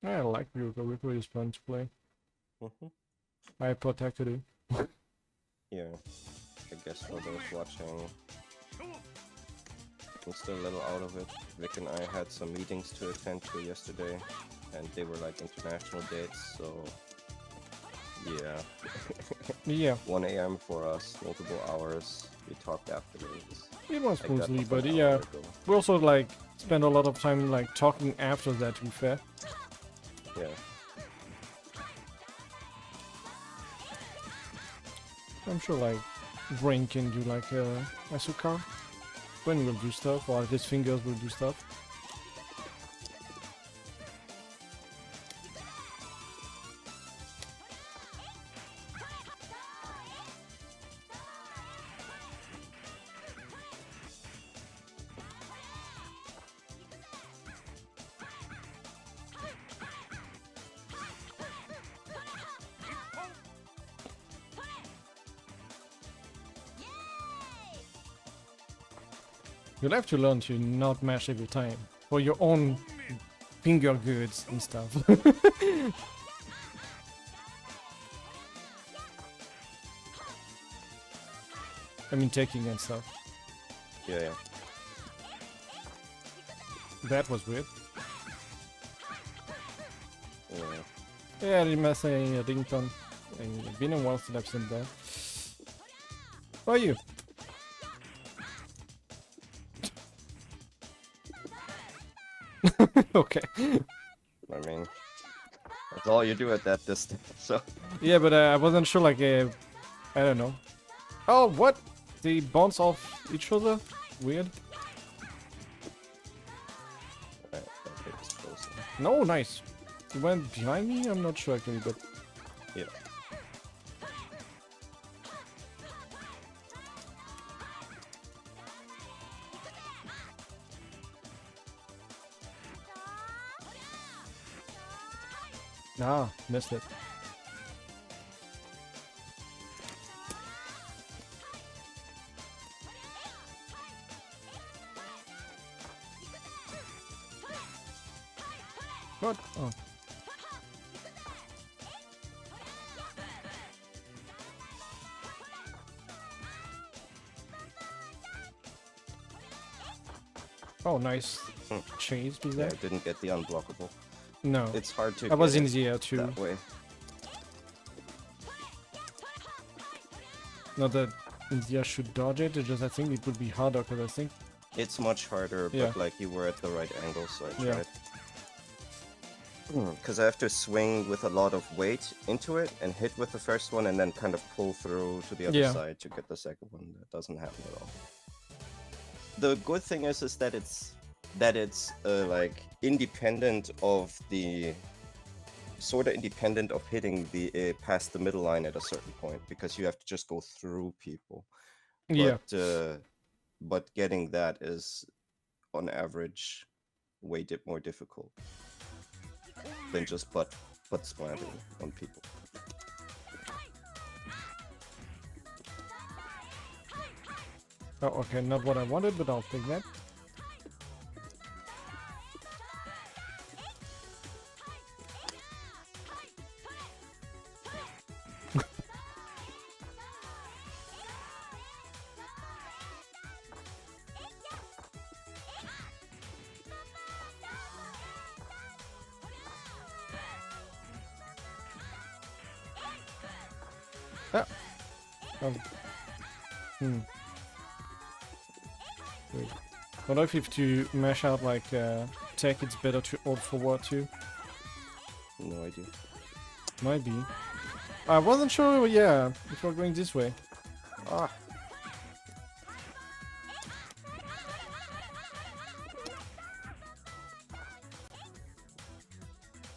I like Ryuko. Ryuko is fun to play. Mm-hmm. I protected him. Yeah, I guess for those watching, I'm still a little out of it. Vick and I had some meetings to attend to yesterday, and they were like international dates, so yeah. Yeah. 1 a.m. for us, multiple hours. We talked afterwards. It was I got smoothly, off an but hour yeah. ago. We also like spent a lot of time like talking after that, to be fair. Yeah. I'm sure like Brain can do like Asuka. Brain will do stuff, or his fingers will do stuff. You'll have to learn to not mash every time for your own finger goods and stuff. I mean, taking and stuff. Yeah, yeah. That was weird. Yeah. Yeah, det med sig ringtone. It's been a while since I've seen that. How are you? Okay. I mean, that's all you do at that distance, so... Yeah, but I wasn't sure, like, I don't know. Oh, what? They bounce off each other? Weird. Right, that bit is closer. No, nice. You went behind me? I'm not sure actually, but... Yeah. Ah, missed it. What? Oh. Oh, nice. Chase was Yeah, there? I didn't get the unblockable. No. It's hard to I was get in it the air too. that way. Not that India should dodge it, it's just I think it would be harder because I think... It's much harder, Yeah. but like you were at the right angle, so I Yeah. tried. Because I have to swing with a lot of weight into it and hit with the first one and then kind of pull through to the other Yeah. side to get the second one. That doesn't happen at all. The good thing is that it's like independent of the sort of independent of hitting the past the middle line at a certain point, because you have to just go through people. Yeah. But getting that is on average way more difficult than just butt splattering on people. Oh, okay, not what I wanted, but I'll take that. Ah. Wait. I don't know if you have to mash out like tech, it's better to hold forward too. No idea. Might be. I wasn't sure, yeah, if we're going this way. Ah.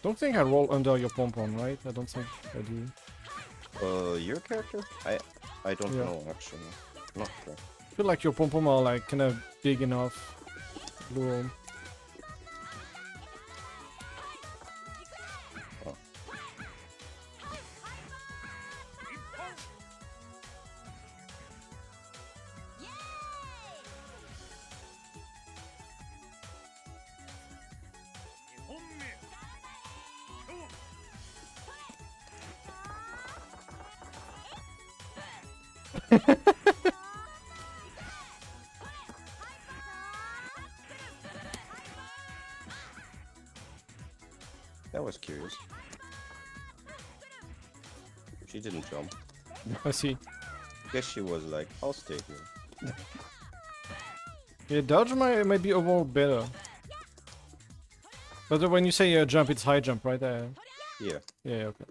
Don't think I roll under your pom-pom, right? I don't think I do. Your character? I don't Yeah. know actually. Not sure. I feel like your pom-pom are like kind of big enough. Little. Oh. That was curious. She didn't jump. I see. Guess she was like, I'll stay here. Yeah, dodge might be overall better. But when you say jump, it's high jump, right? Yeah. Yeah, okay.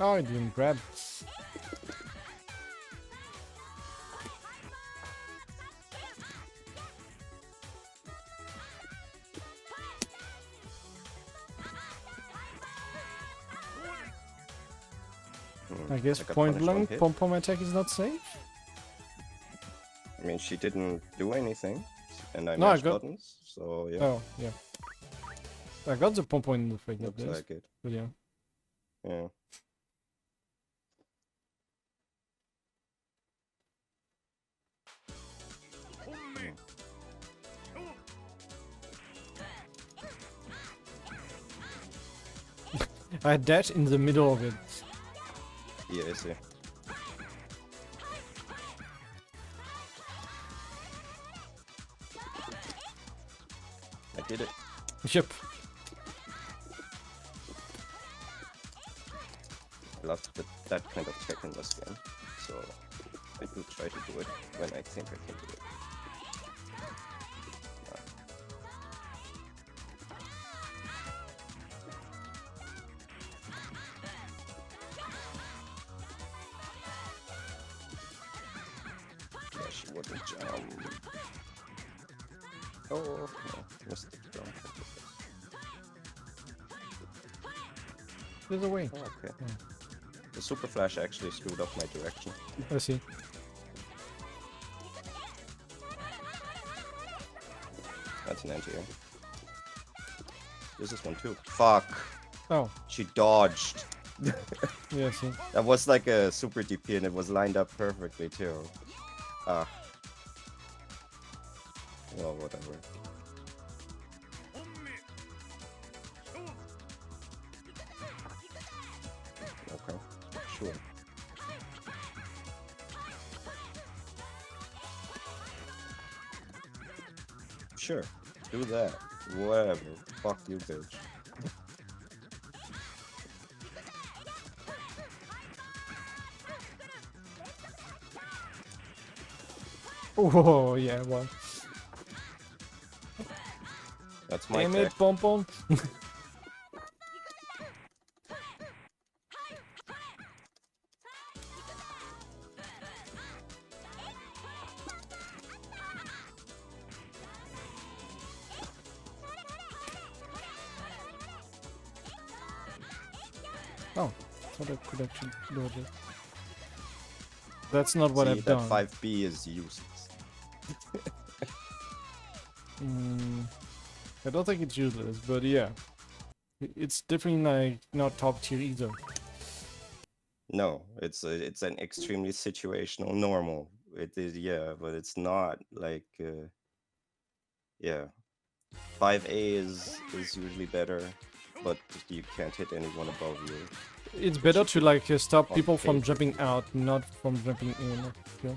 Oh, I didn't grab. I guess got point punished blank one hit. pom-pom attack is not safe? I mean, she didn't do anything, and I No, I mashed got- buttons, so yeah, Oh, yeah. I got the pom-pom in the fake, looks like it. but yeah. Yeah. I had that in the middle of it. Yeah, I see. I did it. Yep. I love that kind of tech in this game, so I do try to do it when I think I can do it. Yeah, she wouldn't jump. Oh, no, missed the jump. There's a way. Oh, okay. Yeah. The super flash actually screwed up my direction. I see. That's an anti-air. This is one too. Fuck. Oh, She dodged. yeah, I see. That was like a super DP and it was lined up perfectly too. Ah. Well, whatever. Okay. Sure. Sure. Do that. Whatever. Fuck you, bitch. Oh, yeah, well. That's my Damn tech. it, pom-pom. Oh, thought I could actually load it. That's not what See, I've that done. 5B is useless. I don't think it's useless, but yeah. It's definitely like not top tier either. No, it's an extremely situational normal. It is, yeah, but it's not like yeah. 5A is usually better, but you can't hit anyone above you. It's better to like stop On people from paper. jumping out, not from jumping in. Yeah.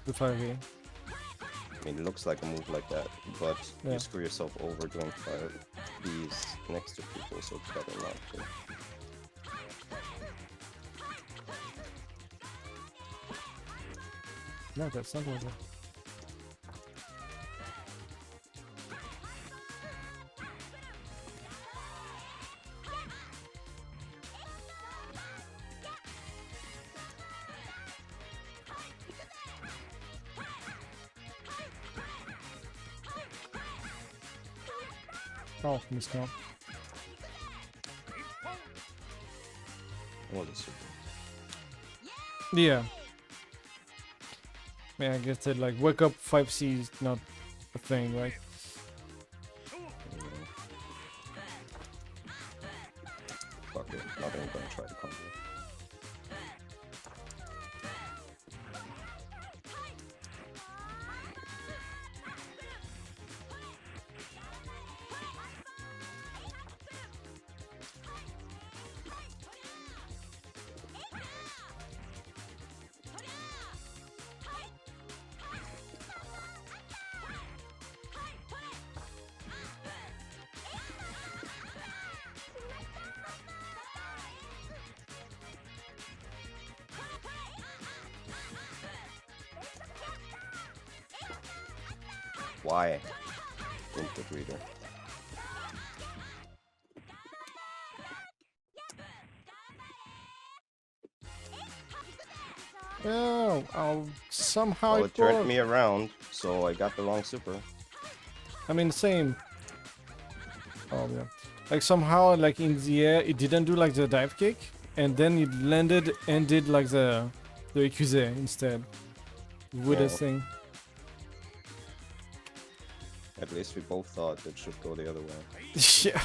The 5A. I mean, it looks like a move like that, but Yeah. you screw yourself over doing 5Bs next to people, so it's better not to. No, that's not what. Oh, missed out. Oh, that's super. Yeah. Yeah, I guess that like wake up 5C is not a thing, right? Why? Input reader. Oh, somehow Well, it it turned worked. me around, so I got the wrong super. I mean, same. Oh yeah. Like somehow, like in the air, it didn't do like the dive kick, and then it landed and did like the accuse instead. Weirdest thing. At least we both thought it should go the other way. Yeah.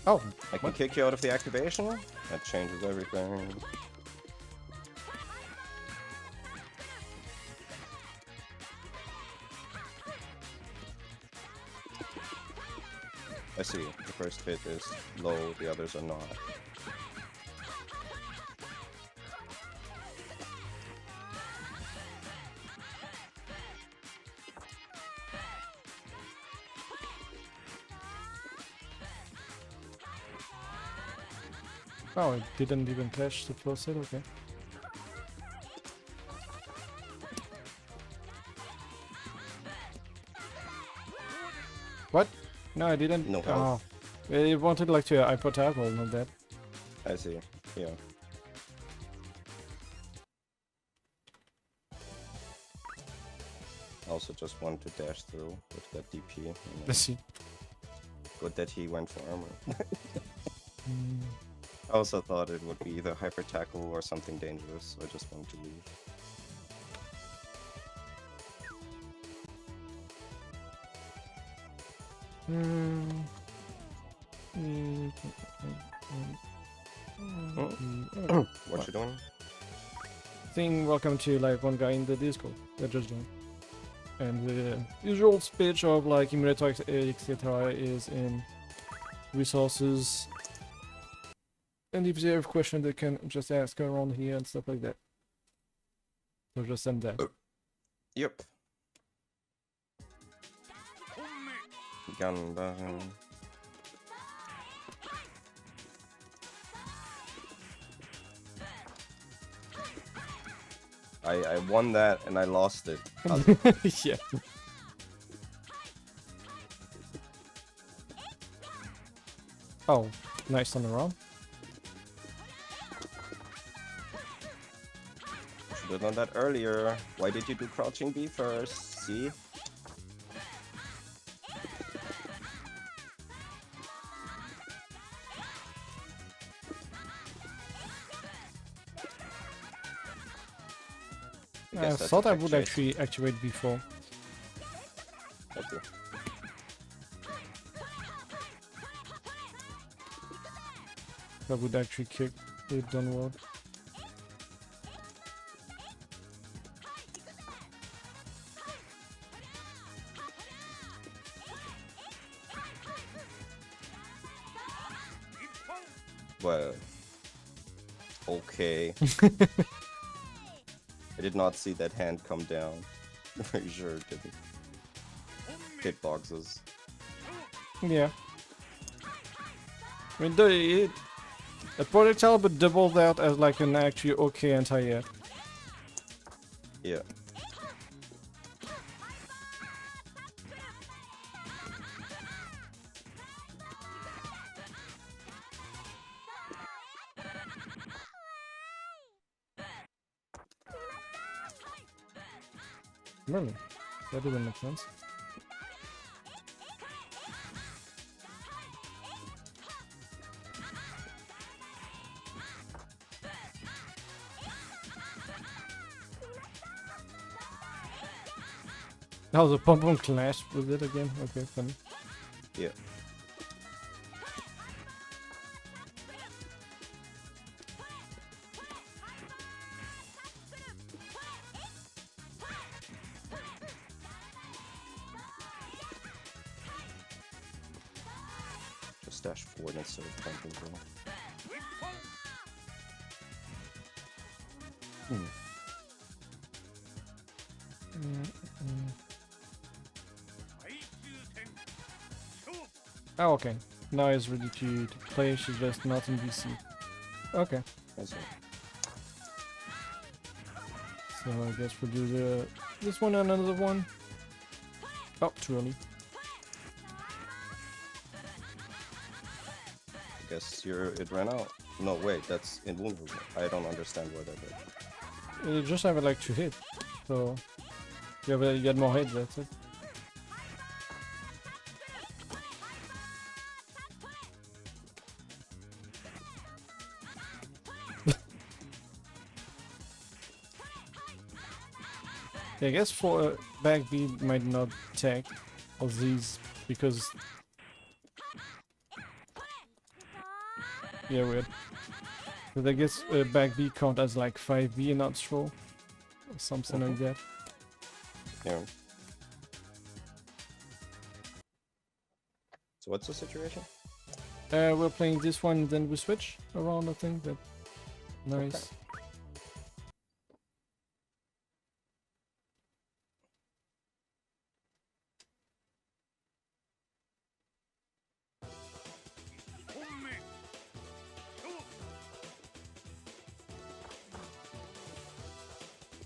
Oh, I can kick you out of the activation? That changes everything. I see. The first hit is low, the others are not. oh, it didn't even catch the first hit. Okay. What? No, I didn't. No health. Oh. It wanted like to hyper tackle, not that. I see. Yeah. Also just want to dash through with that DP. You know. Let's see. Good that he went for armor. Mm. I also thought it would be either hyper tackle or something dangerous, so I just wanted to leave. What you doing? Saying welcome to like one guy in the Discord that just joined. And the usual speech of like emulator etc. is in resources. And if they have questions, they can just ask around here and stuff like that. So just send that. Yep. Gun button. I won that and I lost it. Yeah. Oh, nice on the round. Should have done that earlier. Why did you do crouching B first? See? I guess that's thought I effect would chase. actually activate before. Okay. That would actually kick it downward. Well. Okay. I did not see that hand come down. I'm pretty sure it didn't. Hitboxes. Yeah. I mean, a projectile but doubled out as like an actually okay anti-air. Yeah. Really? That doesn't make sense. Oh, the pom-pom clash with it again? Okay, funny. Yeah. Just dash forward instead of pumping, bro. Oh, okay. Now he's ready to play, she's just not in VC. Okay. I see. So I guess we'll do this one and another one. Oh, too early. I guess it ran out. No, wait, that's invulnerable. I don't understand what that is. You just have like 2 hits. So you get more hits, that's it. Yeah, I guess for back B might not tag of these because yeah, weird. But I guess back B count as like 5B and not throw or something like that. Yeah. So what's the situation? We're playing this one, then we switch around. I think that nice. Okay.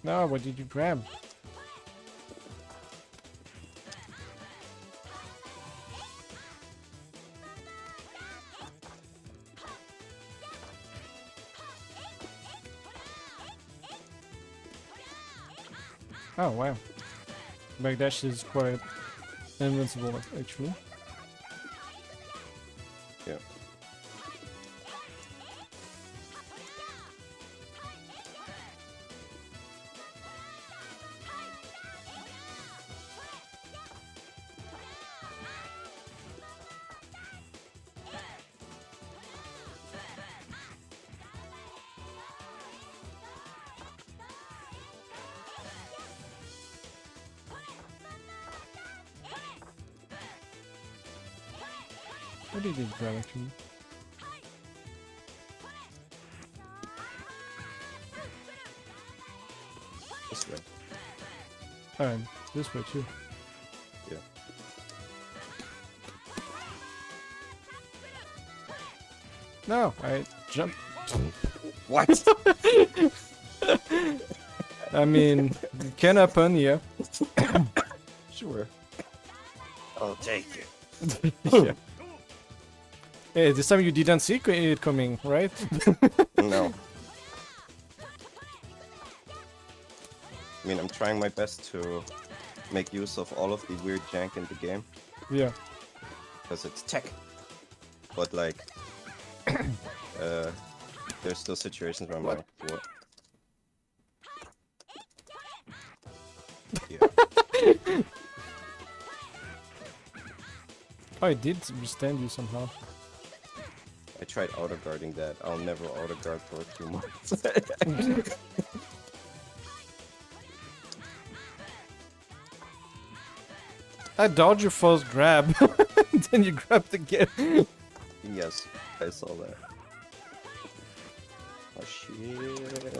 No, what did you grab? Oh wow. Backdash is quite invincible actually. Yeah. What did it grab actually? This way. And this way too. Yeah. No, I jumped. What? I mean, it can happen, yeah. Sure. I'll take it. Yeah. Hey, this time you didn't see it coming, right? No. I mean, I'm trying my best to make use of all of the weird jank in the game, Yeah. because it's tech. But like, there's still situations where I'm like, what? Yeah. Oh, I did withstand you somehow. I tried auto-guarding that. I'll never auto-guard for 2 months. I dodged your first grab, then you grabbed again. Yes, I saw that. Oh shit.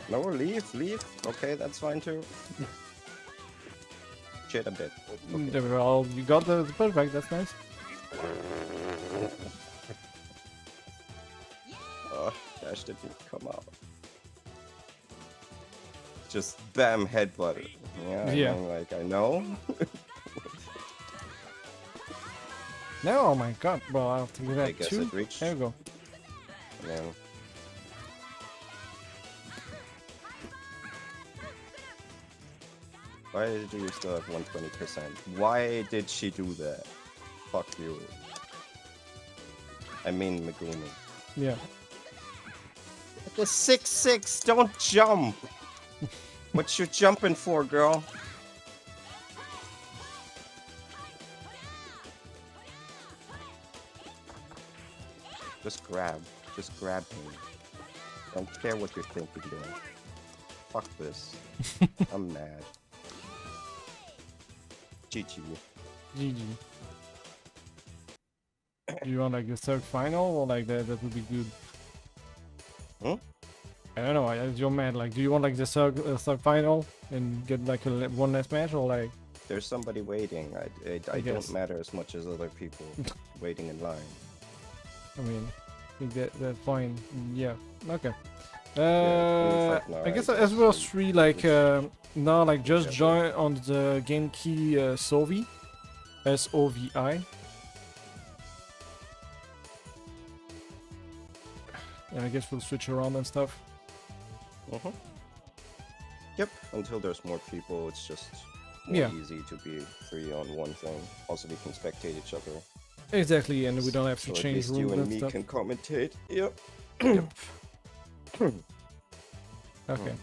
No, leave. Okay, that's fine too. Shit a bit. Okay. There we go. You got the pushback, that's nice. Oh, Dash didn't come out. Just bam, headbutt. Yeah, Yeah. I'm like, I know. No, oh my god. Well, I'll have to give I that guess 2. it reached. There we go. Yeah. Why do you still have 120%? Why did she do that? Fuck you. I mean Megumi. Yeah. The 6-6, don't jump! What you jumping for, girl? Just grab him. Don't care what you're thinking there. Fuck this. I'm mad. GG. GG. Do you want like the third final or like that? That would be good. Hmm? I don't know. As you're mad, like, do you want like the third final and get like one last match or like? There's somebody waiting. I guess. don't matter as much as other people waiting in line. I mean, think that's fine. Yeah. Okay. Yeah, I guess as well as three like now like just Yeah. join on the game key Sovi, SOVI. And I guess we'll switch around and stuff. Mhm. Yep. Until there's more people, it's just more Yeah. easy to be 3 on one thing. Also, we can spectate each other. Exactly, and we don't have to So at change least you rules and and me stuff. can commentate. Yep. Yep. Okay.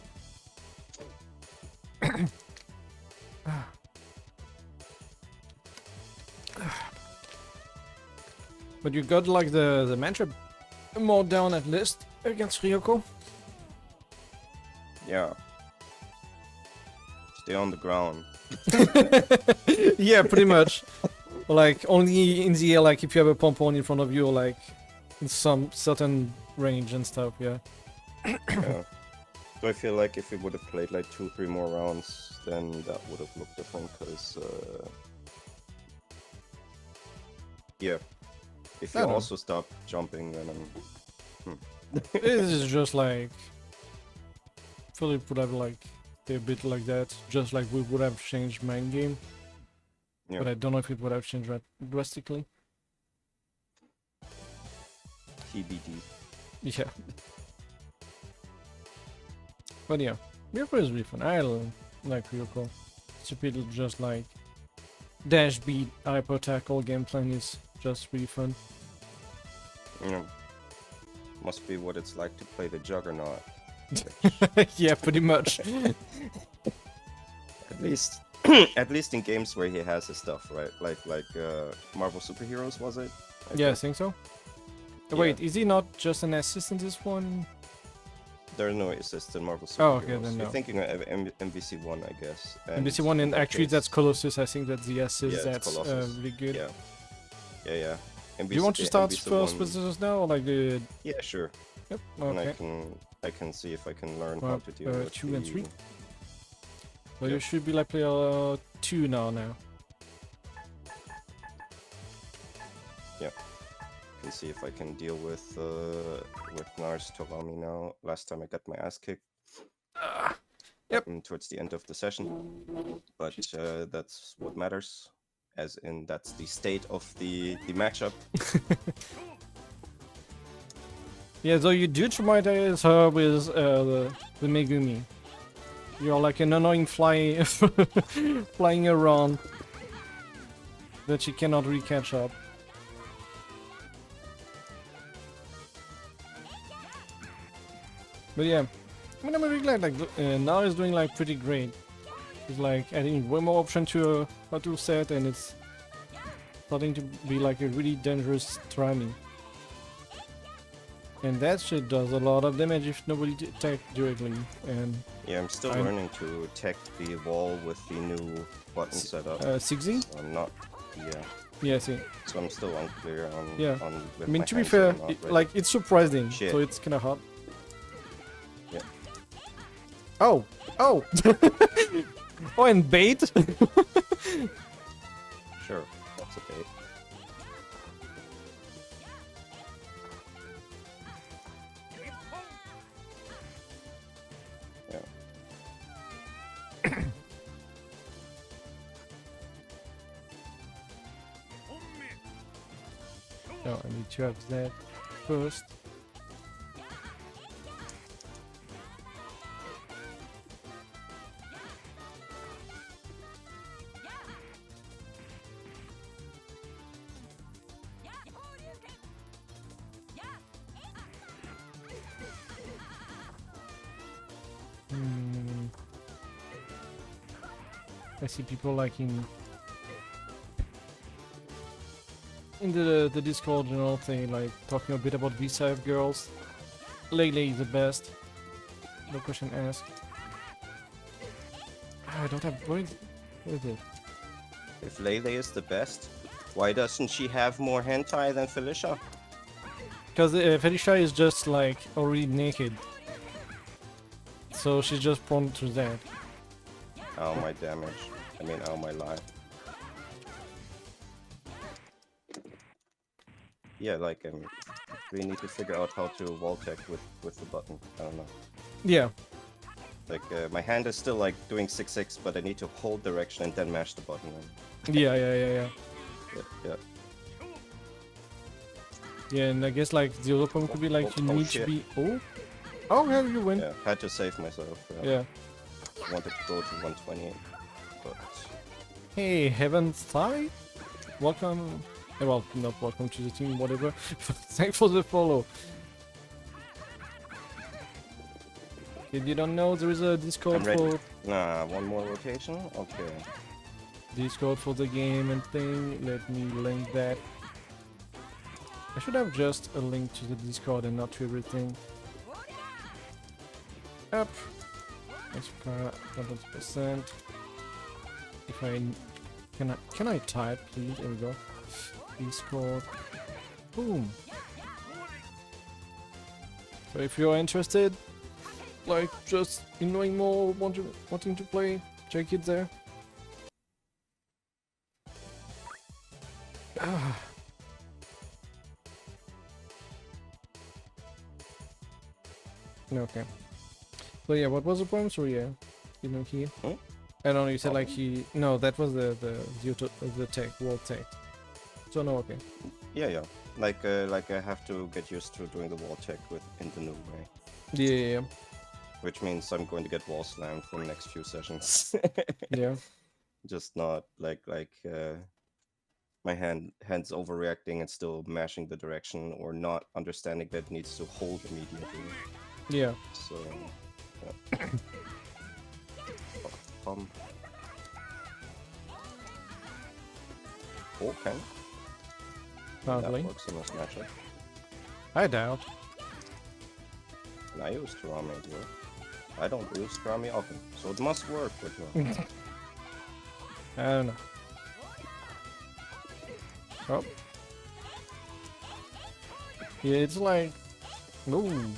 But you got like the mantra more down at least against Ryuko. Yeah. Stay on the ground. Yeah, pretty much. Like only in the air, like if you have a pom-pom in front of you, or like in some certain range and stuff. Yeah. Yeah. So I feel like if we would have played like 2-3 more rounds, then that would have looked different. Cause yeah, if I you know. also stop jumping, then This is just like Philip would have like a bit like that, just like we would have changed main game. Yeah. But I don't know if it would have changed drastically. TBD. Yeah. But yeah, Ryuko is really fun. I like Ryuko. Stupid, just like dash beat, hyper tackle game plan is just really fun. You know, must be what it's like to play the Juggernaut. Yeah, pretty much. At least, at least in games where he has his stuff, right? Like Marvel Superheroes, was it? Yeah, I think so. Yeah. Wait, is he not just an assist in this one? There's no assist in Marvel Superheroes. Oh, okay, then You're no. thinking of MVC1, I guess. And this one, and in that actually case- that's Colossus. I think that's the assist Yeah, it's that's Colossus. really good. Yeah. Yeah. Do you want to start MVC1 first with this now, or like the? Yeah, sure. Yep. And Okay. I can see if I can learn how Well, to deal with 2 and 3. the- Well, you Yep. should be like player 2 now. Can see if I can deal with Narr's Torami now. Last time I got my ass kicked. Yep. Towards the end of the session, but that's what matters. As in, that's the state of the matchup. Yeah, though you do traumatize her with the Megumi. You're like an annoying fly flying around that she cannot really catch up. But yeah, I mean, I'm really glad like Narr is doing like pretty great. It's like adding way more option to her tool set, and it's starting to be like a really dangerous Torami. And that shit does a lot of damage if nobody attack directly. And Yeah, I'm still learning to tech the wall with the new button setup. 6Z? So I'm not. Yeah. Yeah, see. So I'm still unclear on. Yeah. On I with mean, my to be hands, fair, I'm not ready. like it's surprising, Shit. so it's kind of hard. Yeah. Oh, oh, oh, and bait. Sure, that's a bait. Yeah. Oh, I need to have that first. I see people like in the Discord general thing, like talking a bit about V5 girls. Lele is the best. No question asked. I don't have what is it? If Lele is the best, why doesn't she have more hentai than Felicia? Because Felicia is just like already naked, so she's just prone to that. Oh my damage. I mean, oh my life. Yeah, like we need to figure out how to wall tech with the button. I don't know. Yeah. Like my hand is still like doing 6-6, but I need to hold direction and then mash the button. Yeah. Yeah. Yeah, and I guess like the other problem could be like you need to shit. be. Oh, yeah, you win. Yeah, had to save myself. Yeah. Wanted to go to 120, but Hey, Heaven's Thigh? Welcome. Well, not welcome to the team, whatever. Thanks for the follow. If you don't know, there is a Discord I'm ready. for Nah, one more rotation? Okay. Discord for the game and thing. Let me link that. I should have just a link to the Discord and not to everything. Up. Asuka 100%. If I can I type, please? There we go. Discord. Boom. So if you're interested, like just in knowing more, wanting to play, check it there. Okay. So yeah, what was the problem? So yeah, you know here. Hmm? I don't know. You said like he. No, that was the tech wall tech. So no, okay. Yeah. Like I have to get used to doing the wall tech in the new way. Yeah. Which means I'm going to get wall slammed for the next few sessions. Yeah. Just not like my hand's overreacting and still mashing the direction, or not understanding that it needs to hold immediately. Yeah. So okay. Probably. That works in this matchup. I doubt. And I use Torami as well. I don't use Torami often, so it must work with me. I don't know. Oh. Yeah, it's like... Ooh.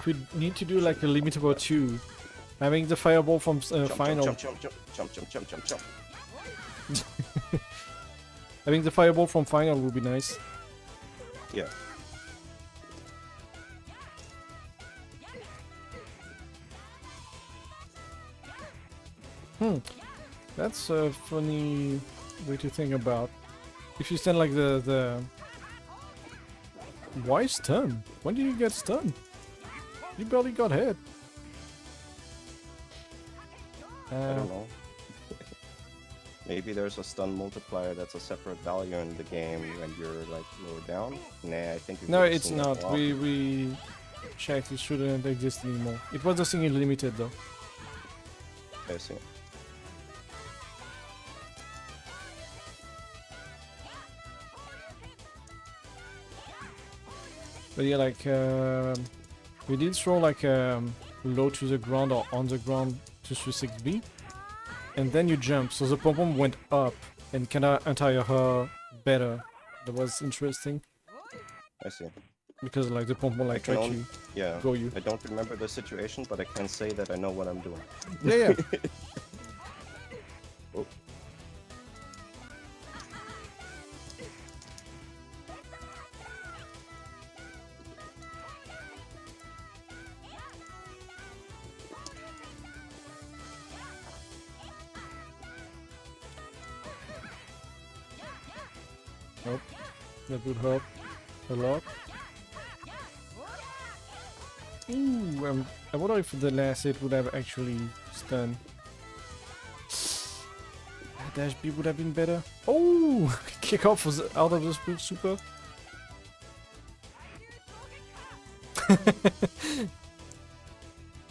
We need to do like a Limitover 2. Having the fireball from final. Jump. Having the fireball from final would be nice. Yeah. That's a funny way to think about. If you stand like the... Why stun? When did you get stunned? You barely got hit. I don't know. Maybe there's a stun multiplier that's a separate value in the game when you're like lower down. Nah, I think. No, it's not. We checked. It shouldn't exist anymore. It was a thing in limited though. I see. But yeah, like we did throw like low to the ground or on the ground to 6B, and then you jump, so the pom-pom went up and kinda entire her better. That was interesting. I see. Because like the pom-pom like tried to go you. I don't remember the situation, but I can say that I know what I'm doing. Yeah. Oh. Nope. That would help a lot. Ooh, I wonder if the last hit would have actually stunned. Dash B would have been better. Oh! Kick off was out of the super.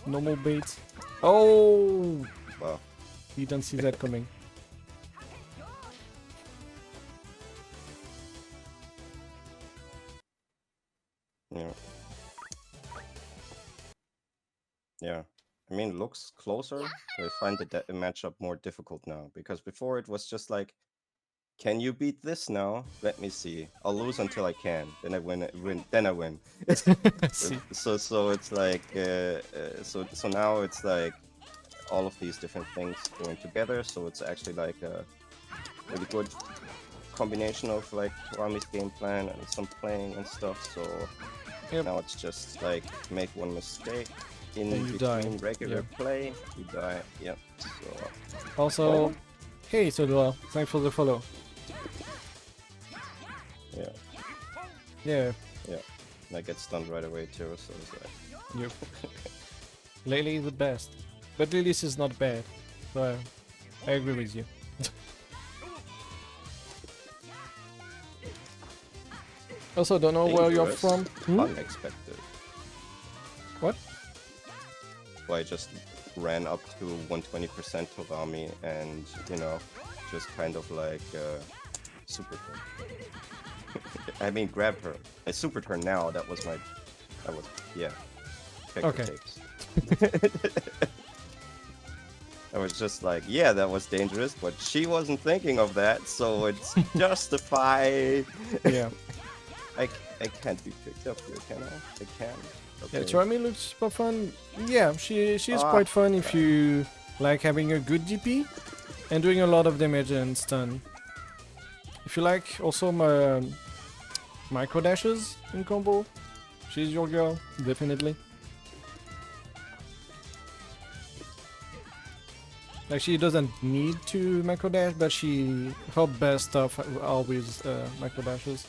Normal bait. Oh! Wow. You don't see that coming. Yeah. I mean, looks closer. I find the matchup more difficult now, because before it was just like, can you beat this now? Let me see. I'll lose until I can. Then I win. Then I win. So it's like so now it's like all of these different things going together. So it's actually like a really good combination of like Torami's game plan and some playing and stuff. So Yep. now it's just like make one mistake in And you between die. regular Yeah. play, you die. Yep. So Also, Oh. hey Sodua, thanks for the follow. yeah, Yeah, I get stunned right away too. So it's like yep. Lily is the best. But Lily's is not bad. So I agree with you. Also, don't know where you're dangerous, from. Hmm? unexpected. What? Well, I just ran up to 120% Torami and, you know, just kind of like super turn. I mean, grab her. A super turn now, that was, yeah. Check the Okay. tapes. I was just like, yeah, that was dangerous, but she wasn't thinking of that, so it's justified. Yeah. I can't be picked up here, can I? I can. Yeah, Okay. Torami looks super fun. Yeah, she's Ah, quite fun if you like having a good DP and doing a lot of damage and stun. If you like also my micro dashes in combo, she's your girl, definitely. Like she doesn't need to micro dash, but her best stuff are with micro dashes.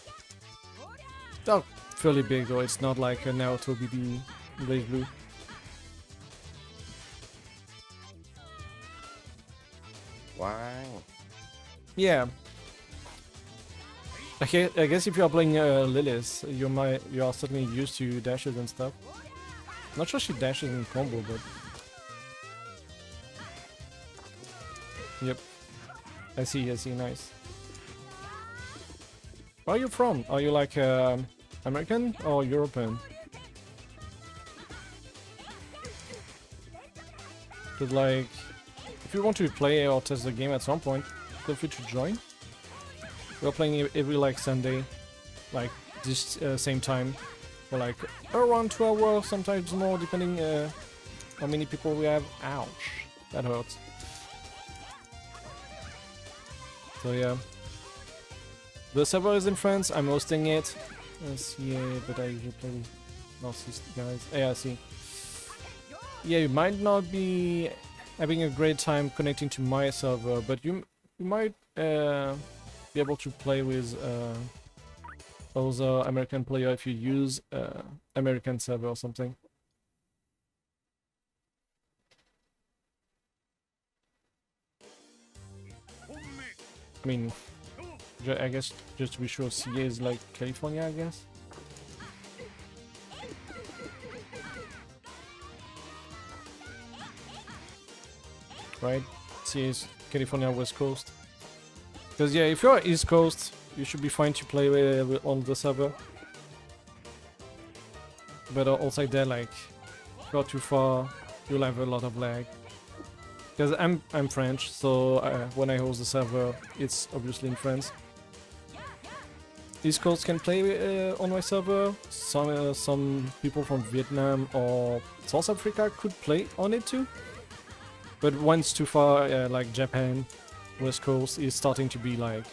They're fairly big though, it's not like a Naruto BB Blaze Blue. wow. Yeah. Okay, I guess if you are playing Lilith, you are certainly used to dashes and stuff. Not sure she dashes in combo, but yep. I see, nice. Where are you from? Are you like American or European? Cause like, if you want to play or test the game at some point, feel free to join. We're playing every like Sunday, like this same time, for like around 2 hours, sometimes more, depending how many people we have. Ouch, that hurts. So yeah, the server is in France. I'm hosting it. Yeah, but I usually play with Narcissist guys. Yeah, I see. Yeah, you might not be having a great time connecting to my server, but you might be able to play with other American player if you use American server or something. I mean, I guess just to be sure, CA is like California, I guess. Right? CA is California West Coast. Because yeah, if you're East Coast, you should be fine to play on the server. But also there, like, if you're too far, you'll have a lot of lag. Because I'm French, so when I host the server, it's obviously in France. East Coast can play on my server. Some people from Vietnam or South Africa could play on it too. But once too far, like Japan, West Coast is starting to be like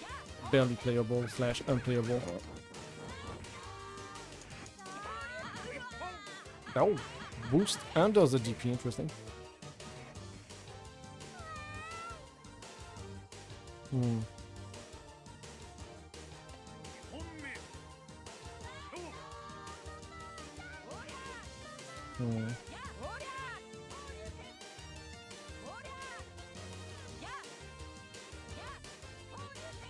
barely playable / unplayable. Oh, boost under the DP, interesting. Hmm. Hmm.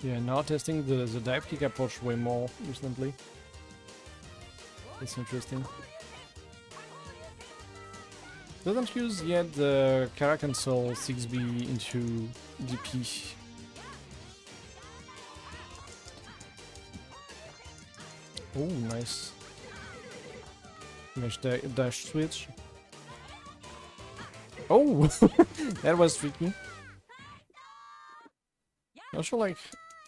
Yeah, now testing the dive kick approach way more recently. It's interesting. Doesn't use yet the Kara Console 6B into DP. Oh, nice. Nice dash switch. Oh! That was tricky. Also, like,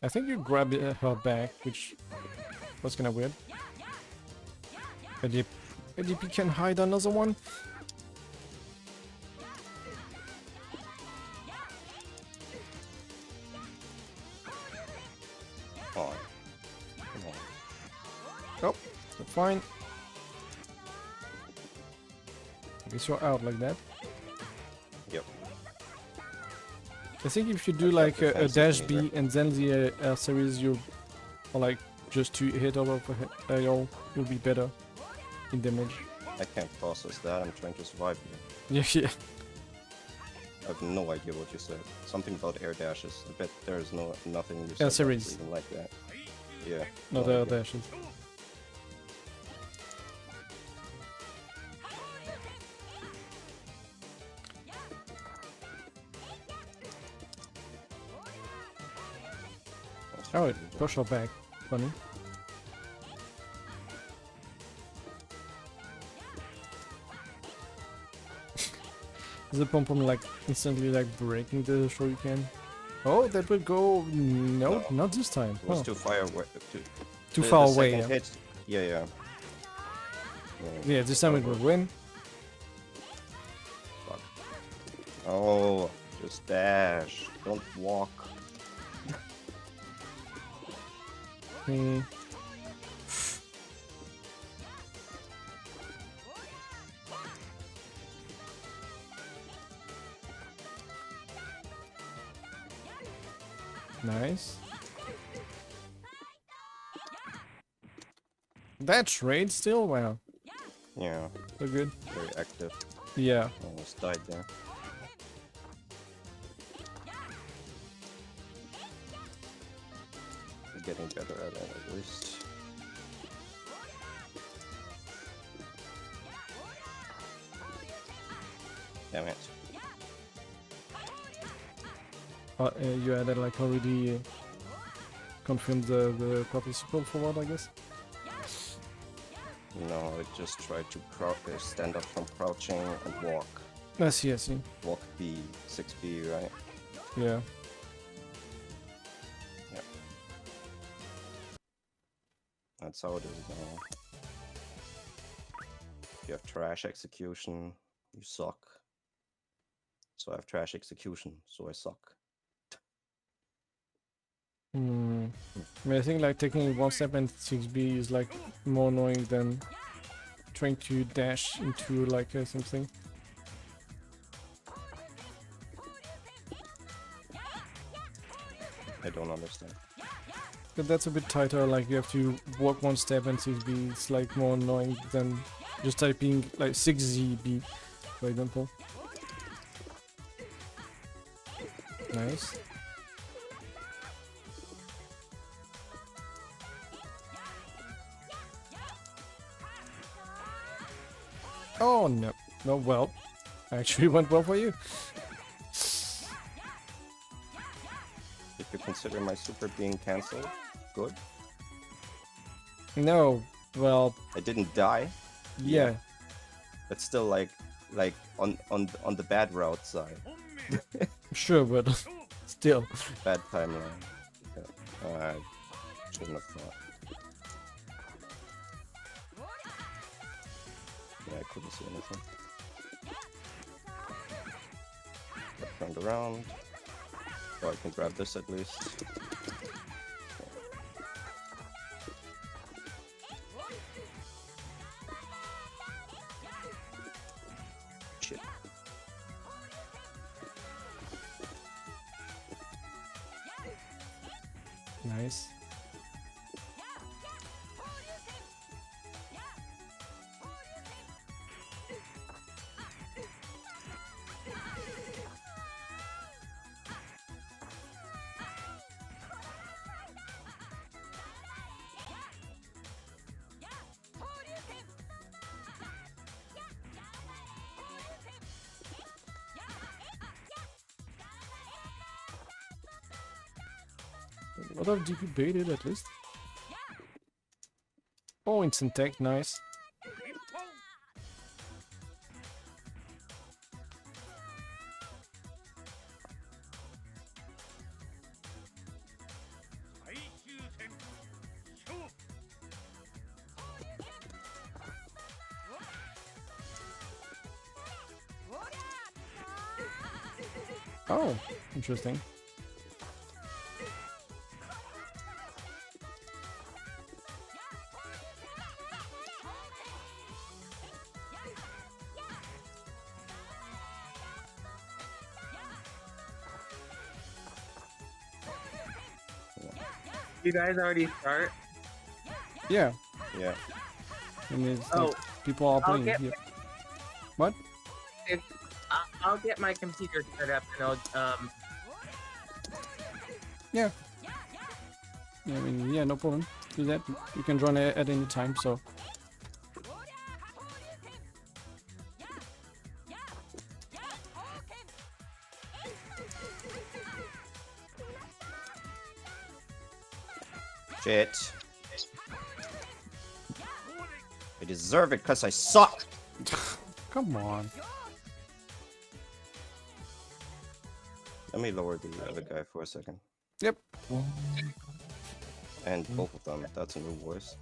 I think you grabbed her back, which was kinda weird. ADP can hide another one. Oh, come on. Oh, fine. I guess you're out like that. Yep. I think if you do I've got like a defensive dash meter. B and then the L series, you or like just to hit over AL, you'll be better in damage. I can't process that. I'm trying to survive here. Yeah, yeah. I have no idea what you said. Something about air dashes. I bet there's nothing you said Air that's series. even like that. Yeah. Not no L idea. dashes. Oh, it push her back. Funny. Is the pom pom like instantly like breaking the shuriken? Oh, that would go. No, No. not this time. It was Huh. too far away. Too far the away. second Yeah. hit, yeah. Yeah, this time it will win. Fuck. Oh, just dash. Don't walk. Hmm. Nice. That trade still? Wow. Yeah, So good. very active. Yeah. Almost died there. Getting better at it at least. Damn it. You had like already confirmed the participal forward, I guess. No, I just tried to stand up from crouching and walk. I see, I see. Walk B, 6B, right? Yeah. That's how it is now. If you have trash execution, you suck. So I have trash execution, so I suck. Hmm. I mean, I think like taking one step and 6B is like more annoying than trying to dash into like something. I don't understand. But that's a bit tighter, like you have to walk one step and 6B. It's like more annoying than just typing like 6ZB, for example. Nice. Oh no. No, well. Actually went well for you. If you consider my super being cancelled, good. No, well, I didn't die, yeah. but still like on the bad route side. Sure, but still. Bad timeline. I shouldn't have thought. Yeah, I couldn't see anything. Got turned around. Oh, I can grab this at least. Shit. Nice. A lot of DP baited at least. Oh, instant tech, nice. Oh, interesting. You guys already start? Yeah, Yeah. and it's Oh, like people are I'll playing. get Yeah. What? I'll get my computer set up and I'll Yeah. Yeah, I mean, yeah, no problem. Do that. You can join at any time. So. Shit. I deserve it because I suck. Come on. Let me lower the other guy for a second. Yep. And both of them. That's a new voice.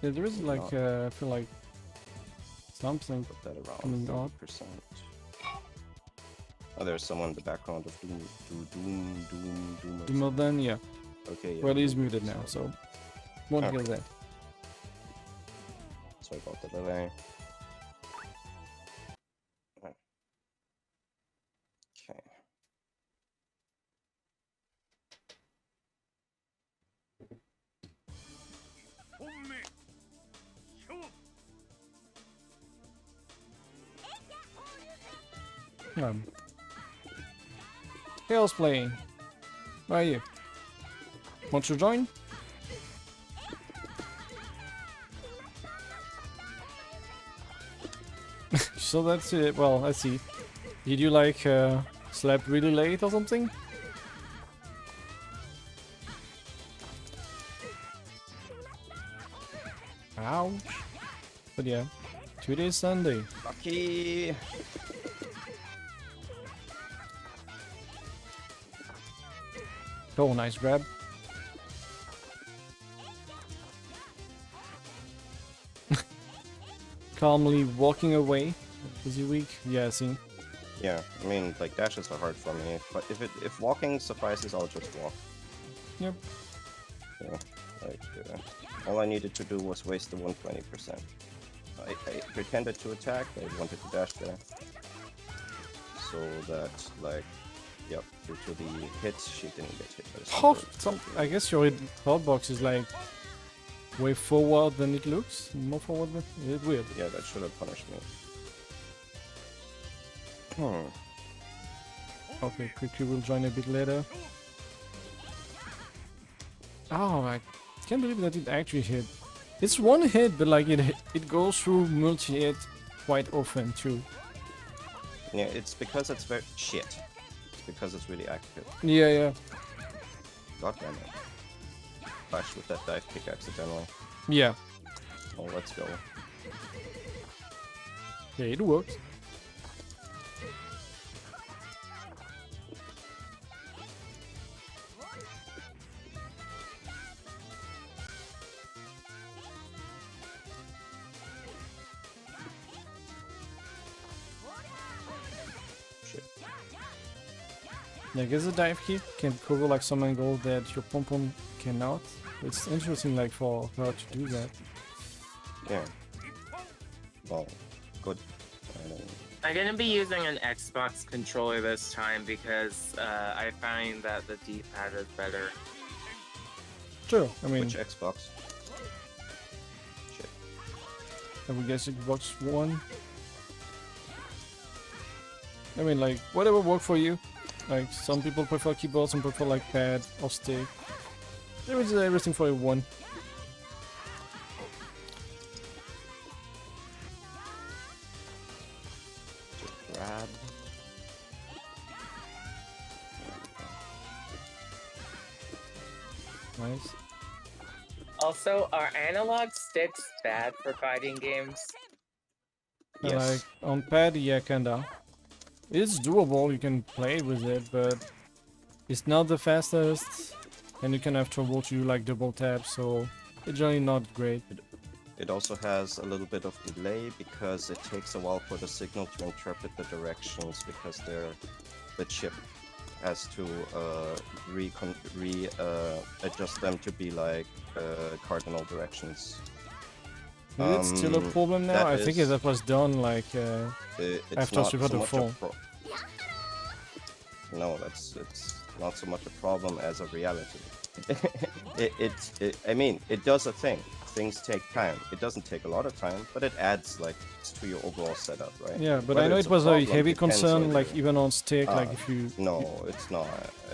Yeah, there is like I feel like something Put that coming around out. 30%. Oh, there's someone in the background of Doom. or Well, then, yeah. something. Okay. Yeah, Well, he's Doom, muted now, so won't Okay. hear that. Sorry about the delay. Okay. Hoarseplay. Where are you? Want to join? So that's it. Well, I see. Did you like slept really late or something? Ouch. But yeah, today's Sunday. Lucky. Oh, nice grab. Calmly walking away. Busy week. Yeah, see. Yeah, I mean, like dashes are hard for me, but if walking suffices, I'll just walk. Yep. Yeah, like all I needed to do was waste the 120%. I pretended to attack. I wanted to dash there, so that like, yep, due to the hit, she didn't get hit by the Oh, super. I guess your hotbox is like way forward than it looks. More forward than it's weird. Yeah, that should have punished me. Okay, CriCri will join a bit later. Oh, I can't believe that it actually hit. It's one hit, but like it goes through multi-hit quite often too. Yeah, it's because it's very shit. It's because it's really accurate. Yeah, yeah. God damn it. Flashed with that dive kick accidentally. Yeah. Oh, let's go. Yeah, it works. Shit. Yeah, I guess the dive kick can cover like some angle that your pom-pom cannot. It's interesting like for her to do that. Yeah. Well, good. I don't know. I'm gonna be using an Xbox controller this time because I find that the D-pad is better. Sure, I mean, Which Xbox? Shit. I would guess Xbox One. I mean, like, whatever works for you. Like, some people prefer keyboard, some prefer like pad or stick. There is everything for everyone. Just grab. Nice. Also, are analog sticks bad for fighting games? And, Yes. like, on pad, yeah, kinda. It's doable, you can play with it, but it's not the fastest. And you can have trouble to do like double tap, so it's generally not great. It also has a little bit of delay because it takes a while for the signal to interpret the directions because the chip has to adjust them to be like cardinal directions. Is it still a problem now? that I think is- that was done like It's After not Super so the much fall. No, it's not so much a problem as a reality. I mean, it does a thing. Things take time. It doesn't take a lot of time, but it adds like to your overall setup, right? Yeah, but Whether I know it's it was a problem heavy depends concern, on like you. even on stick, like if you No, it's not.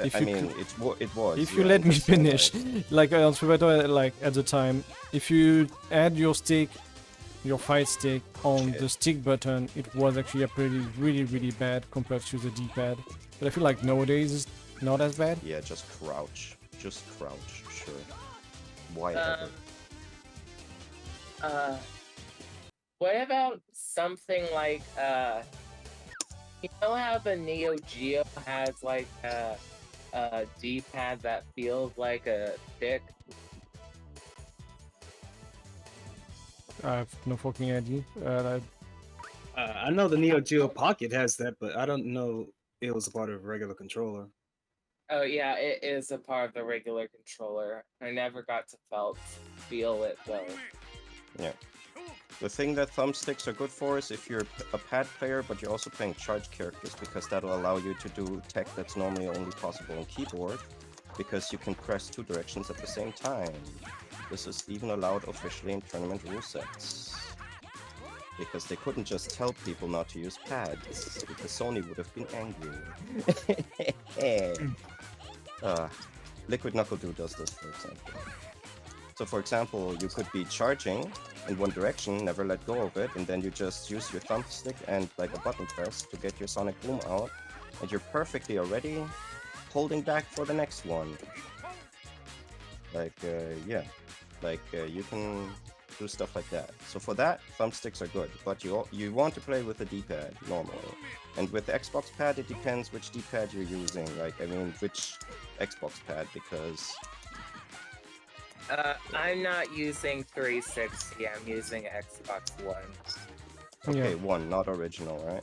If I you mean, it was. if you yeah, let I'm me just saying, finish, like on Super Metroid, like at the time, if you add your stick, your fight stick on the stick button, it was actually a really bad compared to the D-pad. But I feel like nowadays it's not as bad. Yeah, just crouch. Just crouch, sure. Why ever? What about something like you know how the Neo Geo has like a D-pad that feels like a stick? I have no fucking idea. I know the Neo Geo Pocket has that, but I don't know it was a part of a regular controller. Oh yeah, it is a part of the regular controller. I never got to feel it though. Yeah. The thing that thumbsticks are good for is if you're a pad player, but you're also playing charged characters, because that'll allow you to do tech that's normally only possible on keyboard, because you can press 2 directions at the same time. This is even allowed officially in tournament rule sets. Because they couldn't just tell people not to use pads, because Sony would have been angry. Liquid Knuckle Dew does this, for example. So for example, you could be charging in one direction, never let go of it, and then you just use your thumbstick and like a button press to get your Sonic Boom out, and you're perfectly already holding back for the next one. Like, yeah. Like, you can do stuff like that. So for that, thumbsticks are good, but you want to play with the D-pad normally. And with the Xbox pad, it depends which D-pad you're using. Like, I mean, which Xbox pad, because... I'm not using 360, I'm using Xbox One. Okay, One, not original, right?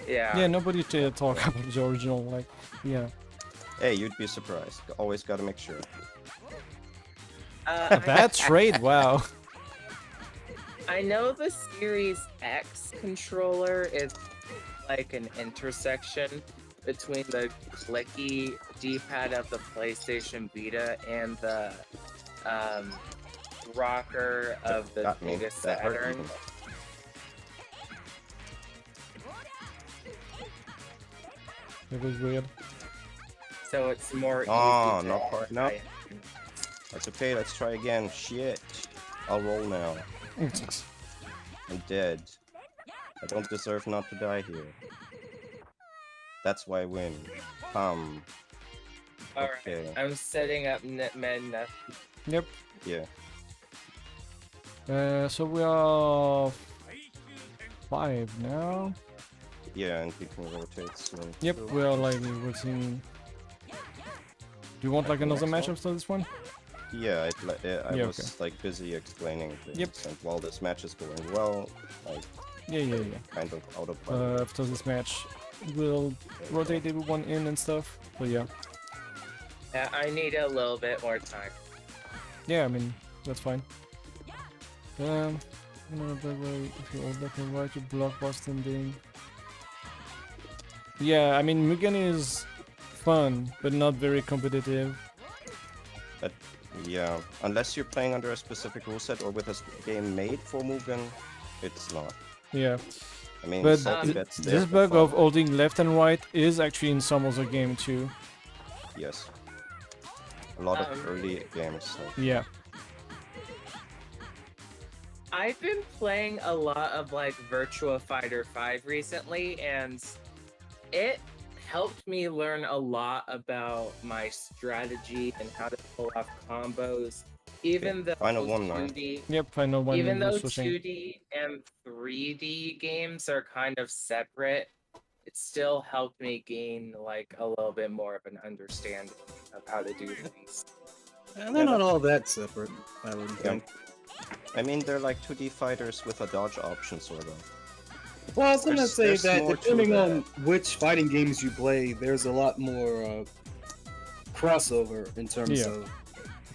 Yeah. Yeah, nobody to talk about the original, like, yeah. Hey, you'd be surprised. Always gotta make sure. Bad trade, wow. I know the Series X controller is like an intersection between the clicky D-pad of the PlayStation Vita and the rocker of the Sega Saturn. It was weird. So it's more easy Oh, to not part. No. That's okay, let's try again. Shit. I'll roll now. I'm dead. I don't deserve not to die here. That's why I win. Alright, Okay. I'm setting up men. Yep. Yeah. So we are 5 now. Yeah, and we can rotate soon. Yep, too. we are like rotating. Do you want like another match after this one? Yeah, I Yeah, was like busy explaining things, Yep. and while this match is going well, like Yeah. kind of out of play. After this match, we'll rotate everyone in and stuff. But yeah. Yeah, I need a little bit more time. Yeah, I mean, that's fine. If you all black and white, you blockbuster ending. Yeah, I mean, Mugen is fun, but not very competitive. Yeah, unless you're playing under a specific rule set or with a game made for Mugen, it's not. Yeah, I mean, but salty bet's there this for bug fun. of holding left and right is actually in some other game too. Yes. A lot of early games. Like, Yeah. I've been playing a lot of like Virtua Fighter 5 recently, and it helped me learn a lot about my strategy and how to pull off combos. Even though Final one now. 2D, Yep, I know when even you're though switching. 2D and 3D games are kind of separate, it still helped me gain like a little bit more of an understanding of how to do things. And they're not all that separate, I would think. I mean, they're like 2D fighters with a dodge option, sort of. Well, I was gonna say There's that more to depending on that. which fighting games you play, there's a lot more crossover in terms Yeah. of.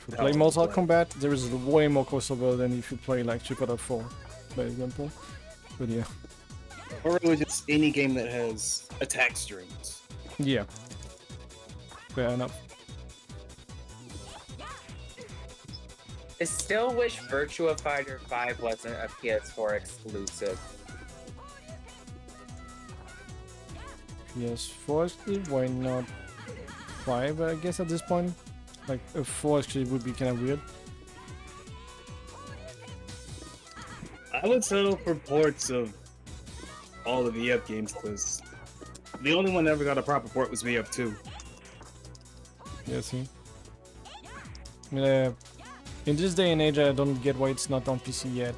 If you play Mortal Kombat, there is way more crossover than if you play like Street Fighter 4, for example. But yeah. Or really just any game that has attack strings. Yeah. Fair enough. I still wish Virtua Fighter 5 wasn't a PS4 exclusive. PS4 exclusive, why not 5, I guess, at this point? Like, a 4 exclusive would be kind of weird. I would settle for ports of all the VF games because the only one that ever got a proper port was VF2. Yeah, see. I mean, in this day and age, I don't get why it's not on PC yet.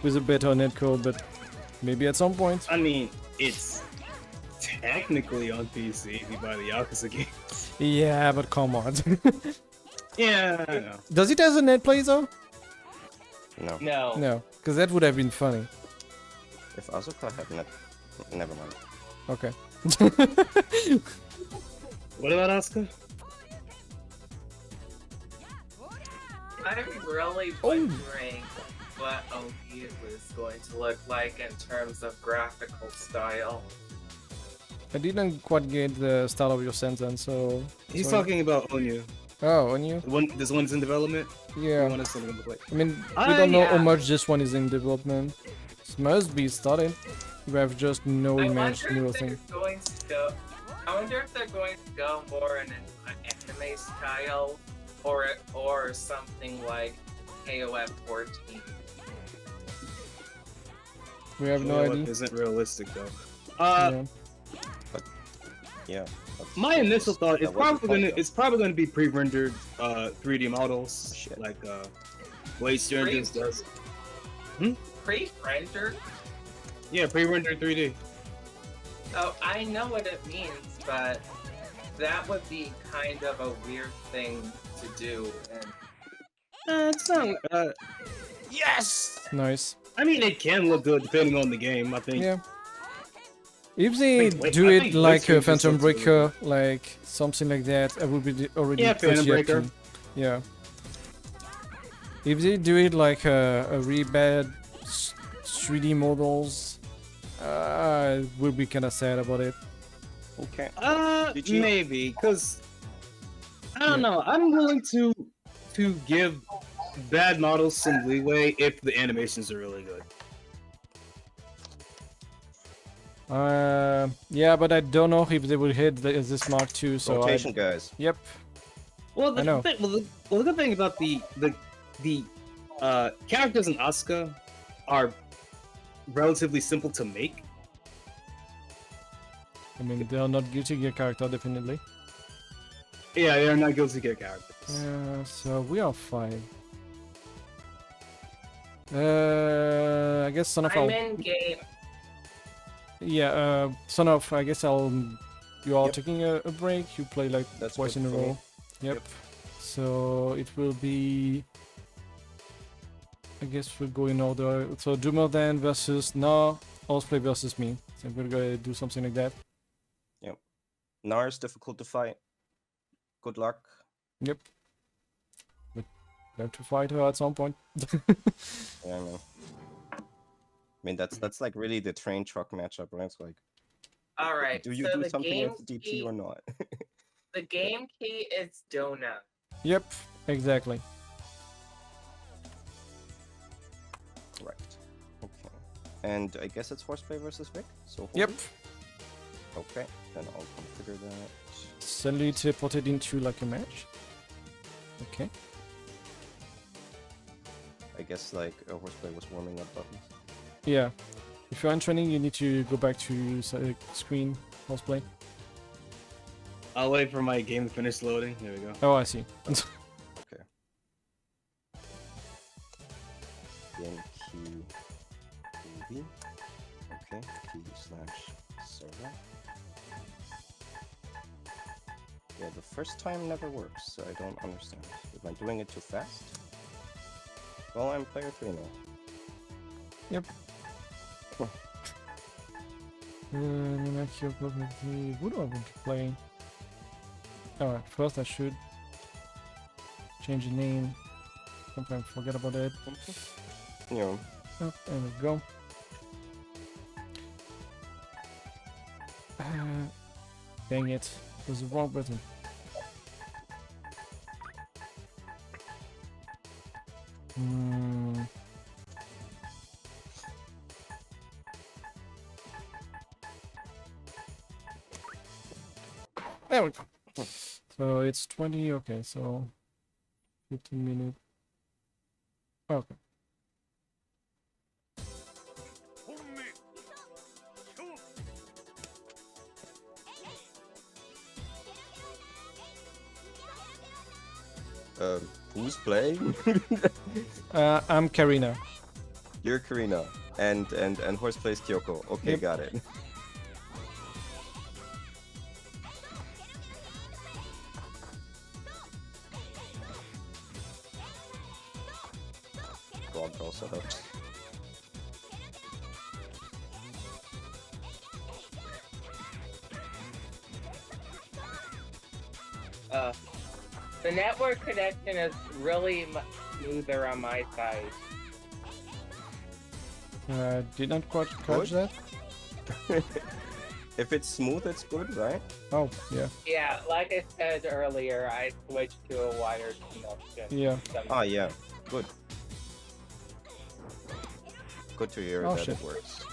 With a better netcode, but maybe at some point. I mean, it's technically on PC if you buy the Yakuza game. Yeah, but come on. Yeah, I know. Does it have a net play though? No. No. No, because that would have been funny. If Asuka had net, never mind. Okay. What about Asuka? I'm really wondering what OP was going to look like in terms of graphical style. I didn't quite get the start of your sentence, so... He's sorry. talking about Onyu. Oh, on you? This one's in development. Yeah. The one is still in the play. I mean, we don't know how yeah. much this one is in development. It must be started. We have just no image, no thing. I wonder if they're going to go more in an anime style, or something like KOF 14. We have no idea. Isn't realistic though. Yeah. Yeah. My initial thought is that wasn't probably gonna be pre-rendered 3D models Shit. like Blade Strangers does. Pre-rendered? Yeah, pre-rendered 3D. Oh, I know what it means, but that would be kind of a weird thing to do. And It's not. yes! Nice. I mean, it can look good depending on the game. I think. Yeah. If they Wait, do I it think like a Blade Strangers Phantom looks really Breaker, like something like that, I would be already Yeah, Phantom pretty Breaker. happy. Yeah. If they do it like a really bad 3D models, I would be kind of sad about it. Okay. Did you- Maybe because I don't Yeah. know. I'm willing to give bad models some leeway if the animations are really good. Yeah, but I don't know if they will hit this Mark II, so Rotation, guys. Yep. Well, I know. The good thing about the characters in Asuka are relatively simple to make. I mean, they are not Guilty Gear character, definitely. Yeah, they are not Guilty Gear characters. So we are fine. I guess Son of I'm I'll... in game. Yeah, Son of, I guess I'll... You are Yep. taking a break, you play like That's twice good in a for me. row. Yep. So it will be... I guess we'll go in order. So Doomer then versus Narr, Hoarseplay versus me. So we're gonna do something like that. Narr is difficult to fight. Good luck. Yep. But we have to fight her at some point. Yeah, I know. I mean, that's like really the train truck matchup, right? It's like, All right. do you so do the something game with the DP key, or not? the game key is donut. Yep, exactly. Right. Okay. And I guess it's Hoarseplay versus Vick. So Yep. holy. Okay. Then I'll configure that. Suddenly teleported into like a match. Okay. I guess like Hoarseplay was warming up buttons. Yeah. If you're in training, you need to go back to screen Hoarseplay. I'll wait for my game to finish loading. There we go. Oh, I see. Okay. Then key V. Okay. Key/server. Yeah, the first time never works, so I don't understand. Am I doing it too fast? Well, I'm player 3 now. Yep. What do I want to play? Alright, first I should change the name. Sometimes forget about it. Yeah. Oh, there we go. Dang it. There's the wrong button. Hmm. There we go. So it's 20, okay, so 15 minutes. Okay. Who's playing? I'm Karina. You're Karina, and Horseplays Kiyoko. Okay, Yep. got it. Broad ball setup. The network connection is really smoother on my side. Did not quite catch that. If it's smooth, it's good, right? Oh, yeah. Yeah, like I said earlier, I switched to a wired connection. Yeah. Ah, yeah. Good. Good to hear Oh, that shit. it works.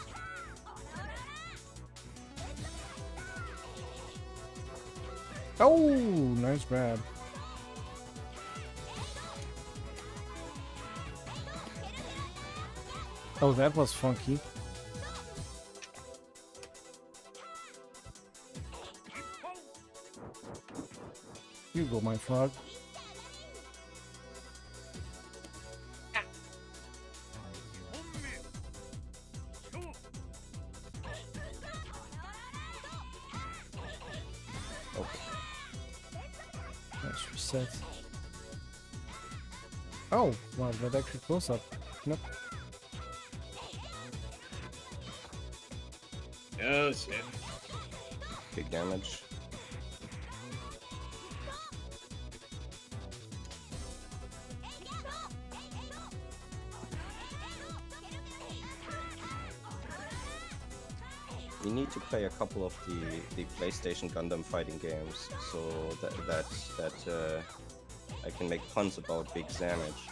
Oh, nice grab. Oh, that was funky. You go, my frog. Nice reset. Oh, wow, that actually close up. Nope. Oh shit. Big damage. We need to play a couple of the PlayStation Gundam fighting games so that I can make puns about Big Damage.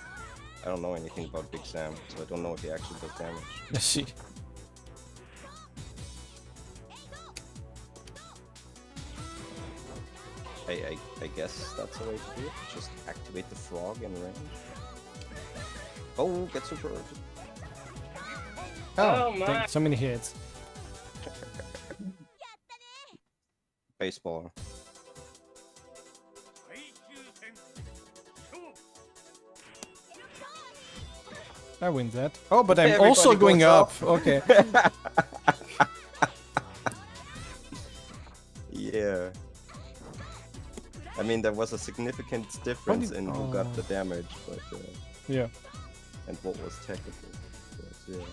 I don't know anything about Big Sam, so I don't know if he actually does damage. Let's see. I guess that's the way to do it. Just activate the frog in range. Oh, get super urgent. Oh my. Thank- so many hits. Baseball. I win that. Oh, but I'm Everybody also going goes up. up. Okay. Yeah. I mean, there was a significant difference in who got the damage, but Yeah. and what was technical. But, yeah.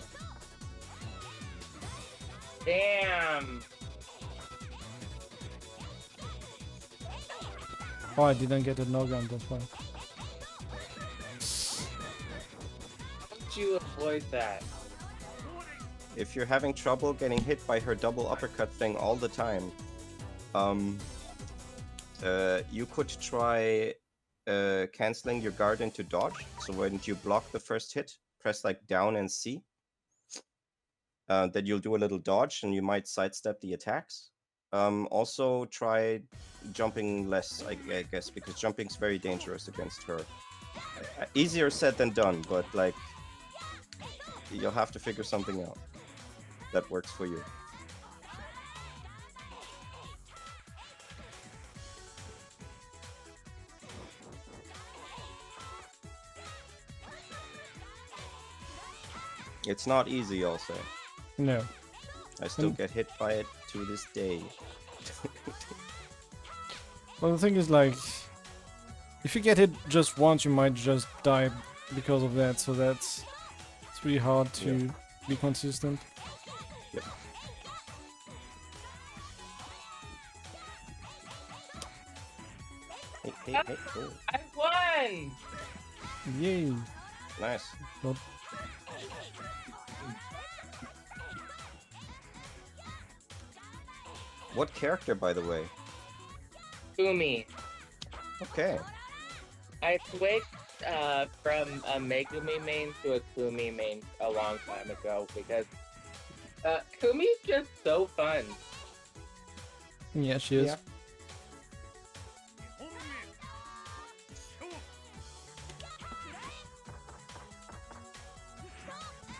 Damn. Oh, I didn't get a no gun, that's why. How would you avoid that? If you're having trouble getting hit by her double uppercut thing all the time, you could try canceling your guard into dodge. So when you block the first hit, press like down and C. Then you'll do a little dodge and you might sidestep the attacks. Also try jumping less, I guess, because jumping's very dangerous against her. Easier said than done, but like you'll have to figure something out that works for you. It's not easy, I'll say. No. I still get hit by it to this day. Well, the thing is, like, if you get hit just once, you might just die because of that. So it's really hard to be consistent. Yep. Hey. Oh, I won! Yay! nice. Well, What character, by the way? Kumi. Okay. I switched from a Megumi main to a Kumi main a long time ago because Kumi's just so fun. Yeah, she is. Yeah.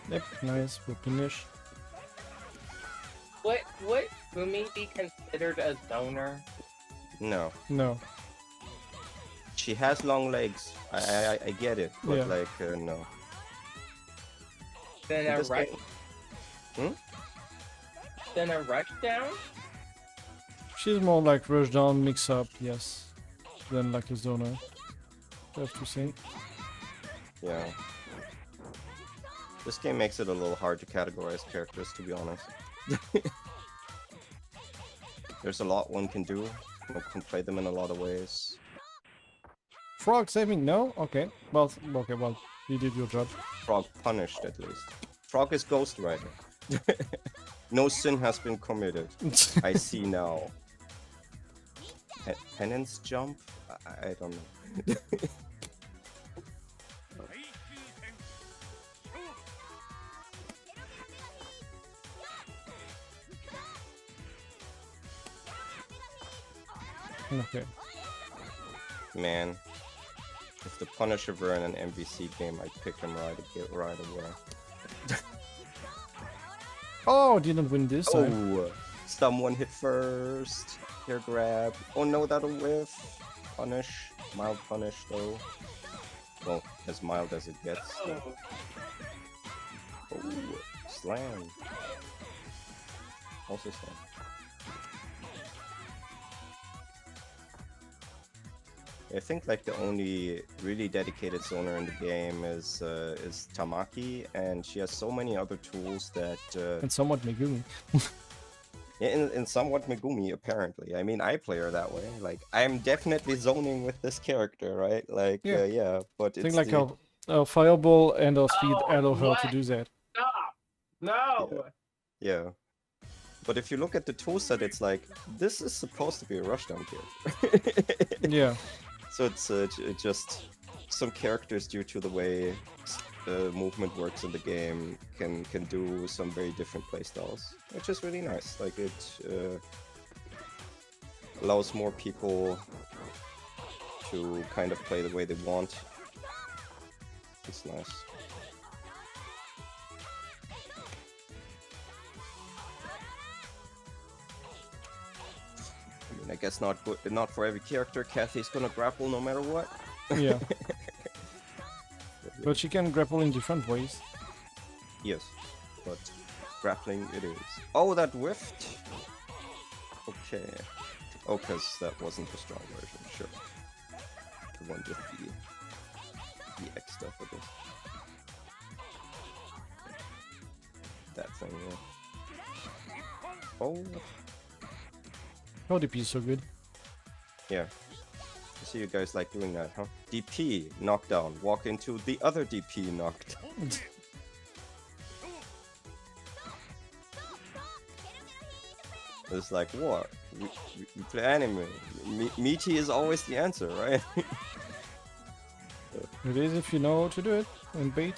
Yep, nice. We'll finish. Would Kumi be considered a zoner? No. No. She has long legs. I get it, but Yeah. like no. Then In a this rush. game- Then a rush down? She's more like rush down, mix up, yes, than like a zoner. I have to say. Yeah. This game makes it a little hard to categorize characters, to be honest. There's a lot one can do. One can play them in a lot of ways. Frog saving? No? Okay. Well, you did your job. Frog punished, at least. Frog is Ghost Rider. No sin has been committed. I see now. Penance jump? I don't know. Okay. Man, if the Punisher were in an MVC game, I'd pick him right away. Oh, didn't win this time. Oh, someone hit first. Here, grab. Oh no, that'll whiff. Punish. Mild punish, though. Well, as mild as it gets. Oh. Oh, slam. Also slam. I think like the only really dedicated zoner in the game is Tamaki, and she has so many other tools that And somewhat Megumi. in somewhat Megumi apparently. I mean, I play her that way. Like I'm definitely zoning with this character, right? Like Yeah. yeah, but I it's think like the, our fireball and our speed Oh, allow her to what? do that. Stop! No! yeah. But if you look at the toolset, it's like this is supposed to be a rushdown character. Yeah. So it's just some characters, due to the way movement works in the game, can do some very different playstyles, which is really nice. Like it allows more people to kind of play the way they want. It's nice. I mean, I guess not for every character. Kathy's gonna grapple no matter what. Yeah. But she can grapple in different ways. Yes, but grappling it is. Oh, that whiffed? Okay. Oh, because that wasn't the strong version, sure. The one with the X stuff, I guess. That thing, yeah. Oh, Oh, DP is so good. yeah. I see you guys like doing that, huh? DP, knockdown. Walk into the other DP, knockdown. It's like, what? We play anime. Meaty is always the answer, right? It is if you know how to do it. And bait.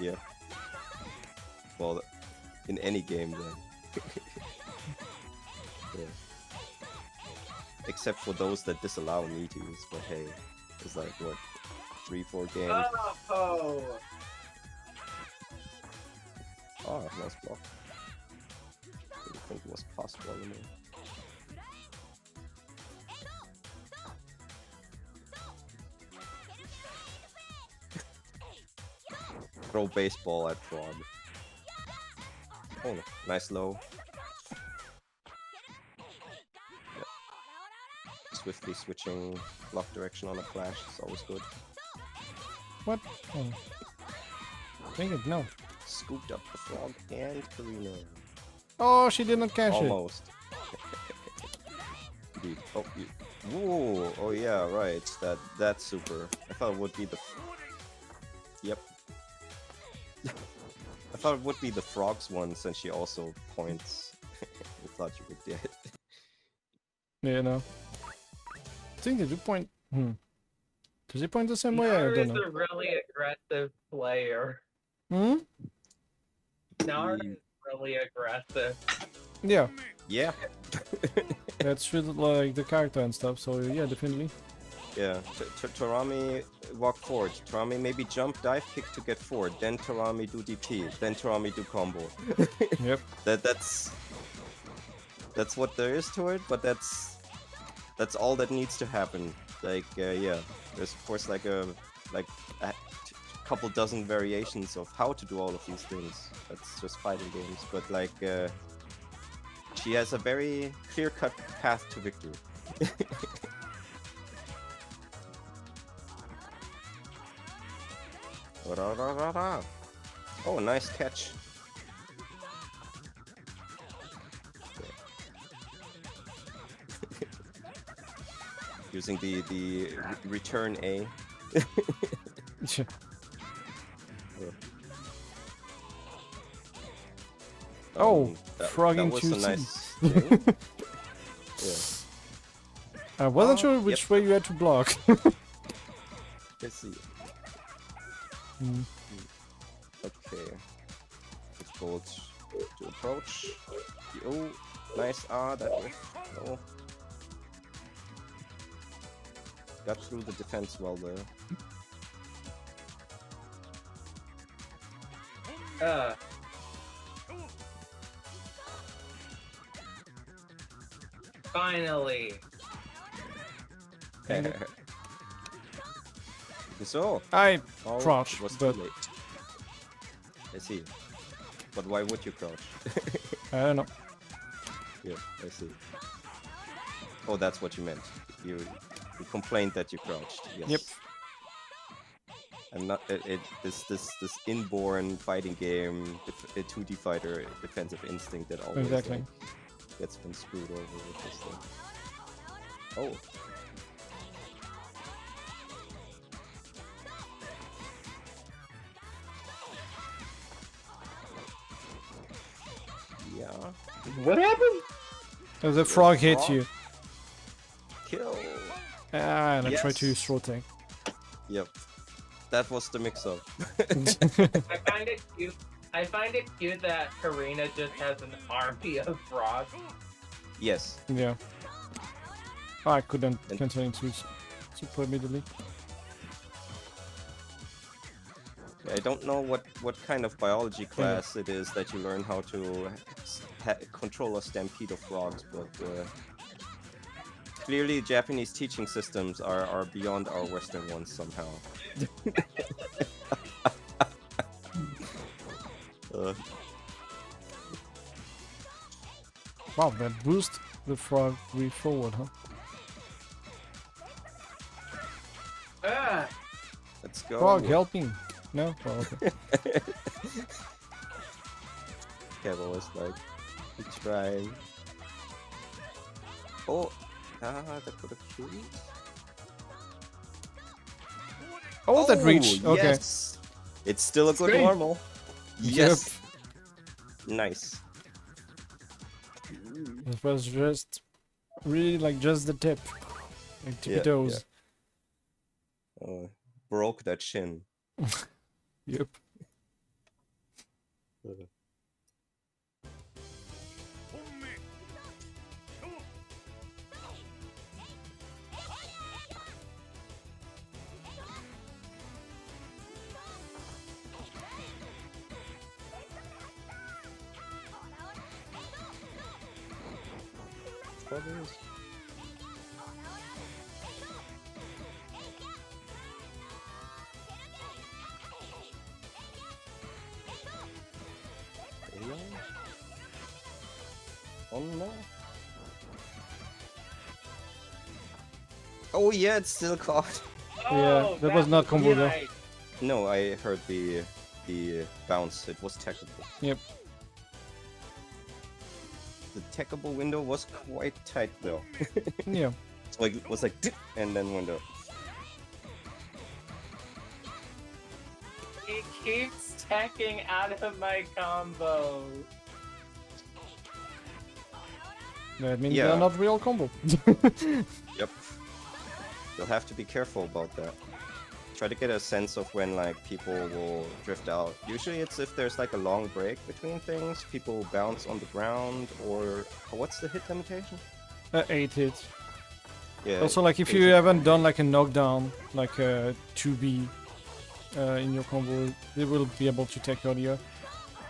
Yeah. Well, in any game then. Yeah. Except for those that disallow meaties, but hey, it's like what, 3-4 games. Oh! Oh, nice block. Didn't think it was possible anymore. Throw baseball at Frog. Oh, nice low. Yep. Swiftly switching block direction on a flash is always good. What? Oh. Dang it, no. Scooped up the Frog and Karina. Oh, she didn't catch Almost. Indeed. Oh, you. Whoa! Oh yeah, right. That's super. I thought it would be the. Yep. I thought it would be the Frog's one, since she also points. I thought you were dead. it. Yeah, no. think they do point. Does he point the same way? I Narr don't is know. a really aggressive player. Hmm? Narr is really aggressive. Yeah, Yeah. that's with like the character and stuff, so yeah, definitely. Yeah. Torami walk forward. Torami maybe jump, dive, kick to get forward. Then Torami do DP. Then Torami do combo. Yep. That's what there is to it, but that's all that needs to happen. Like yeah, there's of course like a couple dozen variations of how to do all of these things. That's just fighting games, but like she has a very clear-cut path to victory. Oh, nice catch. Using the return A. Oh, that frogging was too a soon. nice thing. Yeah. I wasn't sure which way you had to block. Let's see. Hmm. Okay. Let's go to approach. Oh, nice. That was no. Got through the defense well there. Finally. So, I oh, crouch, it was but too late. I see. But why would you crouch? I don't know. Yeah, I see. Oh, that's what you meant. You complained that you crouched. Yes. Yep. And not this inborn fighting game, a 2D fighter defensive instinct that always Exactly. like, gets been screwed over with this thing. Oh. Yeah. What happened? The frog hit frog. you. Kill. And I tried to Yes. throw tank. Yep. That was the mix-up. I find it cute. I find it cute that Karina just has an army of frogs. Yes. Yeah. I couldn't And- continue to super immediately. I don't know what kind of biology class it is that you learn how to control a stampede of frogs, but clearly Japanese teaching systems are beyond our Western ones somehow. Wow, that boost the frog way forward, huh? Ah, Let's go. Frog helping. No? Oh, okay. Kevin was like, he's trying. Oh, that could have killed. Oh, that reached. Okay. Yes. It's still a good Great. normal. Yes. Nice. It was just really like just the tip. Like tippy Yeah, toes. Broke that shin. Yep. Oh no. Oh yeah, it's still caught. Yeah, that was not combo though. nice. No, I heard the bounce. It was techable. Yep. The techable window was quite tight though. Yeah. So it was like dip, and then window. He keeps teching out of my combo. That means Yeah. they're not real combo. Yep. you'll have to be careful about that. Try to get a sense of when like people will drift out. Usually it's if there's like a long break between things, people bounce on the ground, or what's the hit limitation? 8 hits. Yeah. Also, like if eight you hit. haven't done like a knockdown, like a 2B in your combo, they will be able to take earlier.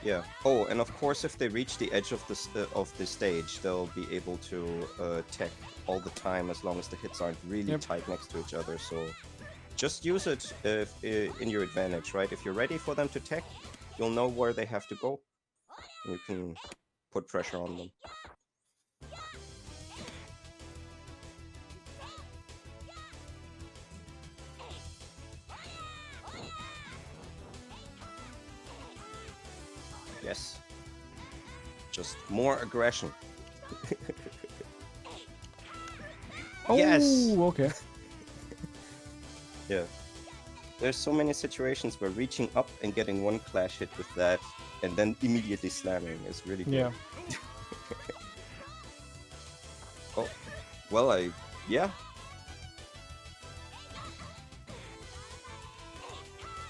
Yeah. Oh, and of course, if they reach the edge of the stage, they'll be able to tech all the time as long as the hits aren't really Yep. tight next to each other. So just use it in your advantage, right? If you're ready for them to tech, you'll know where they have to go. You can put pressure on them. Yes. Just more aggression. Oh, Yes! okay. Yeah. There's so many situations where reaching up and getting one clash hit with that and then immediately slamming is really good. Yeah. Oh, well, yeah.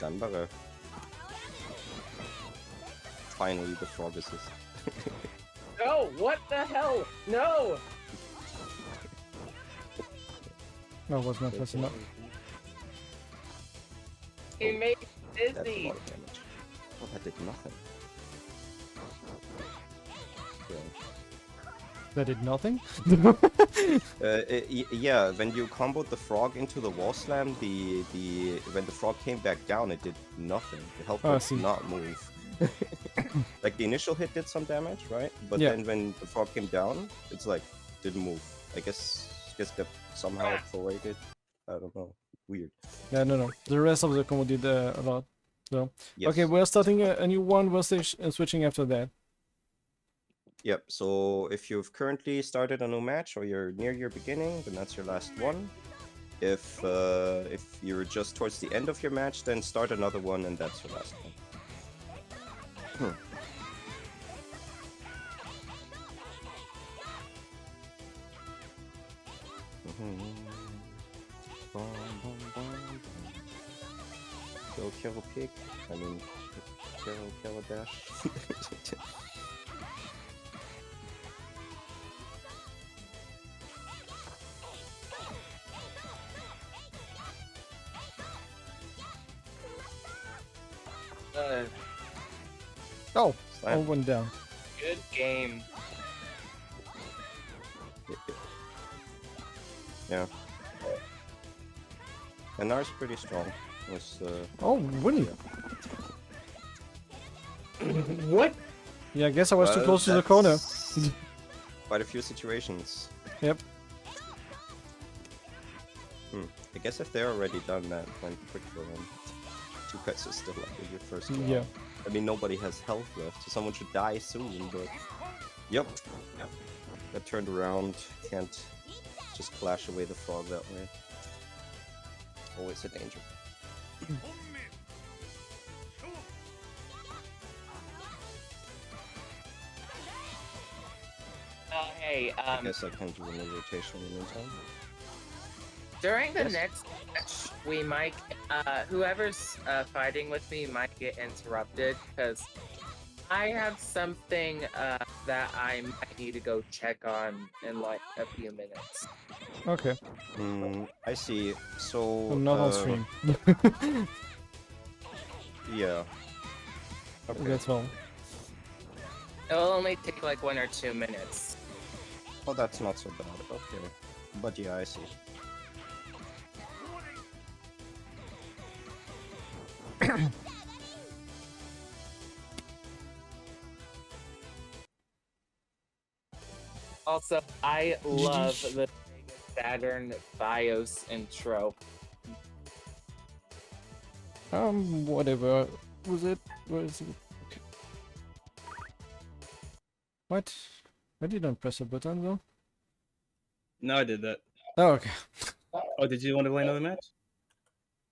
Ganbare. Finally, the frog assist. No, what the hell? No! No, was not fast enough. He made me That's a dizzy. lot of damage. Oh, that did nothing. Yeah. That did nothing? Yeah, when you comboed the frog into the wall slam, when the frog came back down, it did nothing. The health Oh, I bar see. did not move. Like the initial hit did some damage, right? But Yeah. then when the frog came down, it's like didn't move. I guess got somehow prorated. I don't know. Weird. Yeah, no. The rest of the combo did a lot. So, Yes. okay, we're starting a new one. We're switching after that. Yep. So if you've currently started a new match or you're near your beginning, then that's your last one. If you're just towards the end of your match, then start another one, and that's your last one. Kill pig. I mean, kill a dash. Oh, Slam. all went down. Good game. Yeah. And Narr's pretty strong. Was Oh, really? What? Yeah, I guess I was too well, close to the corner. that's quite a few situations. Yep. I guess if they're already done, that went quick for them. Two guys are still like in your first round. Yeah. I mean, nobody has health left, so someone should die soon, but... Yep. Got turned around. Can't just flash away the frog that way. Always a danger. Hey, I guess I can do a rotation in the meantime. during the Yes. next match, we might, whoever's fighting with me might get interrupted because I have something that I might need to go check on in like a few minutes. Okay. I see. So... So not on stream. Yeah. Okay. That's all. It'll only take like 1 or 2 minutes. Oh, that's not so bad. Okay. But yeah, I see. Also, I love the Saturn BIOS intro. Whatever. Was it? Where is it? Okay. What? I didn't press a button though. No, I did that. Oh, okay. Oh, did you want to play another match?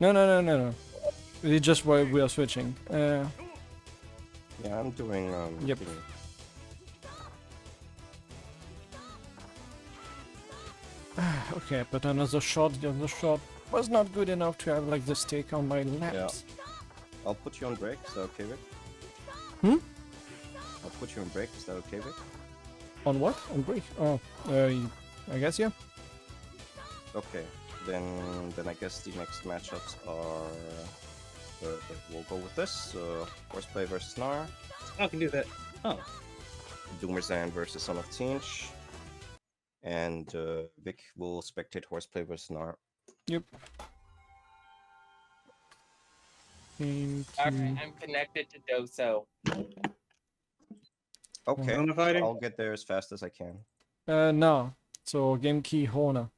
No. It's just why we are switching. Yeah, I'm doing... Yep. Okay, but another shot, the other shot was not good enough to have like the stick on my laps. I'll put you on break. Is that okay, Vick? Hmm? I'll put you on break. Is that okay, Vick? On what? On break? Oh, I guess yeah. Okay. Then I guess the next matchups are. We'll go with this. Hoarseplay versus Narr. I can do that. Oh. Doomerzan versus Son of Tinch. And Vick will spectate Hoarseplay versus Narr. Yep. Thank Alright, you. I'm connected to Doso. Okay, Honor fighting? I'll get there as fast as I can. No. So game key Honor.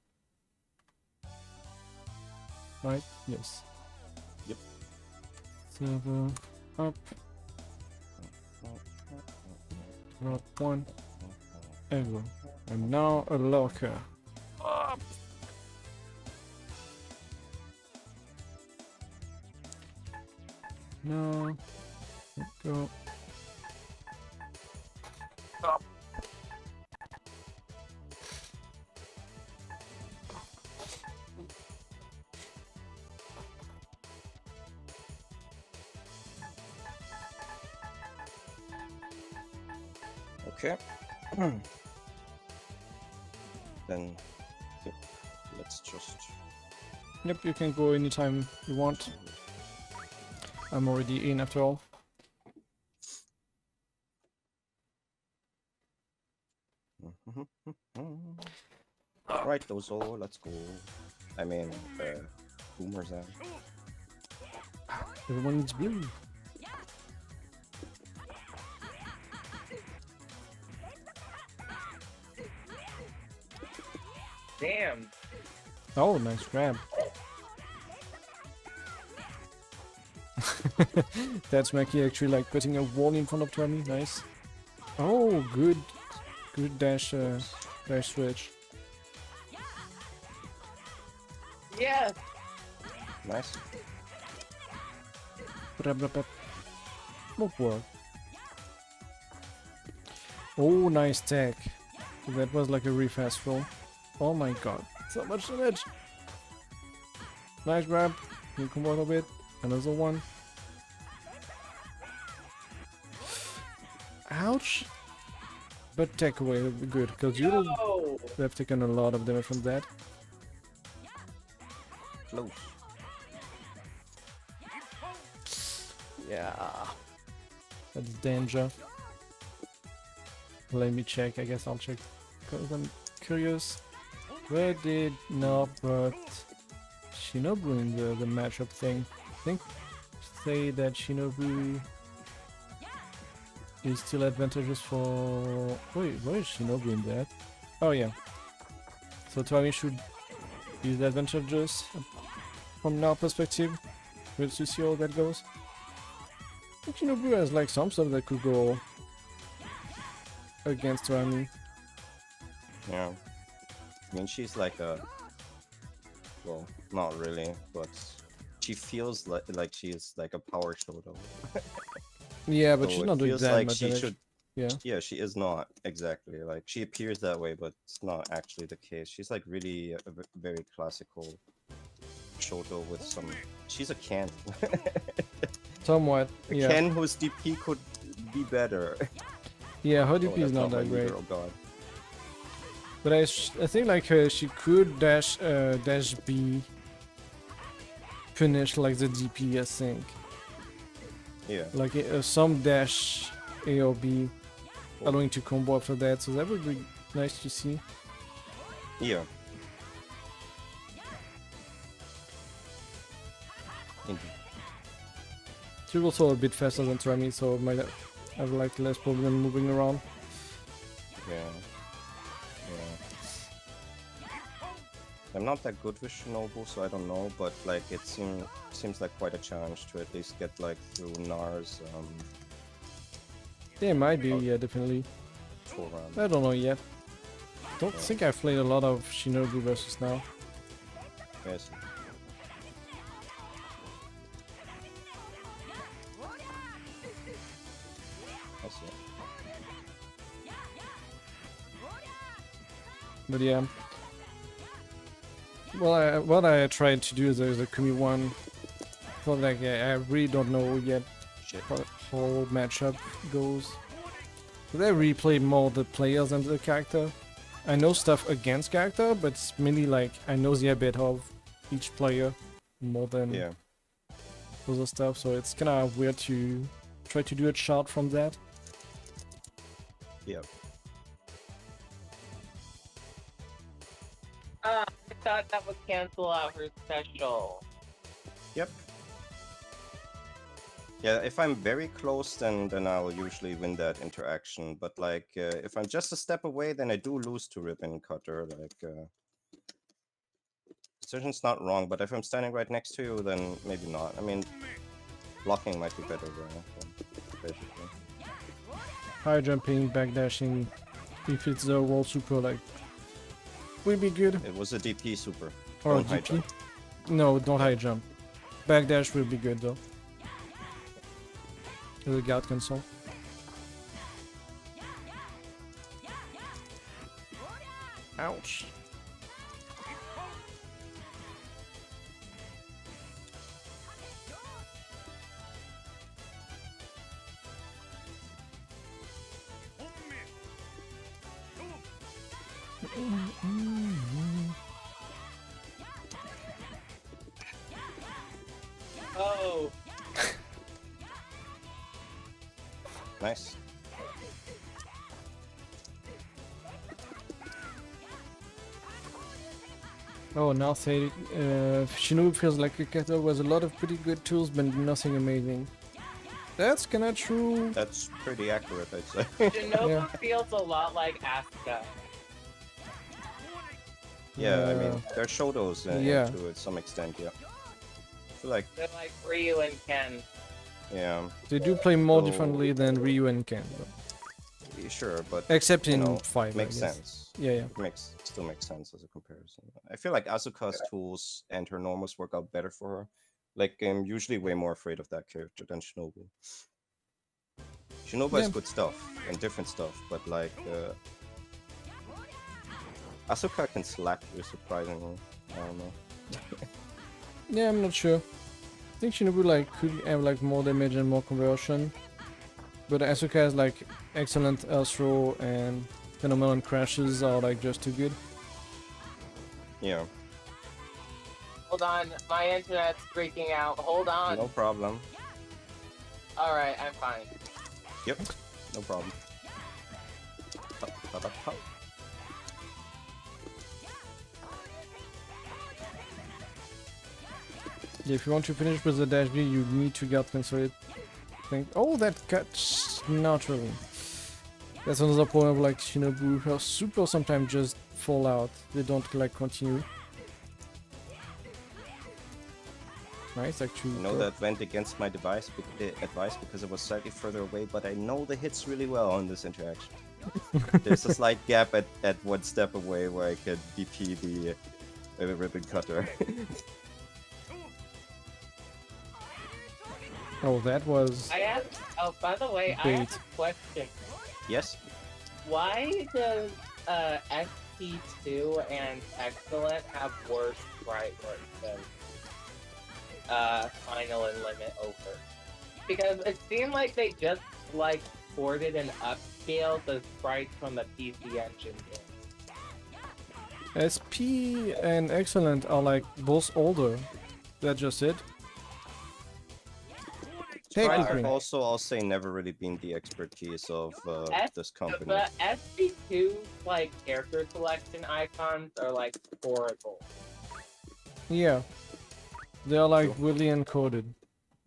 Right? Yes. Yep. Server up. Not one ever. And now a locker. Up. No. Go. Up. Okay. Then yep, let's just. Yep, you can go anytime you want. I'm already in after all. Right, Dozo, let's go. I mean, Doomerzan. Everyone needs blue. Damn. Oh, nice grab. That's Maki actually like putting a wall in front of Torami. Nice. Oh, good dash switch. Yeah. Nice. Won't work. Oh, nice tech. That was like a really fast roll. Oh my god, so much damage. Nice grab. You come out a bit. Another one. Ouch. But tech away would be good, because you No. have taken a lot of damage from that. Close. Yeah. That's danger. Let me check. I guess I'll check because I'm curious. Where did no but Shinobu in the matchup thing? I think say that Shinobu is still advantageous for. Wait, where is Shinobu in that? Oh yeah. So Torami should use the advantages from our perspective. We'll see how that goes. I think Shinobu has like some stuff that could go against Torami. Yeah. I mean, she's like a. Well, not really, but she feels like she's like a power shoulder. Yeah, but So she's it not doing feels that like much she damage. should. Yeah. Yeah, she is not exactly like she appears that way, but it's not actually the case. She's like really a very classical shoulder with some. She's a Ken. Somewhat. A Yeah. Ken whose DP could be better. Yeah, her Oh, DP is that's not my that great. leader, oh god. But I think like she could dash B, punish like the DP. I think Yeah. like some dash A or B, allowing to combo after that. So that would be nice to see. Yeah. Indeed. She's also a bit faster than Torami, so might have like less problem moving around. Yeah. Yeah. I'm not that good with Shinobu, so I don't know, but like it seems like quite a challenge to at least get like through Narr's Yeah, might be. Oh. Yeah, definitely. Torami. I don't know yet. Don't think I've played a lot of Shinobu versus now. Yes. I see. But yeah, What I tried to do is the Kumi one. But like, I really don't know yet Shit. how the whole matchup goes. But I really play more the players than the character. I know stuff against character, but it's mainly like I know the habit of each player more than Yeah. other stuff. So it's kind of weird to try to do a chart from that. Yeah. I thought that would cancel out her special. Yep. Yeah, if I'm very close, then I'll usually win that interaction. But like, if I'm just a step away, then I do lose to Ribbon Cutter. Like, decision's not wrong, but if I'm standing right next to you, then maybe not. I mean, blocking might be better there. Basically. High jumping, backdashing, if it's the wall super, like, will be good. It was a DP super. Or Don't high DP. jump. No, don't high jump. Backdash will be good though. The guard console. Ouch. Oh, Nice. Oh, now say Shinobu feels like a character with a lot of pretty good tools, but nothing amazing. That's kinda true. That's pretty accurate, I'd say. Shinobu Yeah. feels a lot like Asuka. Yeah, I mean, there are shotos Yeah. to some extent, yeah. I feel like, They're like Ryu and Ken. yeah, They do play more So- differently than Ryu and Ken, though. sure, but Except you in know, 5. I makes guess. sense. Yeah, yeah. It still makes sense as a comparison. I feel like Asuka's tools and her normals work out better for her. Like, I'm usually way more afraid of that character than Shinobu. Shinobu has Yeah. good stuff and different stuff, but like, Asuka can slap you surprisingly. I don't know. Yeah, I'm not sure. I think Shinobu like could have like more damage and more conversion. But Asuka has like excellent earth throw and phenomenon crashes are like just too good. Yeah, Hold on, my internet's freaking out. Hold on. no problem. Alright, I'm fine. Yep, no problem. Hup, hup, hup, hup. Yeah, if you want to finish with the dash B, you need to get consolidate. Think. Oh, that cuts naturally. That's another problem of like Shinobu. Her super sometimes just fall out. They don't like continue. Nice, actually. You know that went against my advice because it was slightly further away, but I know the hits really well on this interaction. There's a slight gap at one step away where I could DP the ribbon cutter. Oh, that was. I asked. Oh, by the way, I have a question. Yes? Why does SP2 and Excellent have worse sprite work than Final and Limit Over? Because it seemed like they just like ported and upscaled the sprites from the PC Engine game. SP and Excellent are like both older. That's just it. Sprites have Technically. also, I'll say, never really been the expertise of this company. But SP2's like character selection icons are like horrible. Yeah. They are like Sure. weirdly encoded.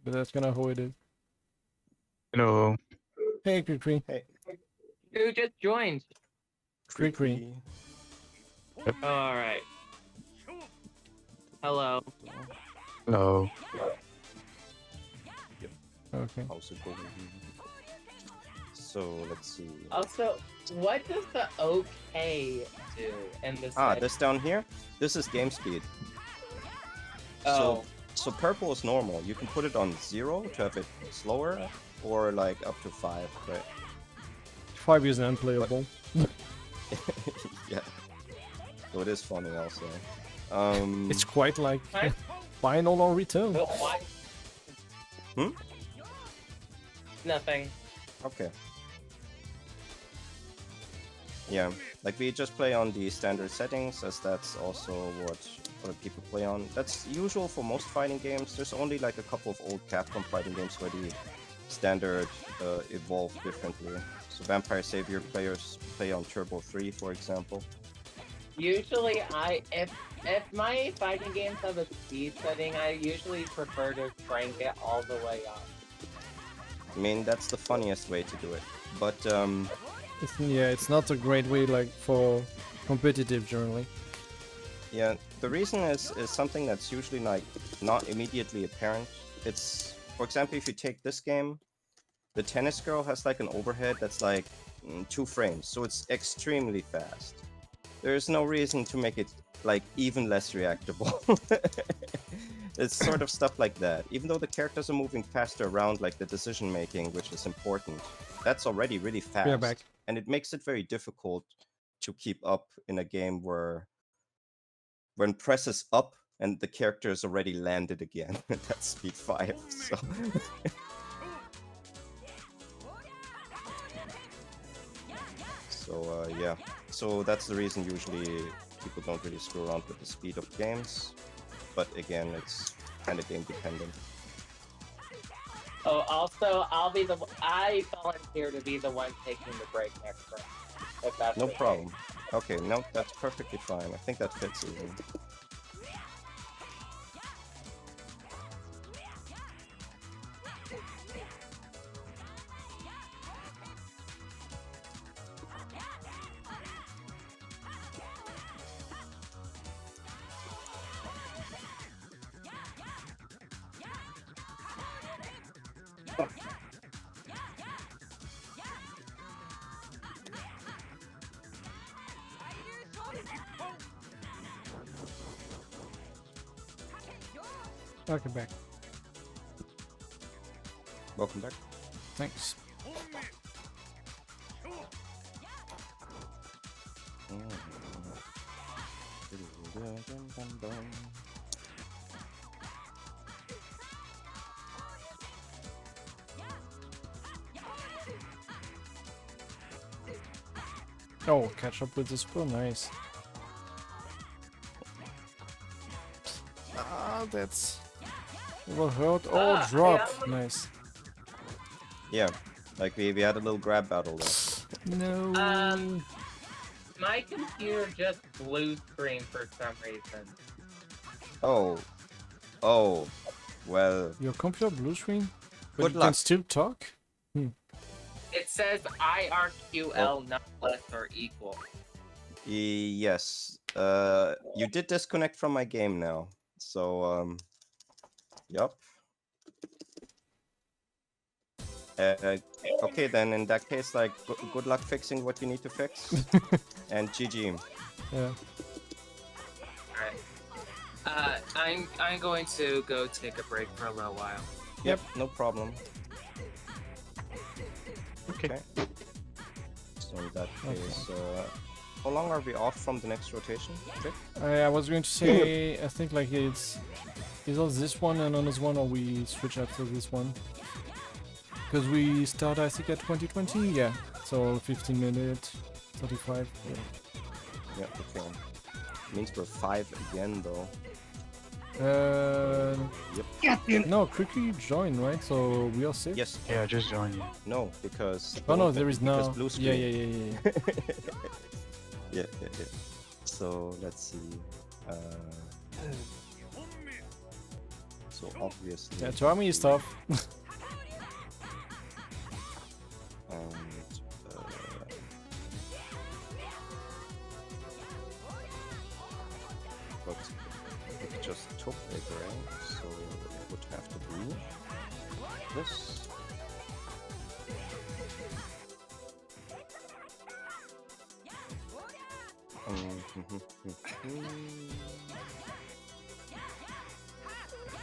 But that's kinda how it is. Hello. Hey, CriCri. Who just joined? CriCri. Oh, alright. Hello. Hello. Okay. How's it going? So, let's see. Also, what does the OK do in this? This down here? This is game speed. Oh, So purple is normal. You can put it on 0 to have it slower, or like up to 5, right? 5 is unplayable. Yeah. So it is funny also. It's quite like Right? final or return. But why? Hmm? Nothing. Okay. Yeah, like we just play on the standard settings, as that's also what other people play on. That's usual for most fighting games. There's only like a couple of old Capcom fighting games where the standard evolved differently. So Vampire Savior players play on Turbo 3, for example. Usually, if my fighting games have a speed setting, I usually prefer to crank it all the way up. I mean, that's the funniest way to do it. But It's not a great way like for competitive generally. yeah, the reason is something that's usually like not immediately apparent. It's, for example, if you take this game, the tennis girl has like an overhead that's like 2 frames, so it's extremely fast. There's no reason to make it like even less reactable. It's sort of stuff like that. Even though the characters are moving faster around, like the decision making, which is important, that's already really fast. Yeah, back. And it makes it very difficult to keep up in a game where when press is up and the character is already landed again. That's speed 5. So yeah. So that's the reason usually people don't really screw around with the speed of games. But again, it's kind of game dependent. Oh, also, I volunteer to be the one taking the break next round. If that's No okay. problem. Okay, no, that's perfectly fine. I think that fits even. Okay, back. Welcome back. Thanks. Oh, catch up with the spoon, nice. Ah, that's... It will hurt. Oh, drop! Yeah. Nice. Yeah, like we had a little grab battle there. No. My computer just blue screen for some reason. Oh. Oh. Well, Your computer blue screen? But Good you luck. can still talk? It says IRQL not less or equal. yes. You did disconnect from my game now. So, yup. Okay, then in that case, like, good luck fixing what you need to fix. And GG. Yeah. Alright. I'm going to go take a break for a little while. Yep, no problem. Okay. So in that case, how long are we off from the next rotation? Vick? I was going to say, I think like it's on this one and on this one, or we switch after this one. Because we start, I think, at 2020, yeah. So 15 minutes, 35. Yeah, okay. Means we're 5 again, though. Yep. No, CriCri joined, right? So we are 6? Yes. Yeah, I just joined you. No, because... Oh no, there is because no... blue Yeah. screen. Yeah. So, let's see. So, obviously... Yeah, Torami is tough. But it just took a rank, so it would have to be this.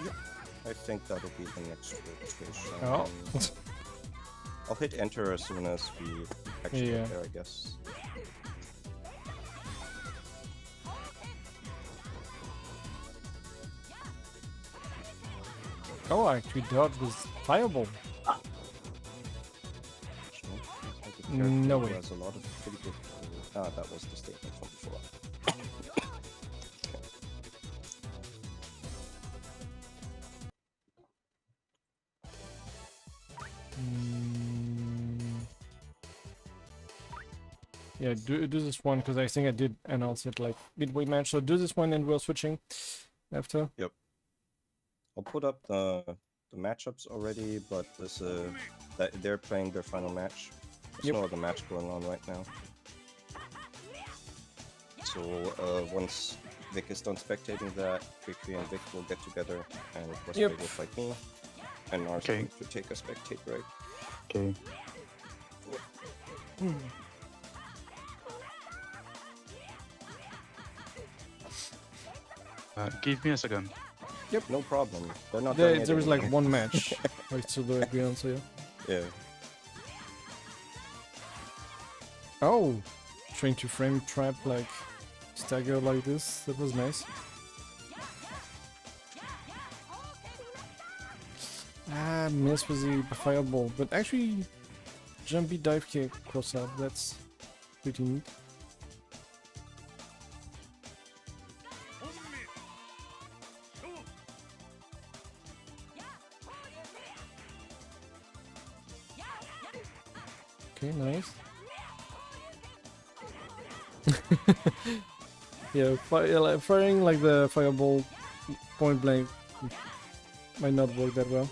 Yep, I think that'll be the next rotation. Oh. I'll hit enter as soon as we actually Yeah. get there, I guess. Oh, I actually dodged with fireball. No way. There's a lot of pretty good. That was the statement from before. Yeah, do this one because I think I did announce it like midway match. So do this one and we're switching after. Yep. I'll put up the matchups already, but this they're playing their final match. There's Yep. no other match going on right now. So once Vick is done spectating that, CriCri and Vick will get together and Hoarseplay Yep. will fight me. And Narr's Okay. going to take a spectate, right? Okay. Give me a second. Yep, no problem. They're not There done yet is like anyway. one match. I still do agree on, so yeah. Yeah. Oh, trying to frame trap like stagger like this. That was nice. Ah, miss with the fireball, but actually, jumpy dive kick cross up. That's pretty neat. Okay, nice. Yeah, firing like the fireball point blank might not work that well.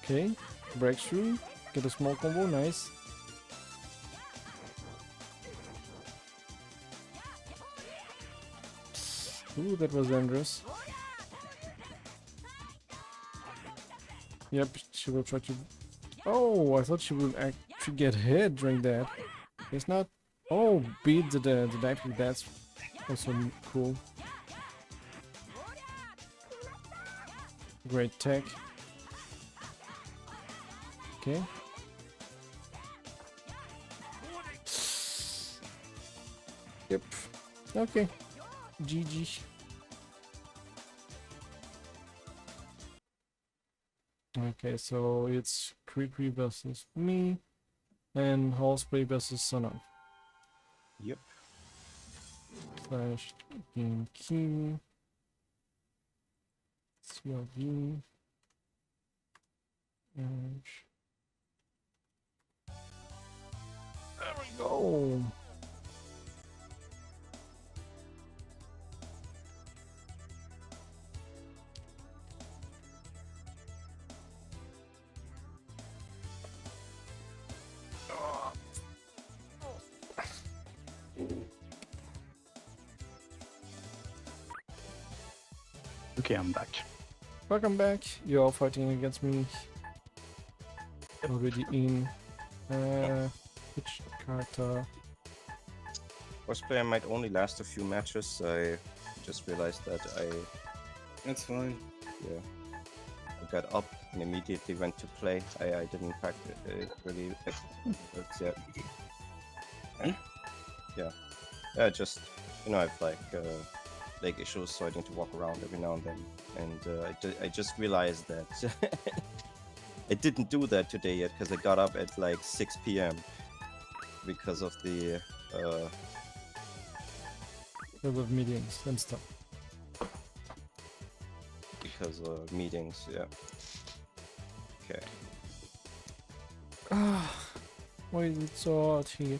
Okay, breakthrough, get a small combo, nice. Ooh, that was dangerous. Yep, she will try to... Oh, I thought she would actually get hit during that. It's not... Oh, beat the dive kick, that's also cool. Great tech. Okay. Yep. Okay. GG. Okay, so it's CriCri versus me and Hoarseplay versus Sonoff. Yep. Slash game Kumi. CRV. And there we go. Okay, I'm back. Welcome back. You're all fighting against me. Already in. Which character? Hoarseplay might only last a few matches. I just realized that That's fine. yeah, I got up and immediately went to play. I didn't practice really. It's yet. Yeah. Yeah, just I've like leg issues, so I need to walk around every now and then. And I just realized that I didn't do that today yet because I got up at like 6 p.m. because of the Because of meetings and stuff. because of meetings. Yeah. Okay. Why is it so hot here?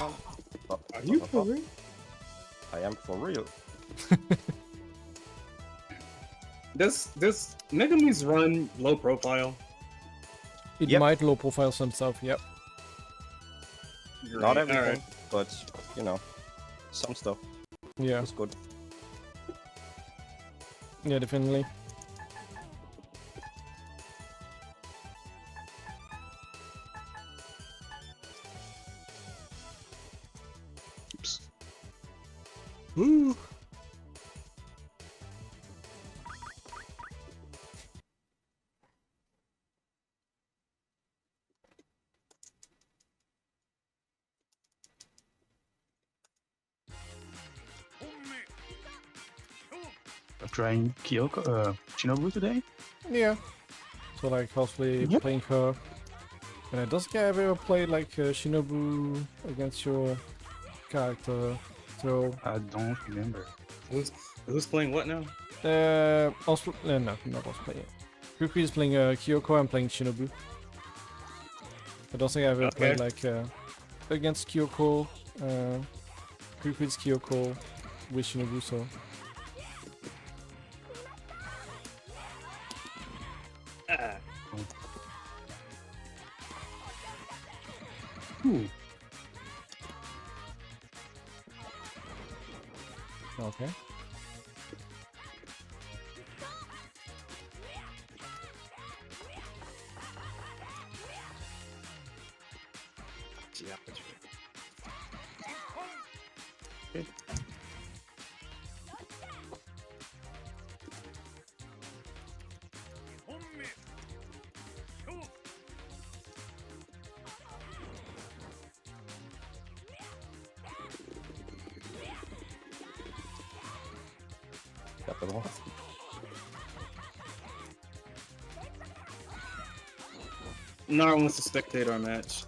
Are you for real? I am for real. Does Megumi's run low profile? It Yep. might low profile some stuff, yep. Not Great, everything, alright. but some stuff Yeah, is good. yeah, definitely. Oops. Woo! trying Kiyoko, Shinobu today? Yeah. So like Hoarseplay Yep. playing her. And I don't think I've ever played like Shinobu against your character. So I don't remember. Who's playing what now? also no, not Hoarseplay. CriCri is playing Kiyoko. I'm playing Shinobu. I don't think I've ever played like against Kiyoko. CriCri's Kiyoko with Shinobu. So Ah. Ooh, okay. Yeah, that's right. Got the ball. Narr wants to spectate our match.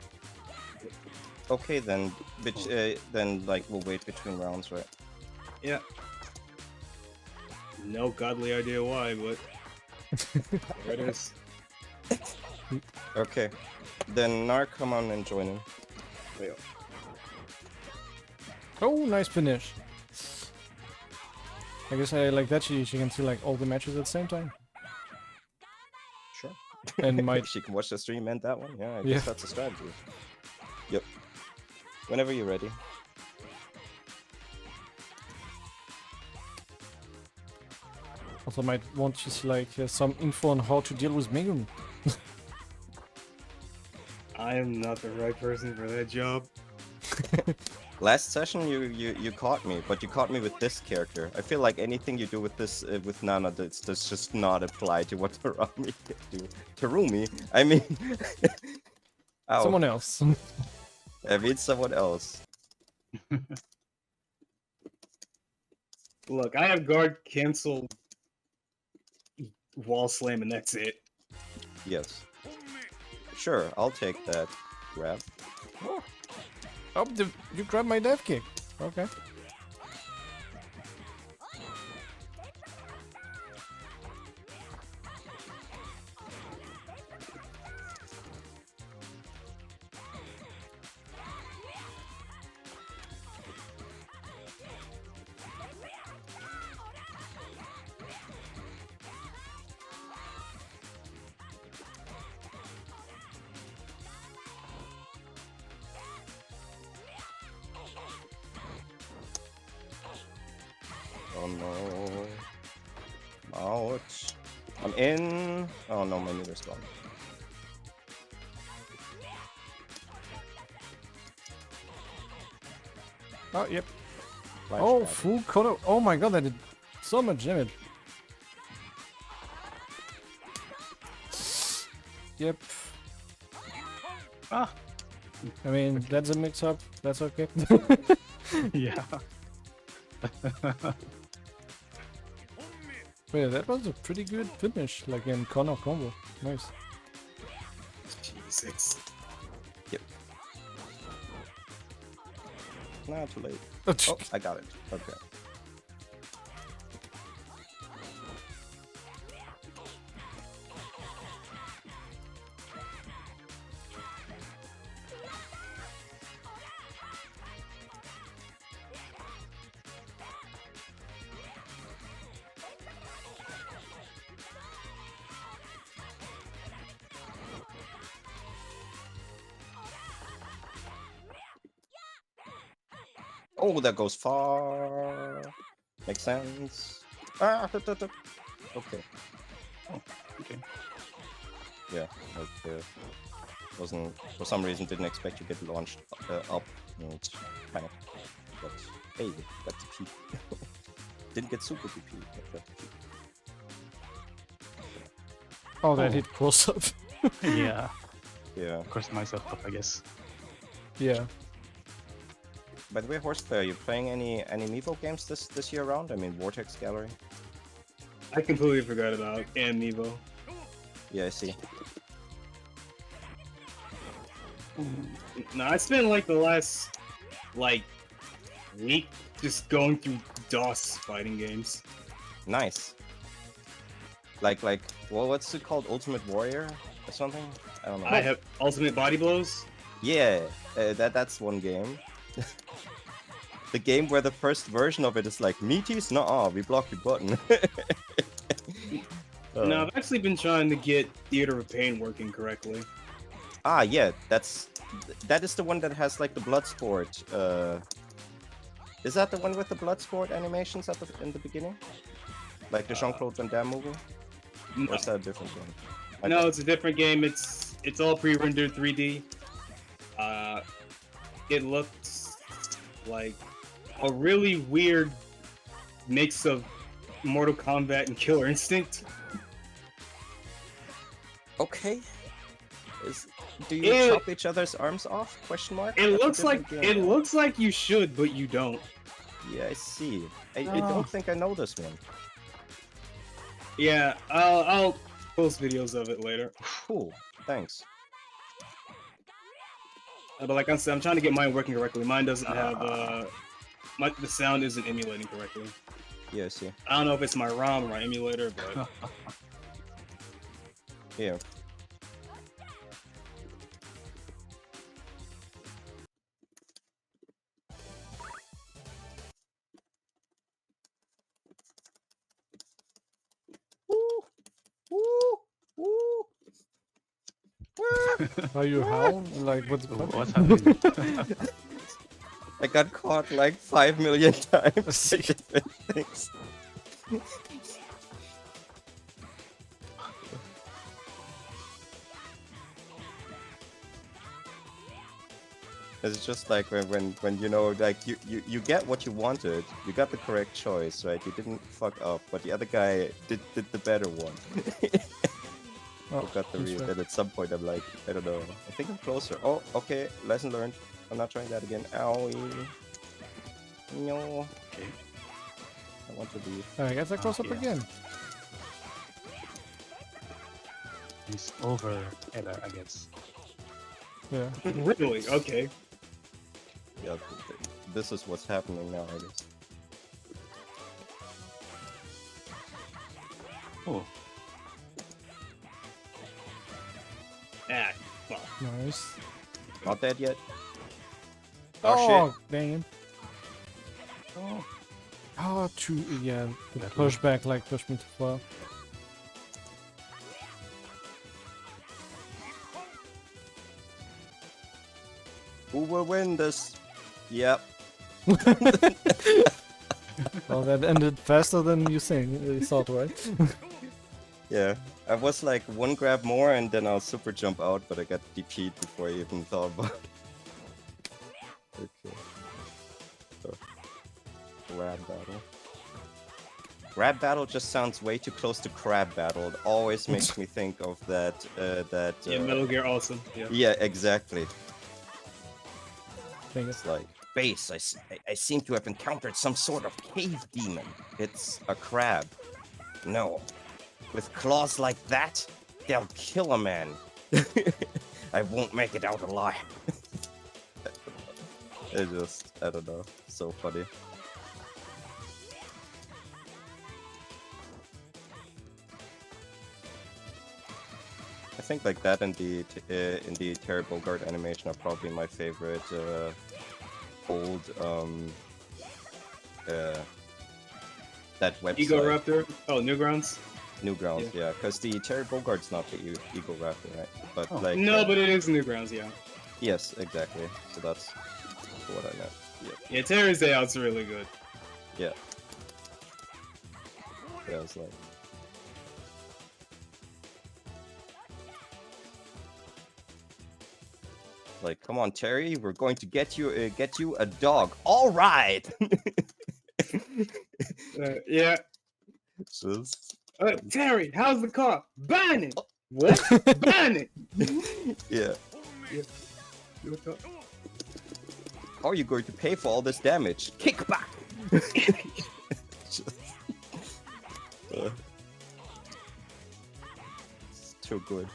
Okay, then, then like we'll wait between rounds, right? Yeah. No godly idea why, but there it is. Okay, then Narr, come on and join in. Wait, Oh, nice finish. I guess I like that she can see like all the matches at the same time. Sure. And might She can watch the stream and that one. Yeah, I Yeah. guess that's a strategy. Yep. Whenever you're ready. also might want to see like some info on how to deal with Megumi. I am not the right person for that job. Last session you caught me, but you caught me with this character. I feel like anything you do with this with Nana does just not apply to what Torami can do. Terumi, I mean, ow. Someone else. I mean someone else. Look, I have guard cancel wall slam and that's it. Yes. Sure, I'll take that grab. Oh, you grabbed my death kick. Okay. Oh no. Ouch. I'm in. Oh no, my meter's gone. Oh, yep. Flash Oh, grab. full color. Oh my god, that did so much damage. Yep. Ah. I mean, that's a mix-up. That's okay. yeah. Wait, that was a pretty good finish, like in corner combo. Nice. Jesus. Nah, too late. Oh, Oh, I got it. Okay. Oh, that goes far. Makes sense. Ah, okay. Oh, okay. Yeah, like, wasn't for some reason didn't expect to get launched up. And kind of, but hey, got the P. Didn't get super PP, but got the P. Oh, that Oh. hit close up. yeah. Yeah. Crossed myself up, I guess. Yeah. By the way, Hoarseplay, are you playing any Mevo games this year round? I mean, Vortex Gallery. I completely forgot about Amiibo. Yeah, I see. No, I spent like the last like week just going through DOS fighting games. Nice. Like, well, what's it called? Ultimate Warrior or something? I don't know. I have Ultimate Body Blows. Yeah, that's one game. The game where the first version of it is like, meaties? Nuh-uh, we blocked your button. No, I've actually been trying to get Theater of Pain working correctly. Ah, yeah, that is the one that has like the blood sport. Is that the one with the blood sport animations in the beginning? Like the Jean-Claude Van Damme movie? No, Or is that a different game? no, it's a different game. It's all pre-rendered 3D. It looks like a really weird mix of Mortal Kombat and Killer Instinct. Okay. Do you chop each other's arms off? Question mark. It That's a looks like different game. it looks like you should, but you don't. Yeah, I see. I Oh. don't think I know this one. Yeah, I'll post videos of it later. Cool. Thanks. But like I said, I'm trying to get mine working correctly. Mine doesn't have the sound isn't emulating correctly. Yeah, I see. I don't know if it's my ROM or my emulator, but Yeah. Woo! Woo! Woo! Are you how? Like, what's What's happening? I got caught like 5 million times. by different things. It's just like when you know, like you get what you wanted, you got the correct choice, right? You didn't fuck up, but the other guy did the better one. Oh, Got the that's read. right. And at some point I'm like, I don't know. I think I'm closer. Oh, okay. Lesson learned. I'm not trying that again. Owie. No. Okay. I want to be. I guess I cross up yes. again. He's over Ella, I guess. Yeah. really, okay. Yeah, this is what's happening now, I guess. Oh, Ah, well, Nice. Not dead yet. Oh, dang it. oh, Oh, true. Yeah, the That pushback like pushed me too far. Who will win this? Yep. Well, that ended faster than you thought, right? Yeah. I was like one grab more and then I'll super jump out, but I got DP'd before I even thought about it. Okay. So, Rab battle. Rab battle just sounds way too close to crab battle. It always makes me think of that. yeah, Metal Gear Awesome. Yeah. Yeah, exactly. Dang it. It's like, base, I seem to have encountered some sort of cave demon. It's a crab. No. With claws like that, they'll kill a man. I won't make it out alive. It just, I don't know, so funny. I think like that and the Terry Bogard animation are probably my favorite old that website. Ego Raptor. Oh, Newgrounds. Newgrounds, yeah, because the Terry Bogard's not the Ego Raptor, right? But Oh. like No, but it is Newgrounds. Yeah. yes, exactly. So that's what I meant. Yeah, Yeah, Terry's Day Out's really good. yeah. Yeah, it's like, come on, Terry, we're going to get you a dog. All right. Yeah. Just Terry, how's the car? Burn it. What? Burn it. yeah. How are you going to pay for all this damage? Kick back. Just, too good.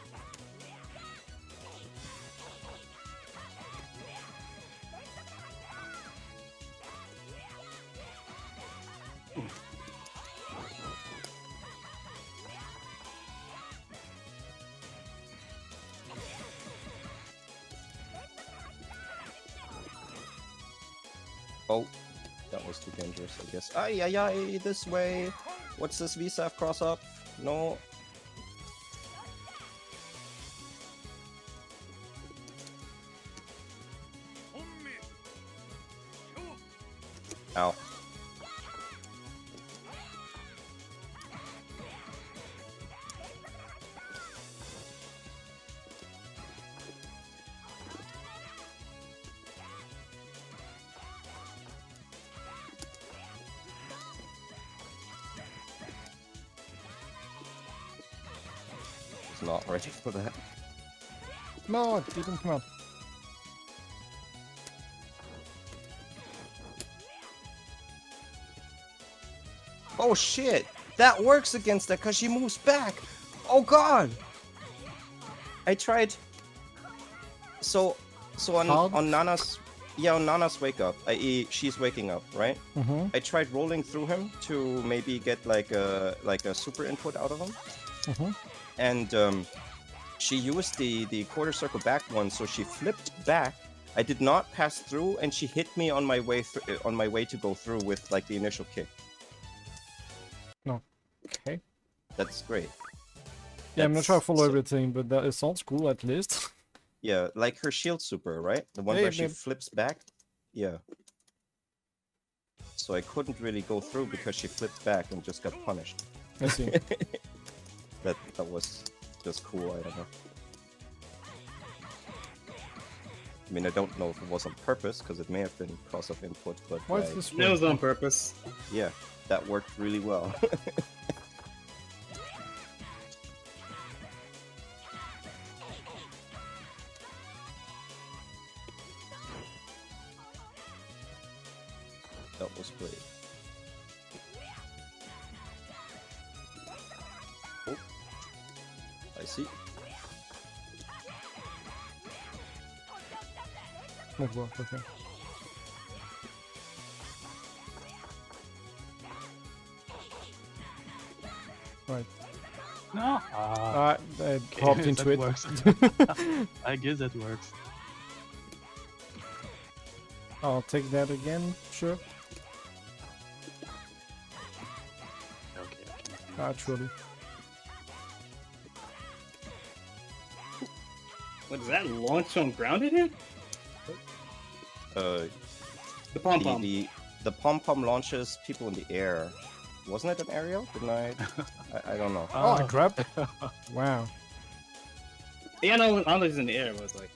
Oh, that was too dangerous, I guess. Ay, ay, ay, this way. What's this VSAF cross up? No. Ow. Was not ready for that. No, it didn't come out. Oh shit! That works against that because she moves back! Oh god! I tried... So on Nana's... Yeah, on Nana's wake up, i.e. she's waking up, right? Mm-hmm. I tried rolling through him to maybe get like a super input out of him. Mm-hmm. And she used the quarter circle back one, so she flipped back. I did not pass through, and she hit me on my way to go through with like the initial kick. Okay. That's great. Yeah, I'm not sure I follow so- everything, but that it sounds cool at least. Yeah, like her shield super, right? The one Hey, where she man. flips back. Yeah. So I couldn't really go through because she flipped back and just got punished. I see. That was just cool. I don't know. I mean, I don't know if it was on purpose because it may have been cross of input, but Why is like, this It was on purpose. yeah, that worked really well. That was great. Oh, I see. Not work, okay. Right. No. I popped into that it. works. I guess that works. I'll take that again, sure. Okay. Actually. What is that? Launch on grounded hit? Uh, The pom pom. the pom pom launches people in the air. Wasn't it an aerial? Didn't I don't know. Oh, I grabbed. Wow. Yeah, no, I don't know if it's in the air. But it's like,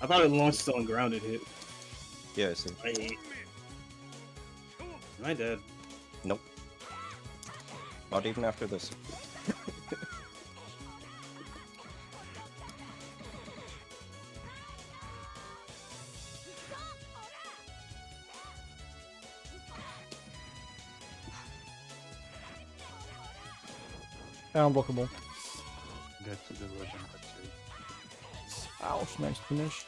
I thought it launched on grounded hit. Yeah, I see. Am I dead? Nope. Not even after this. Unblockable. Good to the version actually. Ouch, nice finish.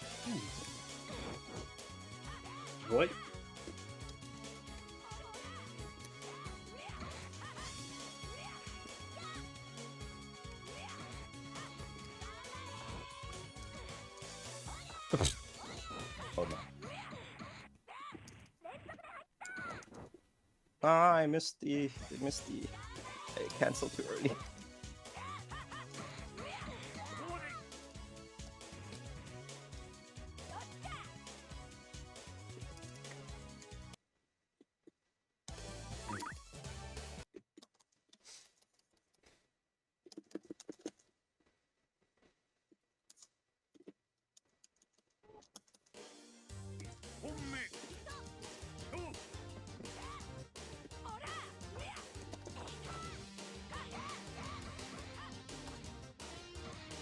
What? Oh no. Ah, I missed the. I canceled too early.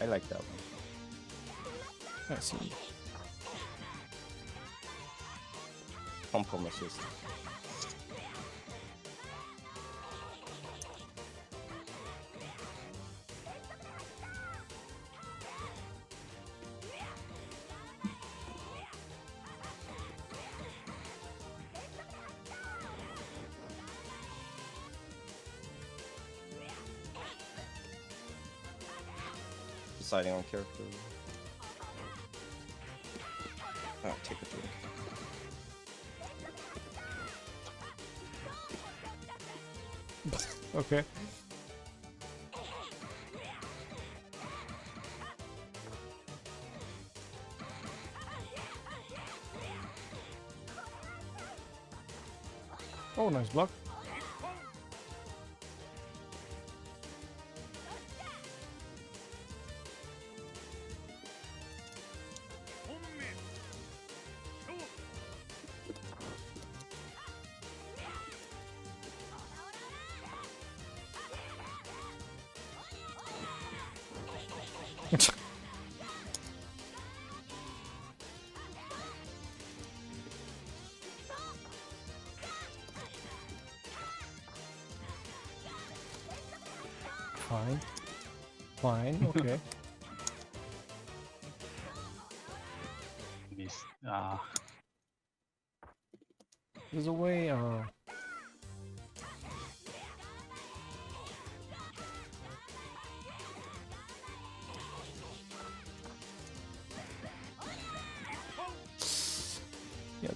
I like that one. I see. Pom pom assist. deciding on character. Ah, take a drink. Okay. Oh, nice block. Fine. Fine, okay. Miss. There's a way, yeah,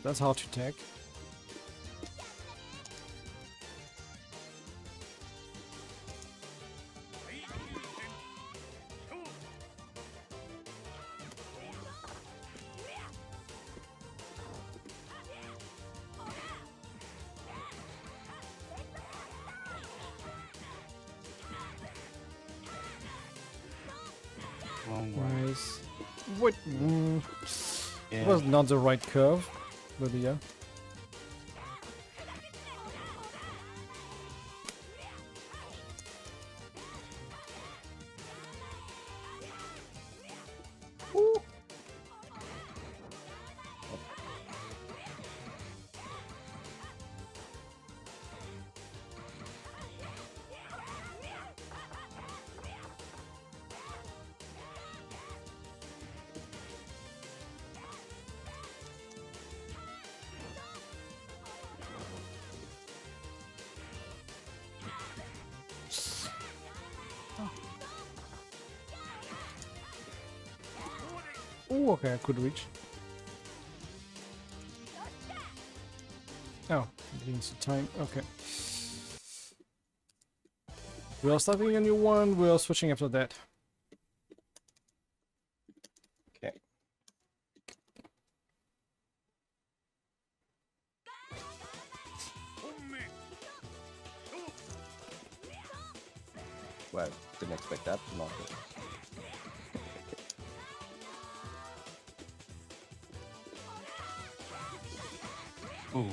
that's hard to tag. Wrong one. Nice. What? Yeah. It was not the right curve, but yeah. Oh, okay, I could reach. Oh, getting some time. Okay. We are starting a new one. We are switching after that. Okay. Well, didn't expect that. Not good. Ooh.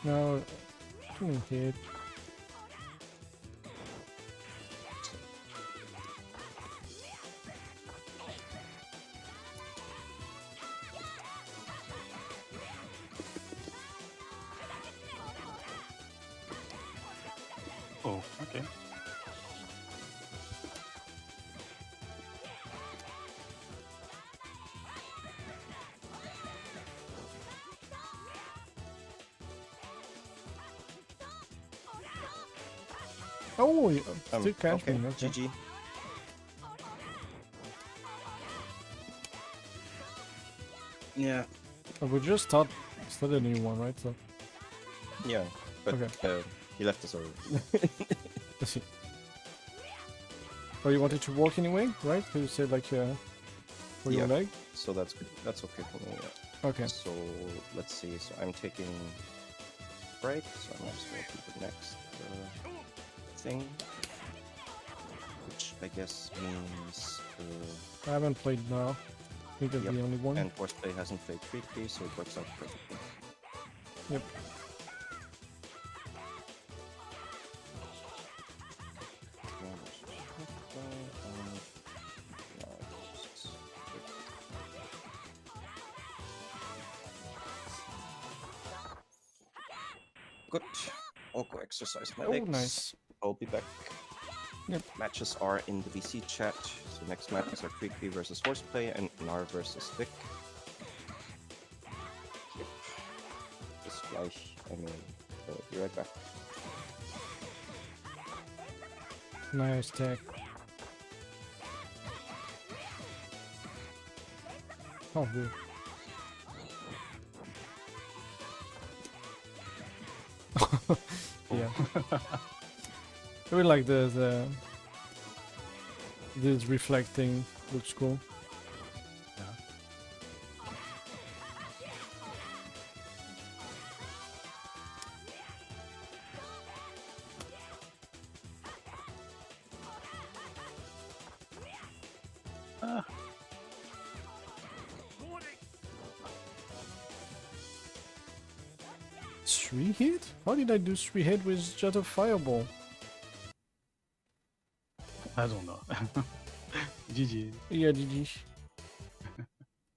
No, too hit. Oh, okay. Oh, you still catch okay. me. Okay. GG. Yeah. Oh, we just started a new one, right? So, Yeah, but Okay. he left us already. let's see. Oh, you wanted to walk anyway, right? You said like for your Yeah. leg. So that's good. That's okay for me. Yeah. Okay. So let's see. So I'm taking break. So I'm just going to do the next thing, which I guess means. I haven't played now. I think that's Yep. the only one. And Hoarseplay hasn't played CriCri, so it works out perfectly. Yep. Good. I'll go exercise my Oh, legs. nice. I'll be back. Yep. Matches are in the VC chat. So next matches are CriCri versus Hoarseplay and Narr versus Vick. Yep. Bis gleich. I mean, be right back. Nice tech. Oh, good. Yeah. I really like the this reflecting looks cool. Three hit? How did I do 3 hit with just a fireball? I don't know. GG. Yeah, GG.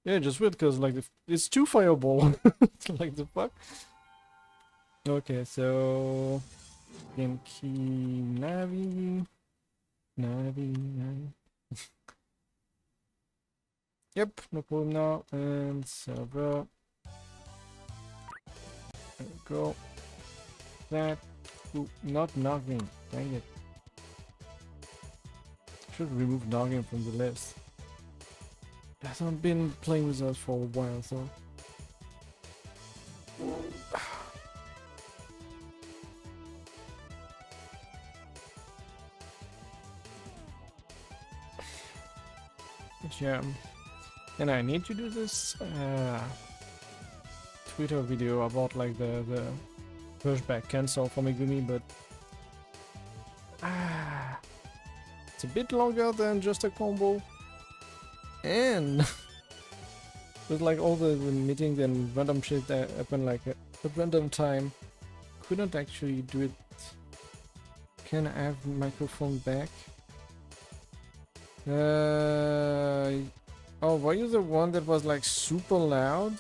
Yeah, just weird because like it's 2 fireball. Like the fuck. Okay, so Genki Navi. Yep, no problem now. And server. There we go. That. Ooh, not noggin. Dang it. Should remove noggin from the list. I haven't been playing with us for a while, so. Yeah. And I need to do this Twitter video about like the pushback cancel for Megumi, but it's a bit longer than just a combo, and with like all the meetings and random shit that happen like at random time, couldn't actually do it. Can I have microphone back? Oh, were you the one that was like super loud?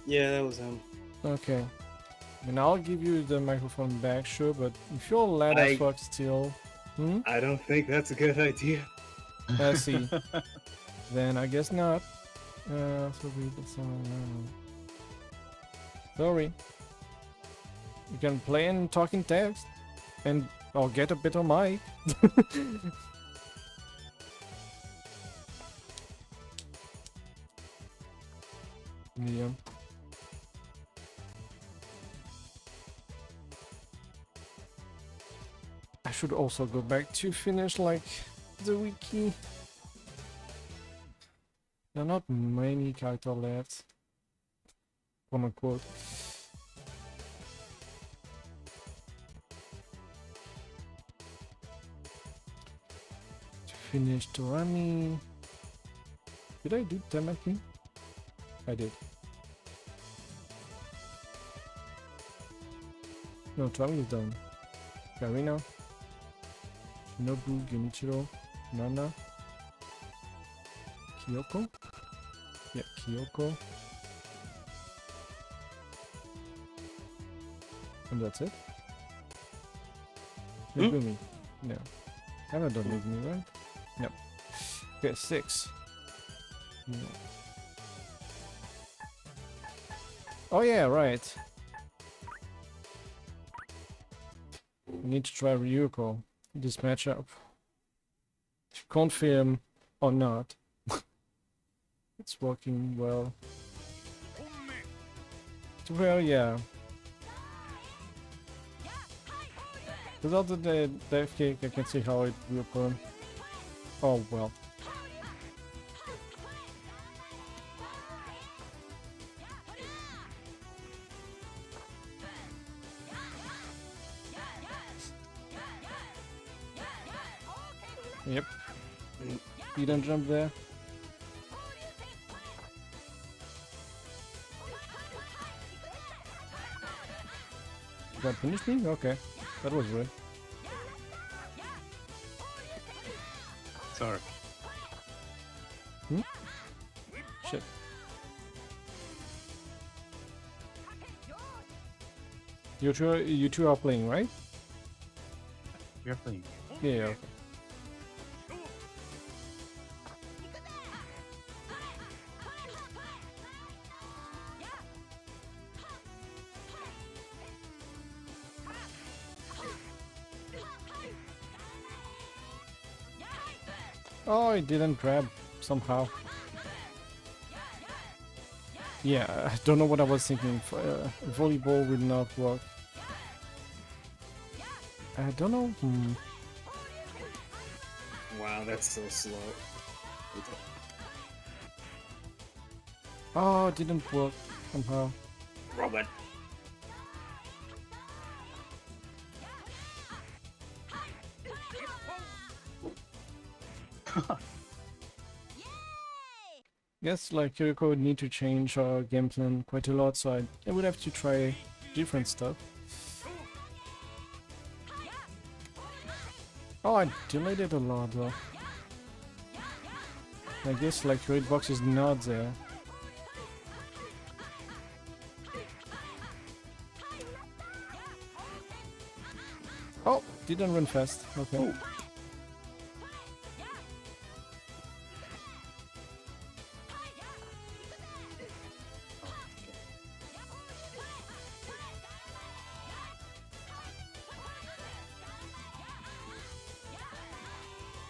Yeah, that was him. Okay. And I'll give you the microphone back, sure, but if you're loud as fuck still... Hmm? I don't think that's a good idea. I see. Then I guess not. Sorry. You can play and talk in text. And I'll get a better mic. Yeah. I should also go back to finish like the wiki. There are not many characters left. Quote unquote. To finish Torami. Did I do Tamaki? I did. No, Torami is done. Karina, Shinobu, Genichiro, Nana, Kiyoko? Yeah, Kiyoko. And that's it? Megumi. No. I haven't done Megumi, right? No. Okay, 6. No. Oh yeah, right. We need to try Ryuko this matchup. To confirm or not. It's working well. Well, yeah. Without the death kick, I can see how it will burn. Oh well. Yep. You don't jump there. That finished me? Okay. That was weird. Sorry. Shit. You two are playing, right? We are playing. Yeah, okay. Oh, I didn't grab somehow. Yeah, I don't know what I was thinking. Volleyball will not work. I don't know. Wow, that's so slow. Oh, it didn't work somehow. Robot. Guess like Kyoko would need to change our game plan quite a lot, so I would have to try different stuff. Oh, I delayed it a lot though. I guess like your hitbox is not there. Oh, didn't run fast. Okay. Ooh.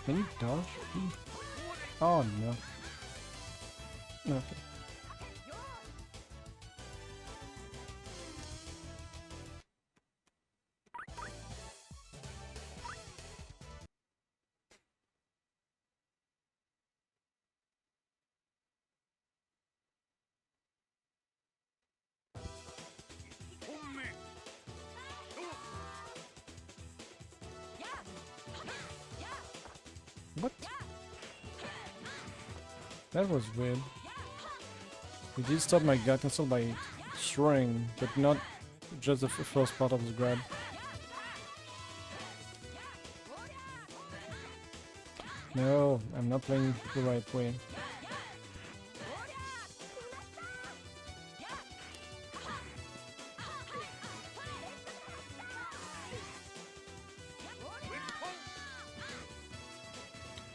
Can you dodge? Oh no. Okay. What? That was weird. He did stop my gut cancel by throwing, but not just the first part of the grab. No, I'm not playing the right way.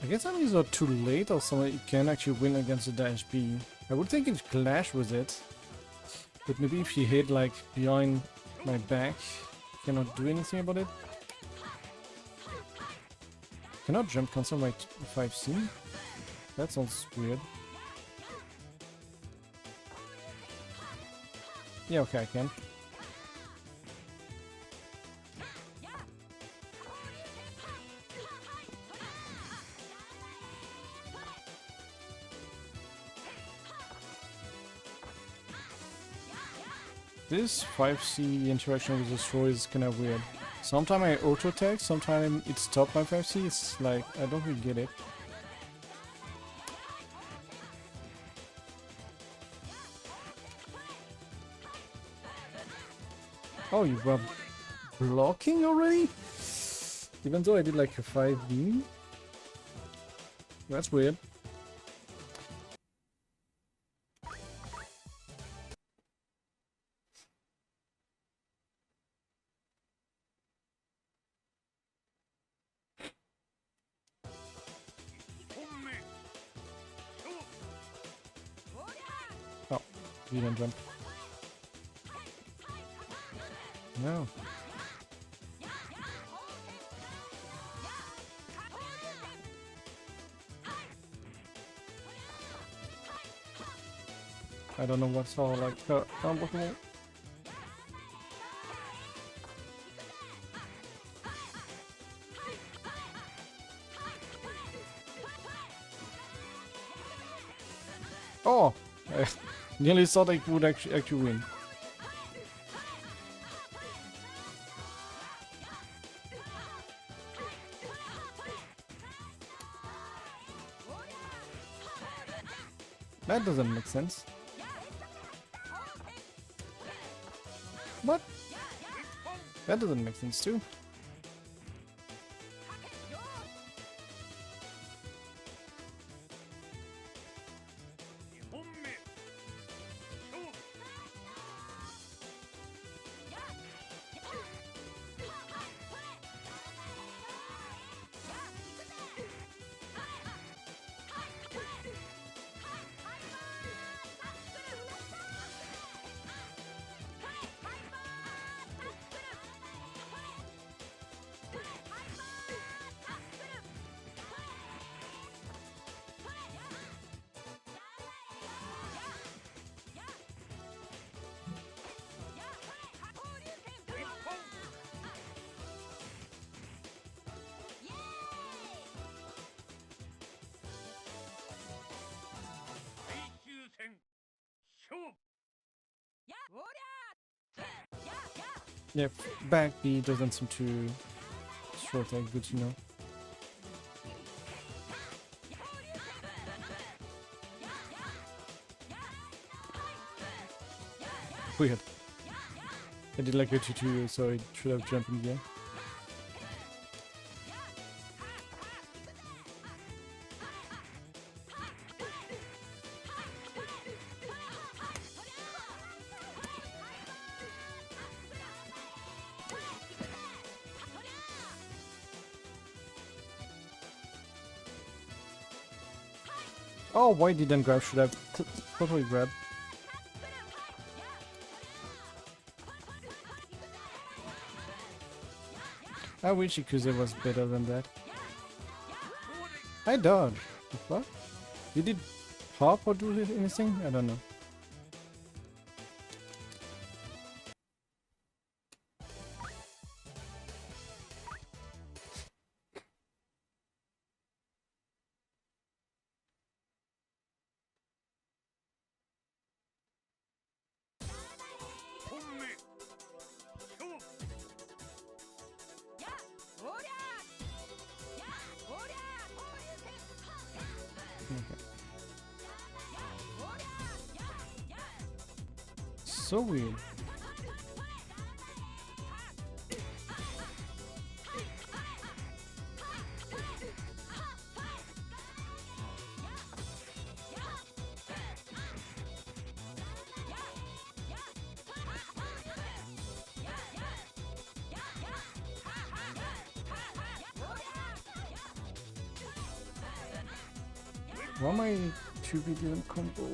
I guess I'm either too late or somebody can actually win against the dash B. I would think it clash with it. But maybe if he hit like behind my back, cannot do anything about it. Cannot jump cancel my 5C? That sounds weird. Yeah, okay, I can. This 5C interaction with the throw is kinda weird. Sometimes I auto attack, sometimes it stops my 5C, it's like, I don't really get it. Oh, you were blocking already? Even though I did like a 5D? That's weird. Oh, you didn't jump. No. I don't know what's all like unblockable. Oh, I nearly thought I would actually win. That doesn't make sense. What? That doesn't make sense too. Yeah, back B doesn't seem to short tag, good to know. Weird. I did like a tutorial, so I should have jumped in the air. Oh, why didn't grab? Should have totally grabbed. I wish Ikuze was better than that. I dodged. What? Did it hop or do anything? I don't know. So weird. Why am I 2B didn't combo?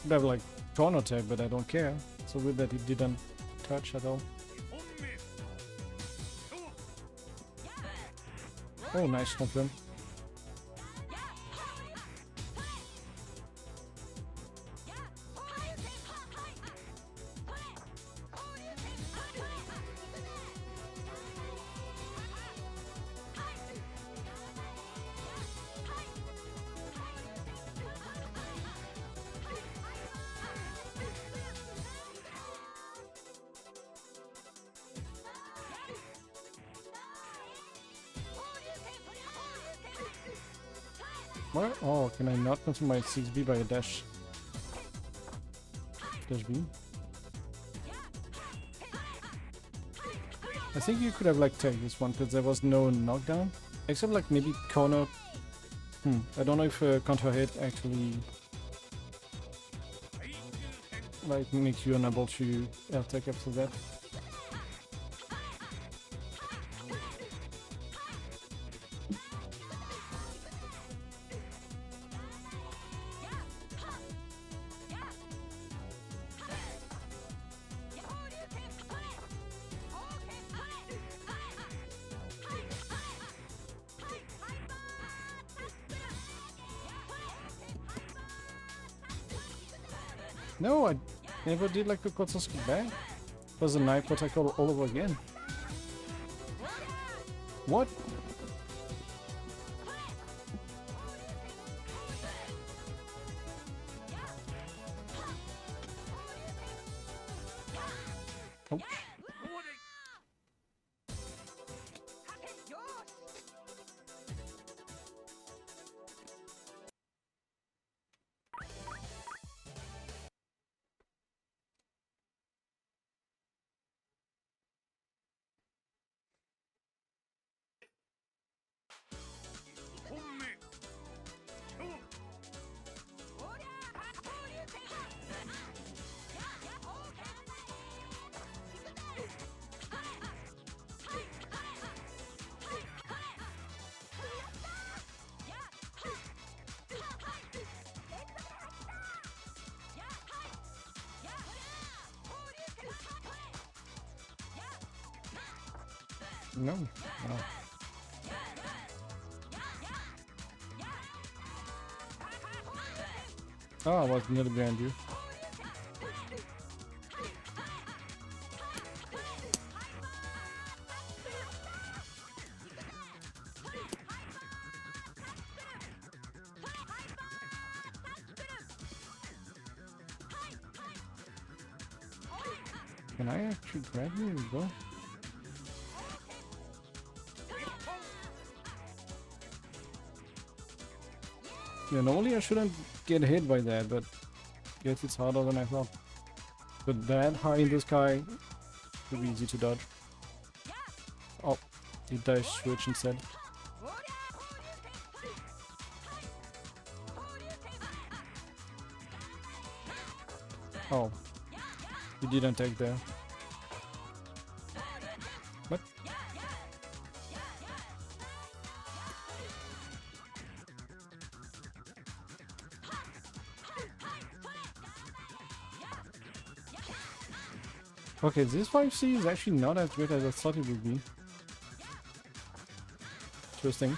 Could have like Torn attack, but I don't care. So weird that it didn't touch at all. Oh, nice confirm. What? Oh, can I not cancel my 6B by a dash? Dash B? I think you could have like tagged this one because there was no knockdown. Except like maybe corner. I don't know if counter hit actually like makes you unable to attack after that. No, I never did like a Kotsuski back. It was a knife attack all over again. What? Oh. No. Oh. Oh, I was nearly behind you. Can I actually grab you and go? Yeah, normally I shouldn't get hit by that, but I guess it's harder than I thought. But that high in the sky should be easy to dodge. Oh, he dies switch instead. Oh, he didn't take there. What? Okay, this 5C is actually not as good as I thought it would be. Interesting.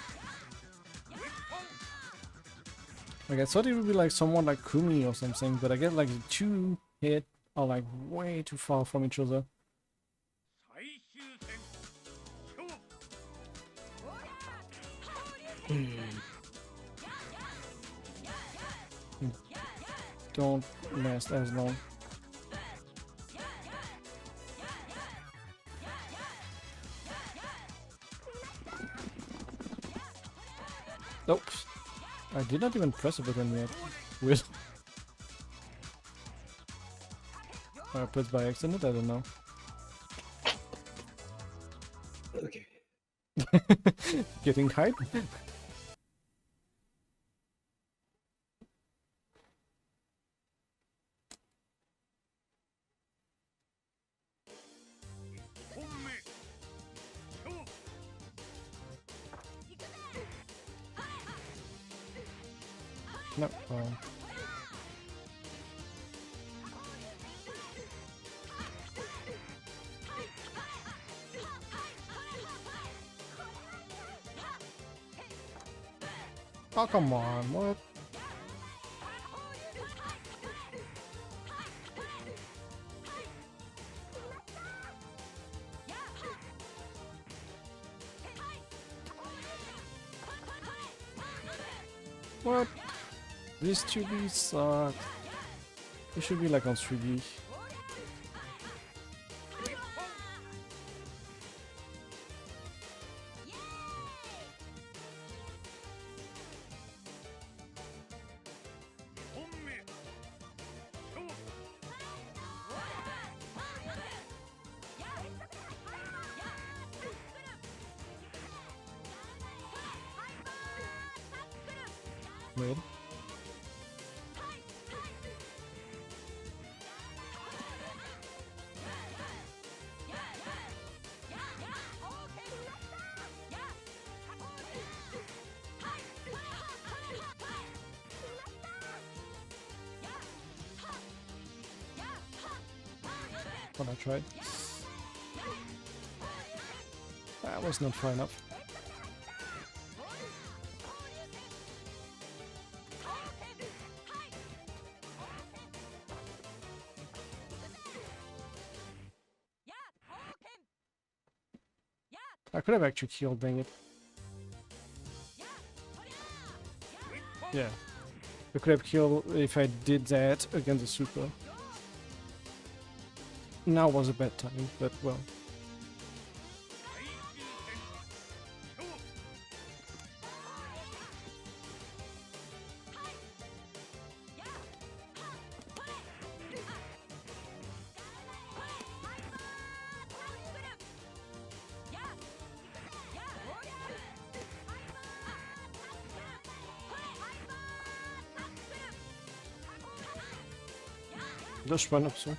Like I thought it would be like someone like Kumi or something, but I get like the two hit are like way too far from each other. Don't last as long. Nope. I did not even press a button yet. Weird. I pressed by accident, I don't know. Okay. Getting hype? No. Oh, come on, what? What? These 2B suck. It should be like on 3B. Weird. What I tried. That was not far enough. I could have actually killed, dang it. Yeah. I could have killed if I did that against the super. Now was a bad time, but well. Just run up, so.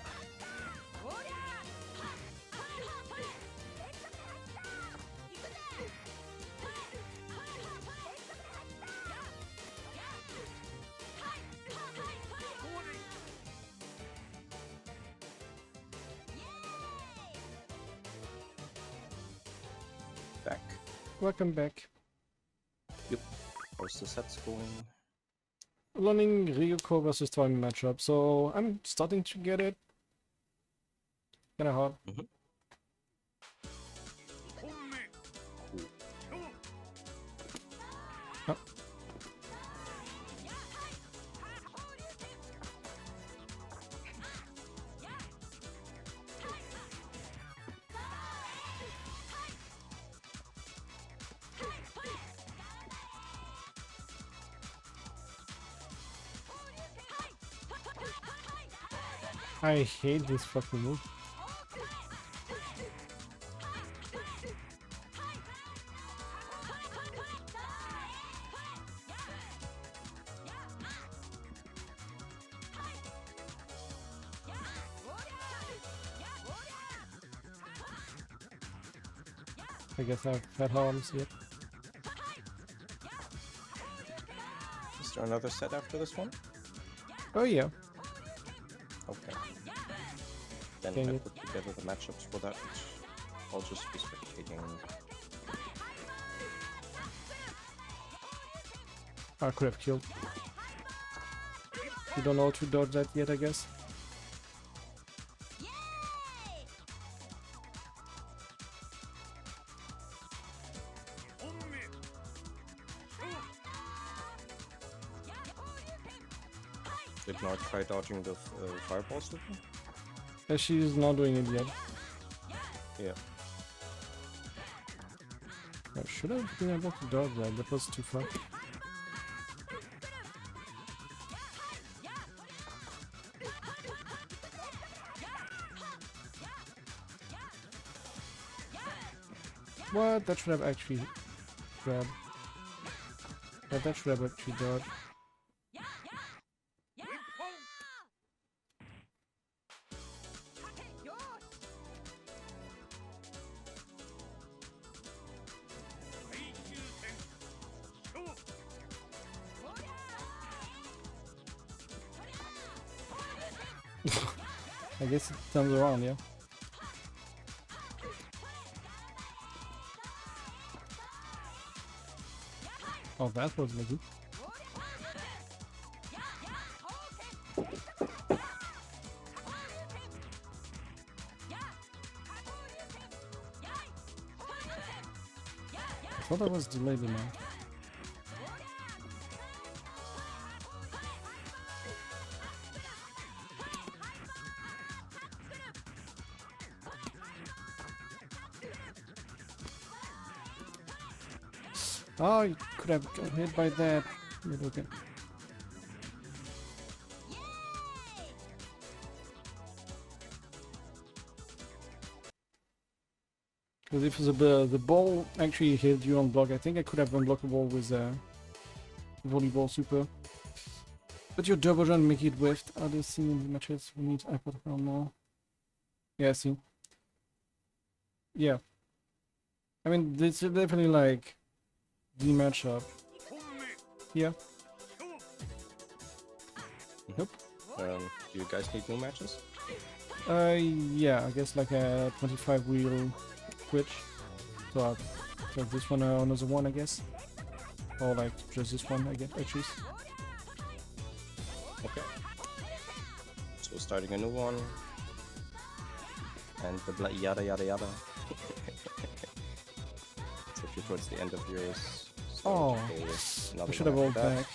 Back. Welcome back. Yep. How's the sets going? Learning Ryuko versus Torami matchup, so I'm starting to get it. Kinda hard. Cool. Oh. I hate this fucking move. I guess I've had harms yet. Is there another set after this one? Oh yeah. Okay. Then Dang I it. put together the matchups for that. I'll just be spectating. I could have killed. You don't know to dodge that yet, I guess. Did not try dodging the fireballs with me? She's not doing it yet. Yeah. I should have been able to dodge that, that was too far. What? That should have actually grabbed. Yeah, that should have actually dodged. I guess it turns around, yeah. Oh, that was Megumi. I thought that was delayed enough. Oh, you could have got hit by that. You're okay. Because if the ball actually hit you on block, I think I could have unblocked the ball with volleyball super. But your double jump make it whiffed. Are they seeing in the matches? We need iPod Pro more. Yeah, I see. Yeah. I mean, this is definitely like the matchup. Yeah. Nope. Do you guys need new matches? Yeah, I guess like a 25 wheel switch. So I'll take this one another one, I guess. Or like just this one, I guess, I choose. Okay. So starting a new one. And the yada yada yada. So if you're towards the end of yours. So Oh, okay, another I should have one rolled after that. back.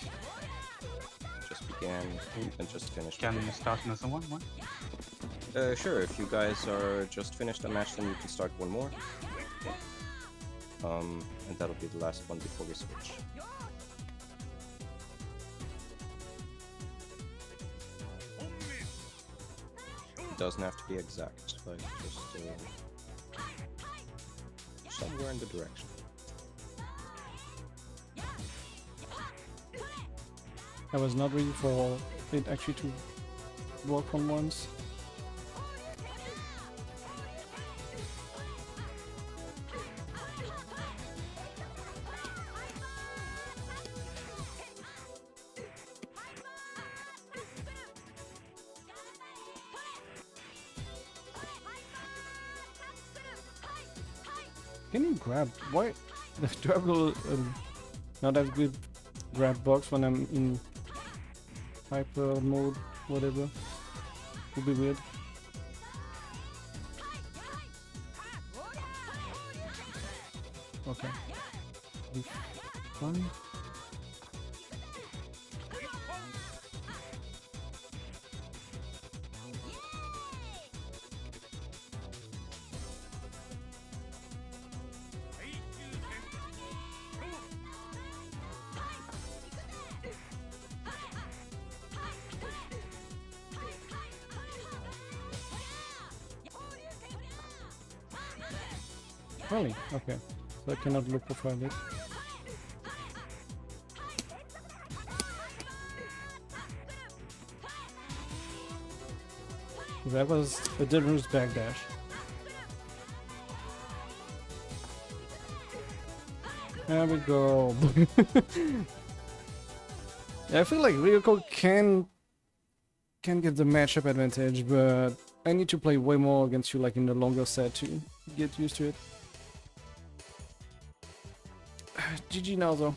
Just began. You can just finish. Can you start another one? What? Sure, if you guys are just finished a match, then you can start one more. And that'll be the last one before we switch. It doesn't have to be exact, like just somewhere in the direction. I was not ready for it actually to work on once. Can you grab? Why? Do I have not have good grab box when I'm in hyper mode, whatever? Would be weird. Okay. Be fun. Really? Okay. So I cannot look profile it. That was a dangerous backdash. There we go. Yeah, I feel like Ryuko can get the matchup advantage, but I need to play way more against you, like in the longer set, to get used to it. GG now though.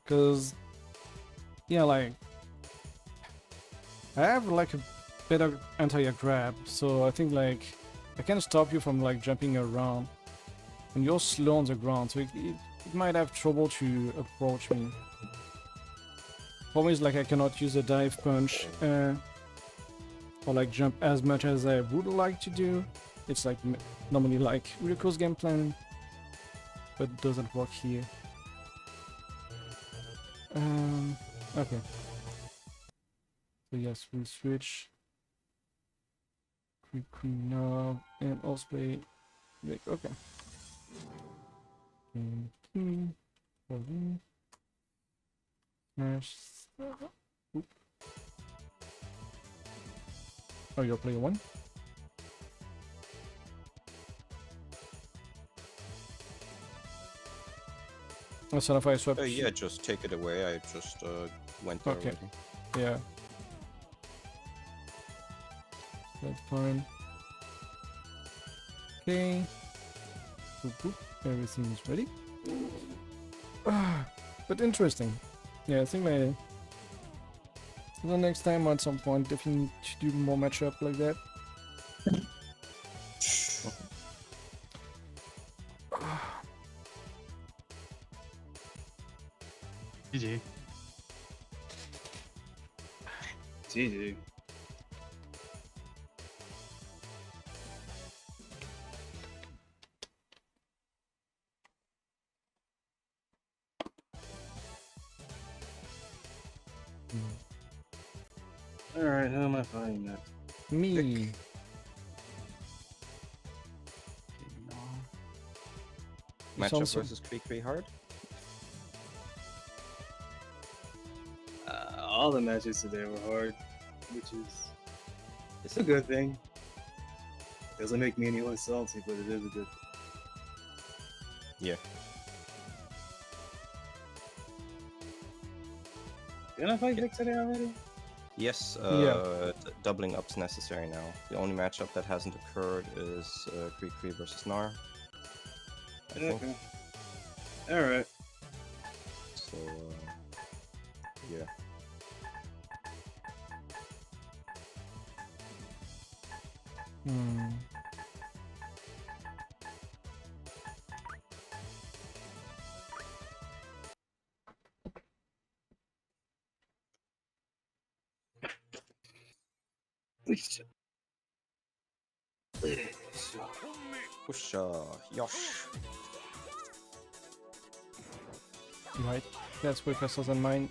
Cause yeah, like I have like a better anti-air grab, so I think like I can stop you from like jumping around, and you're slow on the ground, so it might have trouble to approach me. Problem is like I cannot use a dive punch or like jump as much as I would like to do. It's like normally like Ryuko's game plan, but it doesn't work here. Okay. So yes, we switch. CriCri now and Hoarseplay. Vick. Okay. Smash. Oop. Oh, you're player one? So if I swap. Yeah, just take it away. I just went there Okay. already. Yeah. That's fine. Okay. Boop, boop. Everything is ready. But interesting. Yeah, I think the next time at some point definitely need to do more matchup like that. GG. GG. Alright, who am I fighting next? Me. Matchup also- versus CriCri hard? All the matches today were hard, which is Is it's a good thing. Doesn't make me any less salty, but it is a good thing. Yeah. Didn't I fight Vick today already? Yes, Yeah. doubling up's necessary now. The only matchup that hasn't occurred is CriCri versus Narr. I think. Okay. Alright. So, yeah. Hmm. Pusha, Yosh. Right. That's way faster than mine.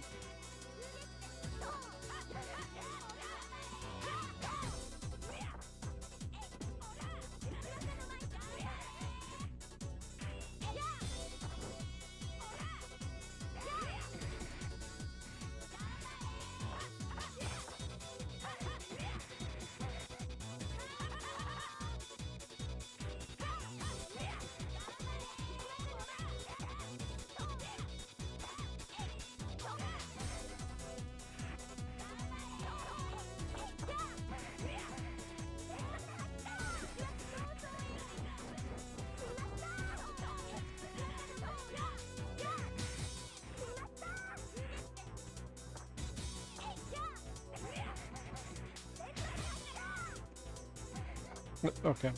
Okay.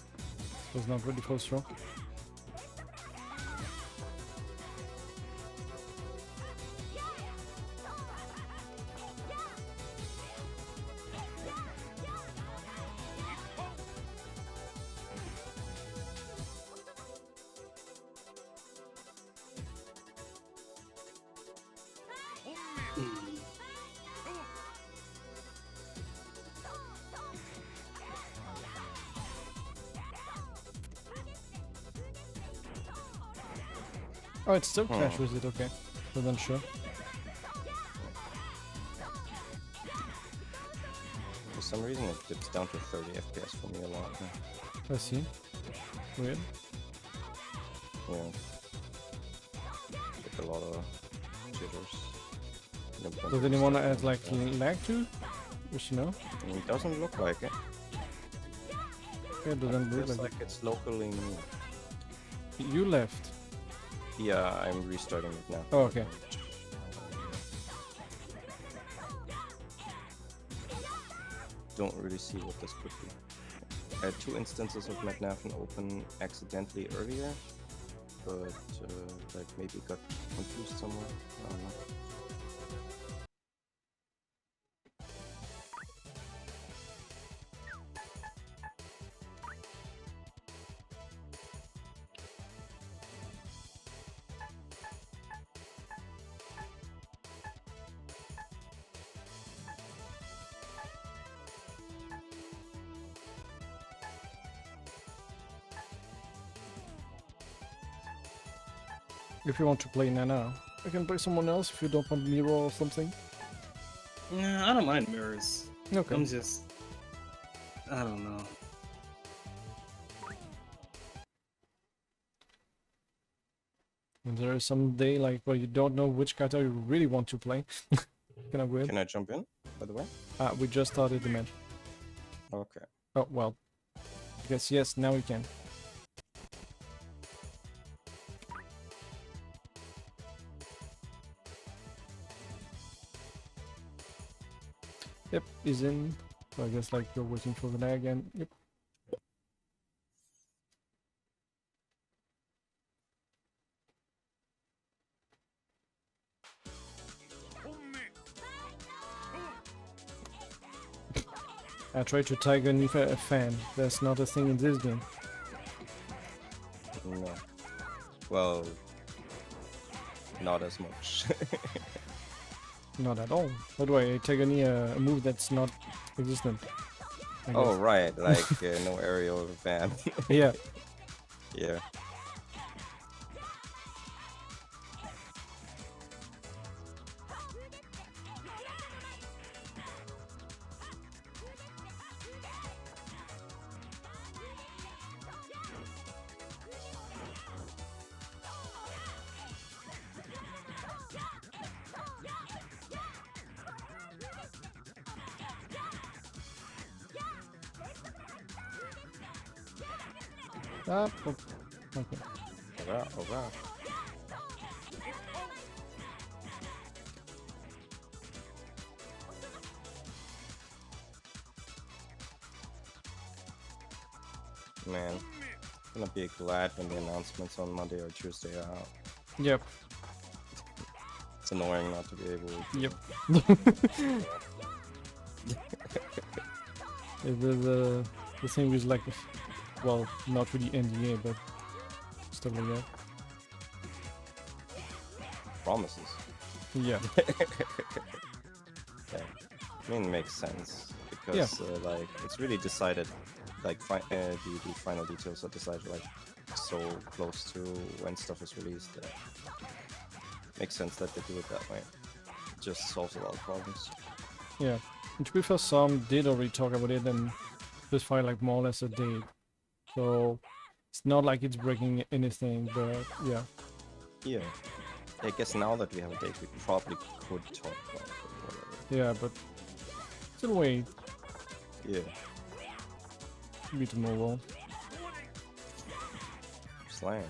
Was not ready for a stroke. Oh, it's still Clash with it, okay. So then sure. For some reason it dips down to 30 FPS for me a lot. I see. Weird. Yeah. Get a lot of jitters. Does anyone want to add like lag to? Wish you know? It doesn't look like it. Yeah, it doesn't look Feels like like it's locally me. it. You left. Yeah, I'm restarting it now. Oh, okay. Don't really see what this could be. I had 2 instances of McNaven open accidentally earlier, but like maybe got confused somewhere. I don't know. If you want to play Nana, I can play someone else if you don't want Miro or something. Nah, I don't mind mirrors. Okay. I'm just, I don't know. And there is some day like where you don't know which character you really want to play. Kind of weird. Can I jump in, by the way? We just started the match. Okay. Oh, well. I guess yes, now we can. Yep, he's in. So I guess like you're waiting for the lag and yep. I tried to tag a fan. That's not a thing in this game. No. Well, not as much. Not at all. By the way, tag a move that's not existent. I Oh, guess. right, like no aerial van. Yeah. Yeah. Ah, oh, okay. Alright, alright. Man, I'm gonna be glad when the announcements on Monday or Tuesday are out. Yep. It's annoying not to be able to... Yep. The thing is like, well, not really NDA, but stuff like that. Promises. Yeah. Yeah. I mean, it makes sense because like it's really decided. Like the final details are decided like so close to when stuff is released. That makes sense that they do it that way. It just solves a lot of problems. Yeah. And to be fair, some did already talk about it and specify like more or less a date. So it's not like it's breaking anything, but yeah. Yeah. I guess now that we have a date, we probably could talk about it or whatever. Yeah, but still wait. Yeah. Be tomorrow. Slam.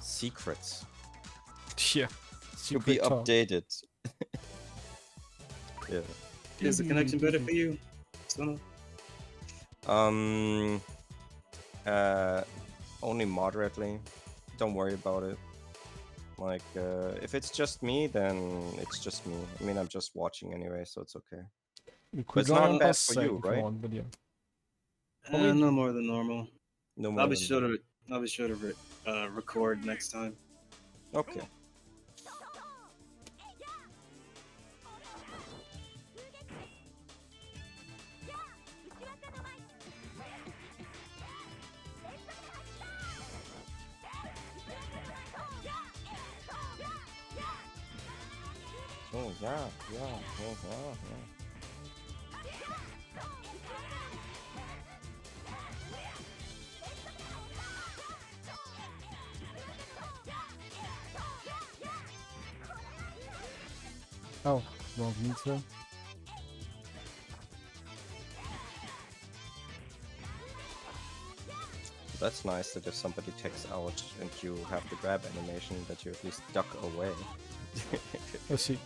Secrets. Yeah. To be Secret talk. updated. Yeah. Is the connection better for you? Sono? Only moderately. Don't worry about it. Like, if it's just me, then it's just me. I mean, I'm just watching anyway, so it's okay. You But could it's join not on bad us for side you, if you right? want, but yeah. No more than normal. No more I'll be than sure to record next time. that. Okay. Oh, yeah, yeah, oh, yeah. Oh, wrong meter. That's nice that if somebody takes out and you have the grab animation, that you at least duck away. I see.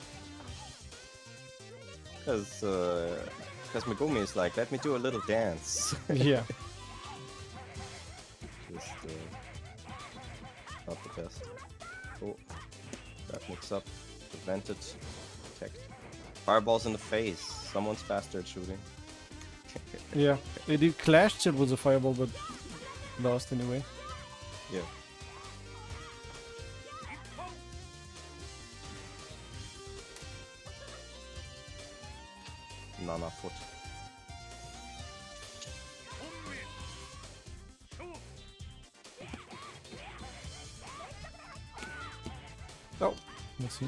Because Megumi is like, let me do a little dance. Yeah. Just not the best. Oh, grab mix up, prevented, protect. Fireballs in the face. Someone's bastard shooting. Yeah. It did clashed it with the fireball, but lost anyway. Yeah. Nana foot. Oh, let's see.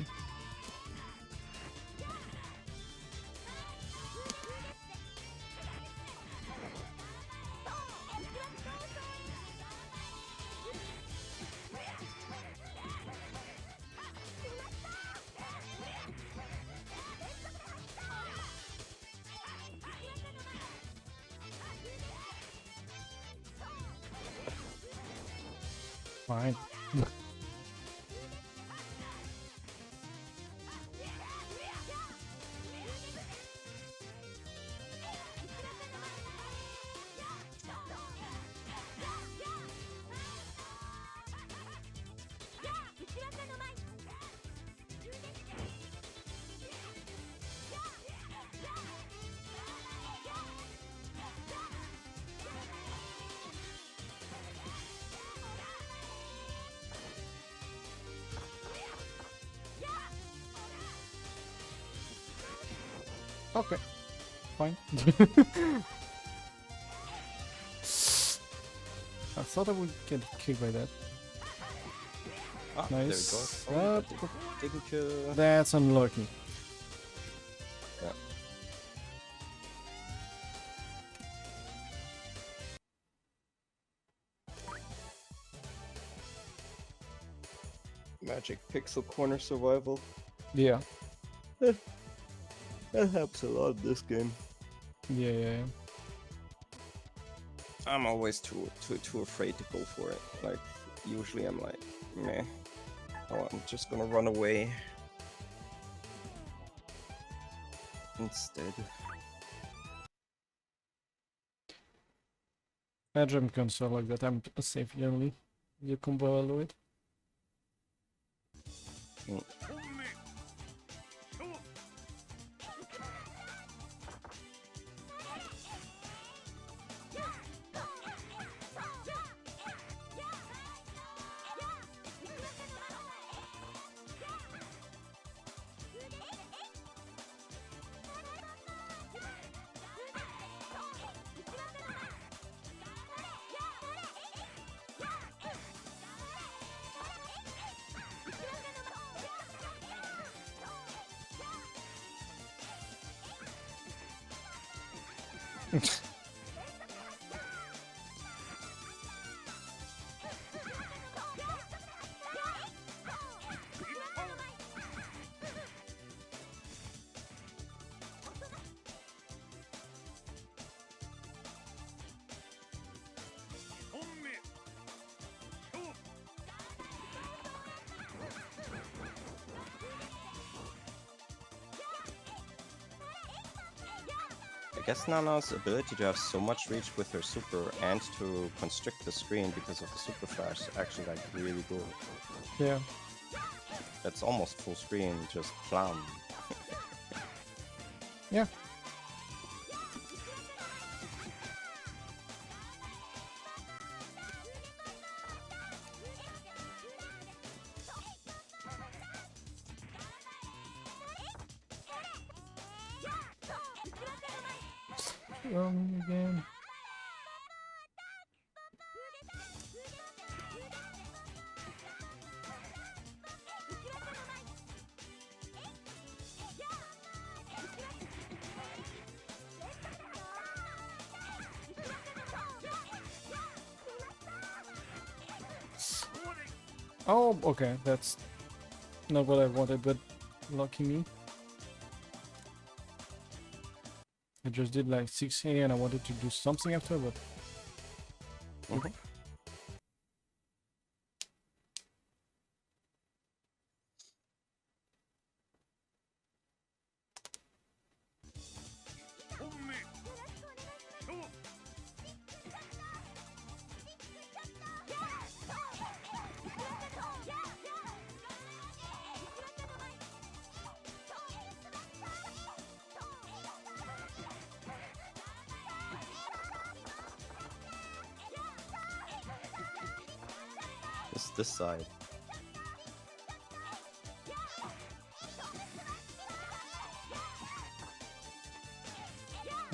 Fine. Okay. Fine. I thought I would get kicked by that. Ah, Nice. there we go. Oh, didn't kill. That's unlucky. Yeah. Magic pixel corner survival. Yeah. That helps a lot in this game. Yeah. I'm always too afraid to go for it. Like, usually I'm like, meh. Oh, I'm just gonna run away. Instead. I jump console like that. I'm safe generally. You combo ALO it. Mm. I guess Nana's ability to have so much reach with her super and to constrict the screen because of the super flash is actually like really good. Yeah. That's almost full screen, just plum. Yeah. Again. Oh, okay, that's not what I wanted, but lucky me. I just did like 6A and I wanted to do something after, but Mhm. It's this side.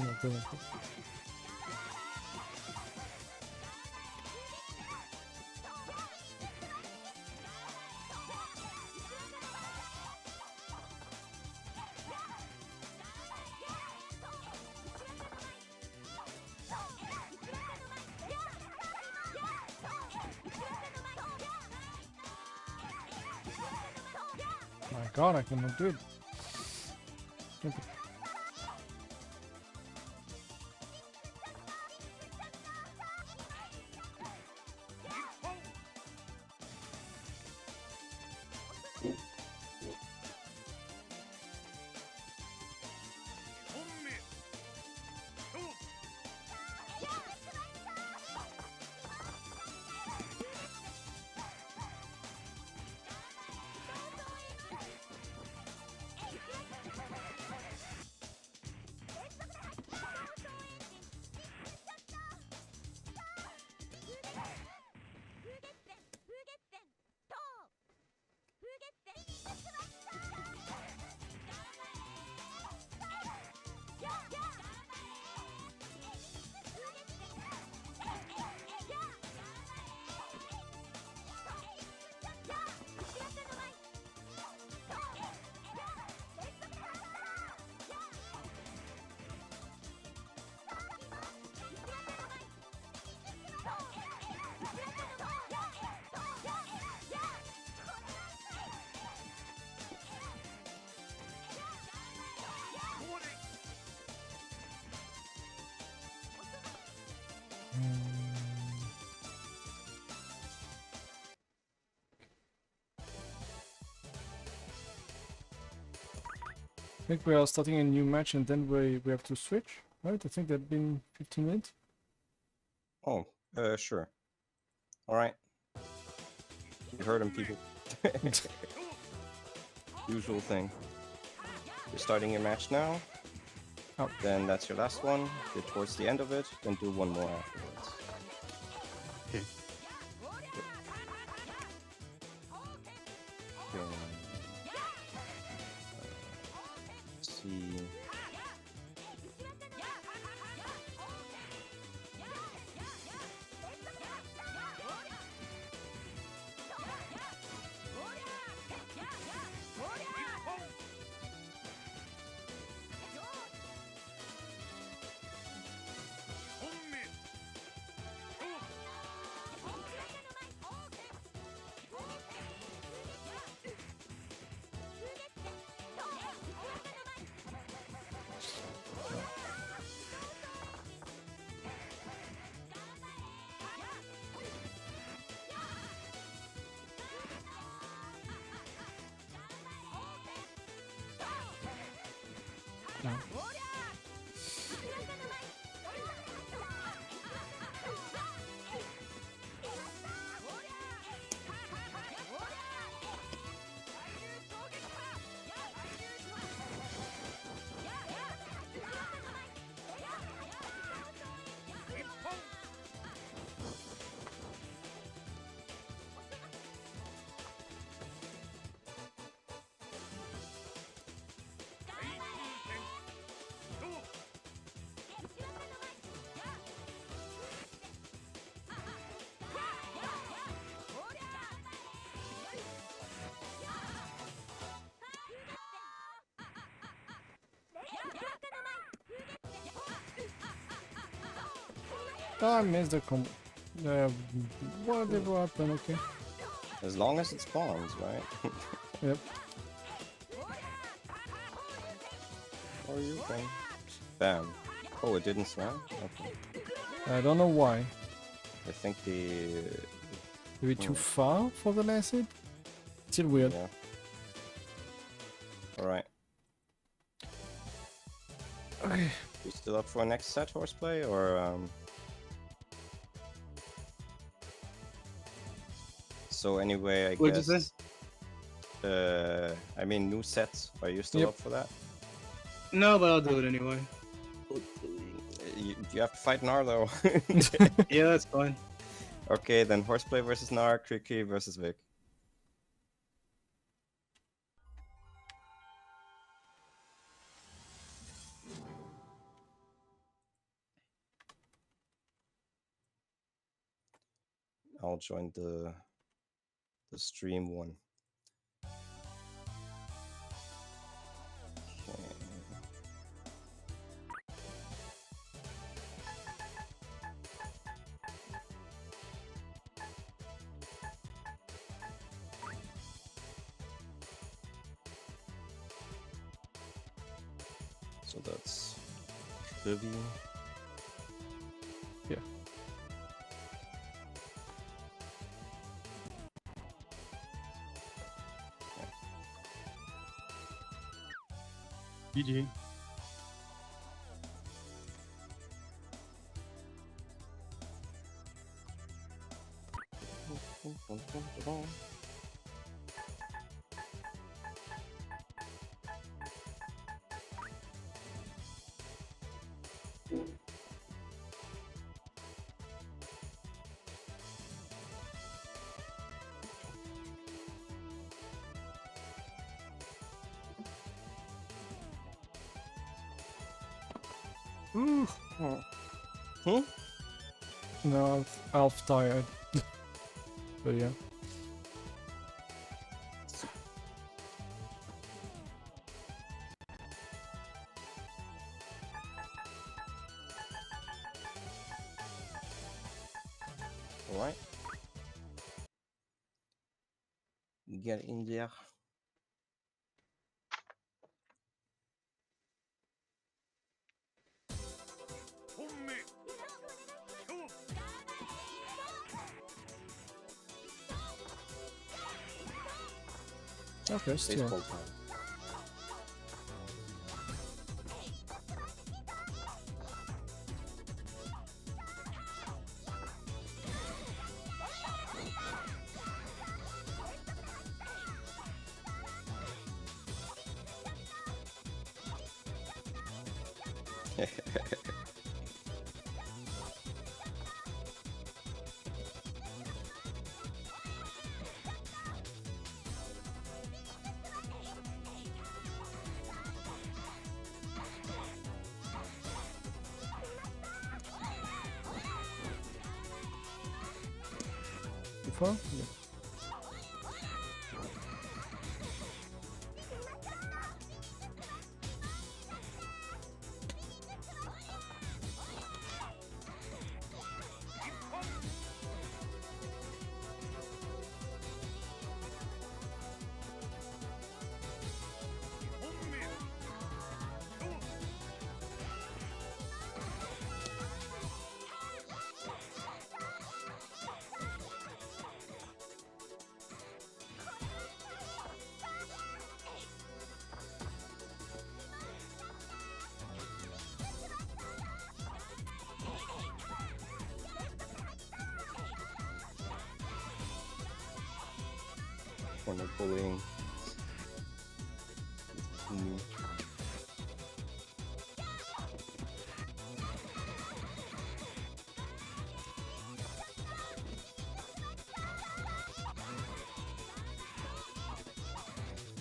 no, go ahead. My god, I cannot do it. Okay. I think we are starting a new match and then we have to switch, right? I think that's been 15 minutes. Oh, sure. All right. You heard him, people. Usual thing. You're starting your match now. Oh. Then that's your last one. Get towards the end of it, then do one more afterwards. Okay. Okay. See. No. I missed the combo. Whatever happened, okay. As long as it spawns, right? Yep. Or you can. Bam. Oh, it didn't slam? Okay. I don't know why. I think the... Maybe too far for the acid? Still weird. Yeah. Alright. Okay. You still up for a next set horseplay, or So anyway, I What'd you guess... I mean new sets. Are you still Yep. up for that? No, but I'll do it anyway. You have to fight Narr though. Yeah, that's fine. Okay, then horseplay versus Narr, CriCri versus Vick. I'll join the stream one. Okay. So that's Kirby. Yeah. GG. Ooh. Hmm? No, I'm half tired. But yeah. Alright. Get in there. Okay, still. Baseball time. Too far? Yeah. Corner bullying. Kumi.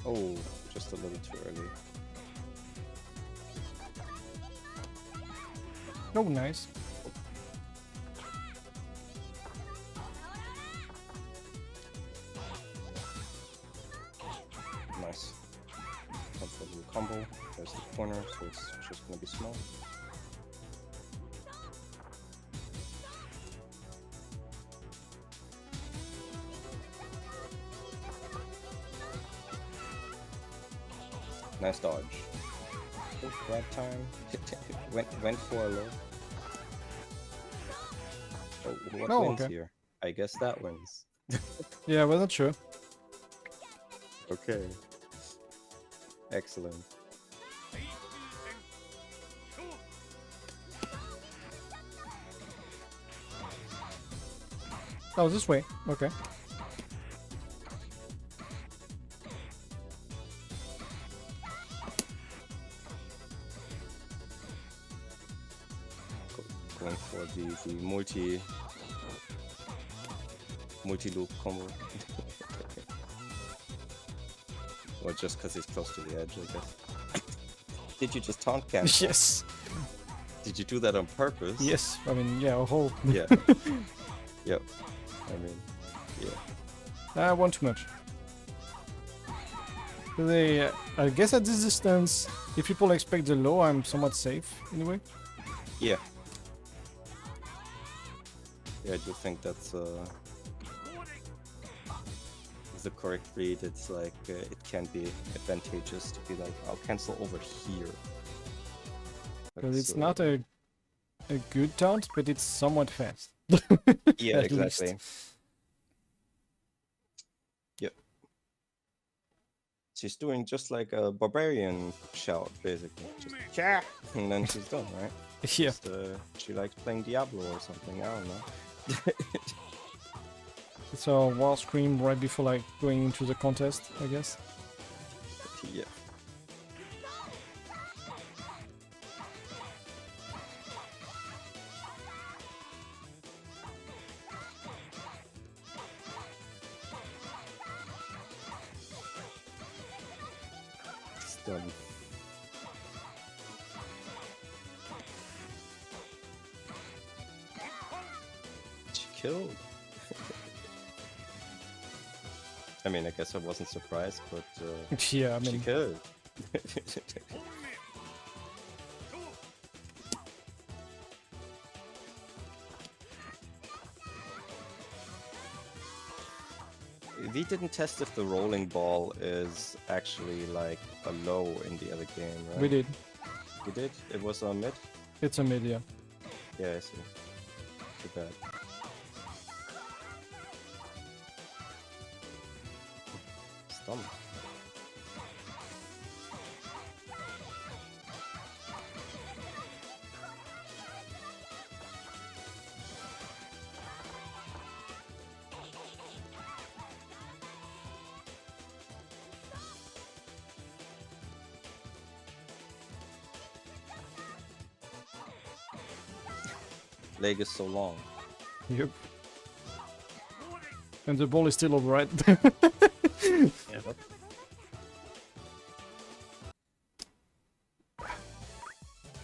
Oh, just a little too early. Oh, nice. Nice. That's a little combo. There's the corner, so it's just gonna be small. Nice dodge. Oh, grab time. went for a low. Oh, what Oh, wins okay. here? I guess that wins. Yeah, well, not sure. Okay. Excellent. Oh, this way. Okay. Going for the multi-loop combo. Or just because he's close to the edge, I guess. Did you just taunt cancel? Yes. Did you do that on purpose? Yes. I mean, yeah, a whole. Yeah. Yep. I mean, yeah. I want too much. I guess at this distance, if people expect the low, I'm somewhat safe anyway. Yeah. Yeah, I do think that's the correct read. It's like it can be advantageous to be like, I'll cancel over here. Because it's That's, not a good taunt, but it's somewhat fast. yeah, at exactly. least. Yep. She's doing just like a barbarian shout, basically. Just yeah, and then she's done, right? Yeah. Just, she likes playing Diablo or something. I don't know. It's a wall scream right before like going into the contest, I guess. Yeah. It's done. She killed. I mean, I guess I wasn't surprised, but Yeah, I she mean, killed. We didn't test if the rolling ball is actually like a low in the other game, right? we did. We did? It was a mid? It's a mid, yeah. Yeah, I see. Too bad. Stun. Leg is so long. Yep. And the ball is still over, right? Yeah.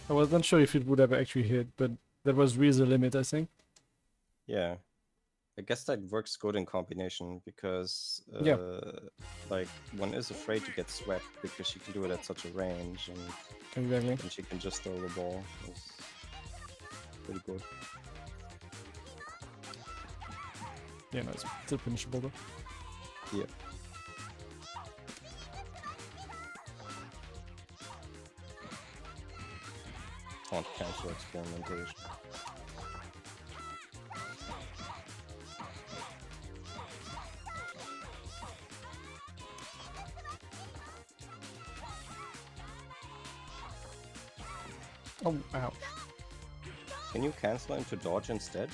I wasn't sure if it would have actually hit, but that was really the limit, I think. Yeah. I guess that works good in combination because Yeah. like one is afraid to get swept because she can do it at such a range Exactly. and she can just throw the ball. It's pretty good. Yeah, no, it's still finishable though. Yeah. Taunt cancel experimentation. Oh, ouch. Can you cancel into dodge instead?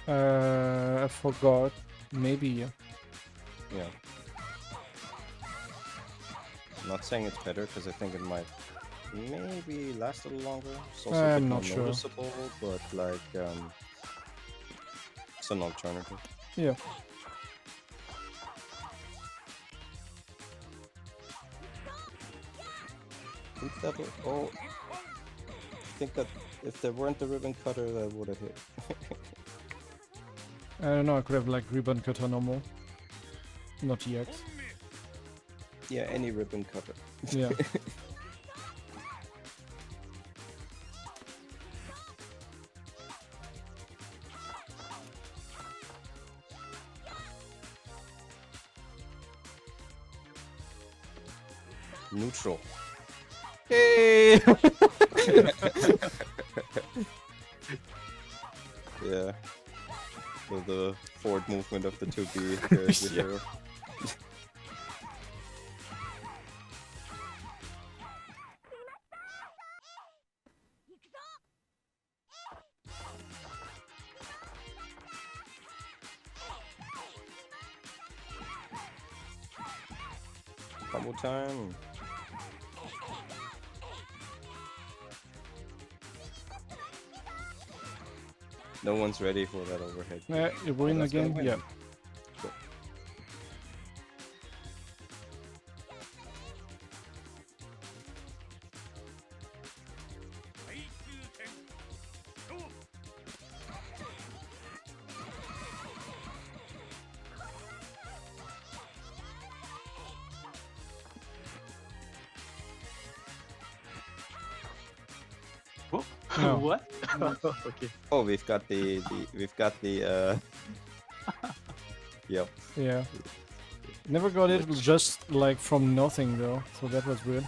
I forgot. Maybe, yeah. Yeah. I'm not saying it's better because I think it might maybe last a little longer. It's also a I'm bit not more sure. noticeable, but like it's an alternative. Yeah. I think that oh, I think that if there weren't the ribbon cutter, that would have hit. I don't know, I could have like ribbon cutter normal. Not EX. Yeah, any ribbon cutter. Yeah. Neutral. Hey! Yeah. So the forward movement of the 2B. There's your hero. Combo time. No one's ready for that overhead. You win that's gonna again? win. Yeah. Cool. Oh, No. what? Okay. Oh, we've got the Yep. Yeah. Never got it just like from nothing though, so that was weird.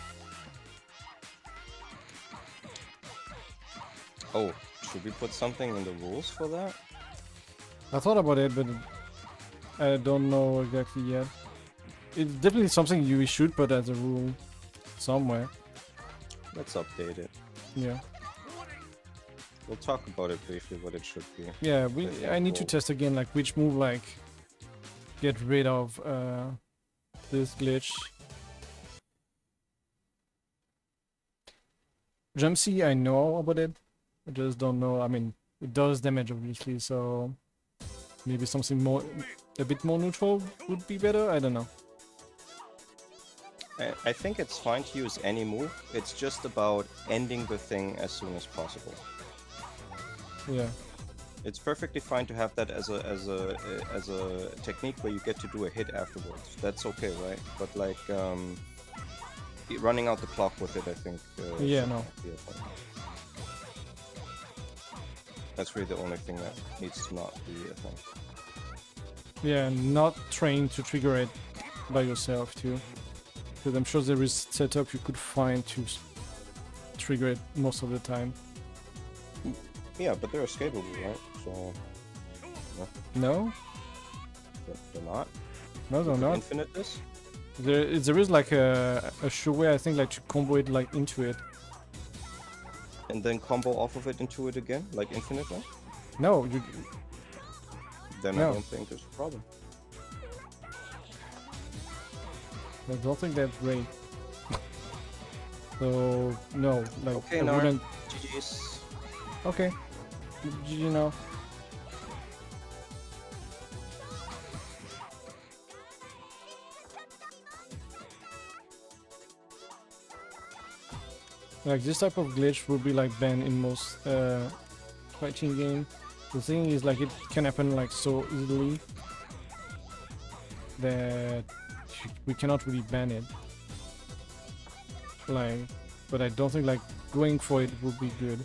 Oh, should we put something in the rules for that? I thought about it, but I don't know exactly yet. It's definitely something you should put as a rule somewhere. Let's update it. Yeah. We'll talk about it briefly, what it should be. Yeah, Yeah, I need to cool. test again like which move like get rid of this glitch. Jump C, I know about it. I just don't know. I mean, it does damage obviously, so maybe something more, a bit more neutral would be better. I don't know. I think it's fine to use any move. It's just about ending the thing as soon as possible. Yeah. It's perfectly fine to have that as a technique where you get to do a hit afterwards. That's okay, right? But like running out the clock with it, I think. Yeah, should no. not be a thing. That's really the only thing that needs to not be a thing. Yeah, not trained to trigger it by yourself too. Because I'm sure there is setup you could find to trigger it most of the time. Yeah, but they're escapable, right? So No? they're not. No, they're You can not. Infinite this? There is like a sure way I think like to combo it like into it. And then combo off of it into it again, like infinitely? No, you Then No. I don't think there's a problem. I don't think that's great. So no, like Okay, I Narr. wouldn't. GG's. Okay, you know. Like this type of glitch would be like banned in most fighting game. The thing is like it can happen like so easily that we cannot really ban it. Like, but I don't think like going for it would be good.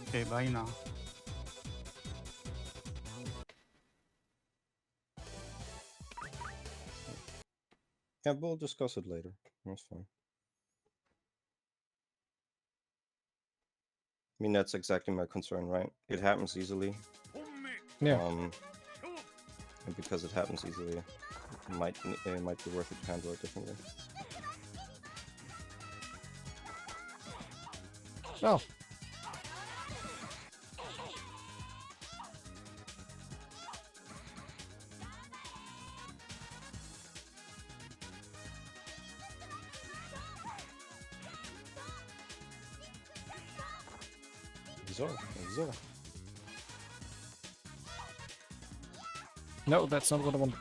Okay, bye now. Yeah, we'll discuss it later. That's fine. I mean, that's exactly my concern, right? It happens easily. Yeah. And because it happens easily, it might be worth it to handle it differently. Oh. So. No, that's not what I want.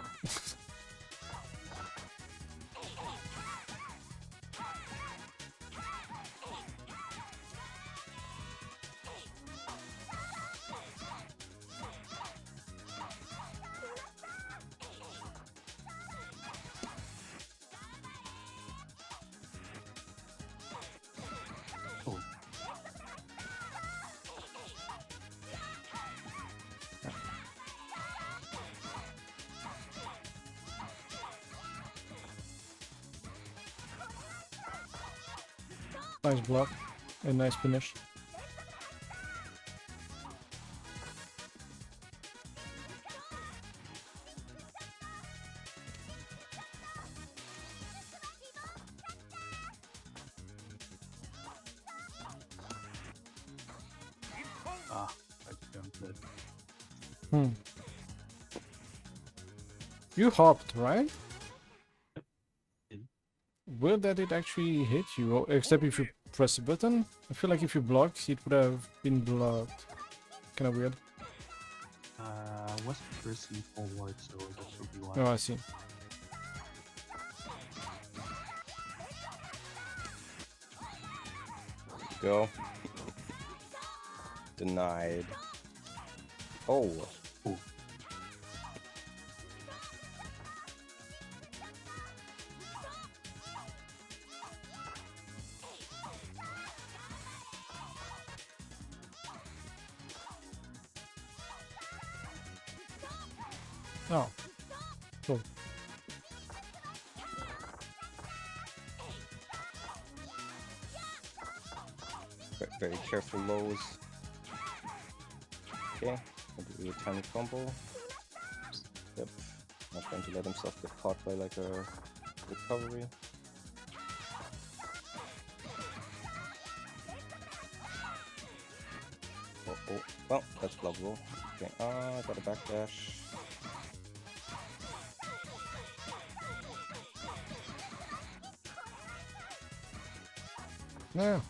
Nice block. And nice finish. Ah, I jumped it. Hmm. You hopped, right? Yep. Will that it actually hit you? Or except if you press a button? I feel like if you blocked, it would have been blocked. Kinda weird. Was pressing forward, so that should be why. Oh, I see. Go. Denied. Oh. Ooh. Oh. Cool. Very careful lows. Okay, I'll do a tiny combo. Yep, not going to let himself get caught by like a recovery. Oh, well, that's blockable. Okay, got a backdash. Yeah.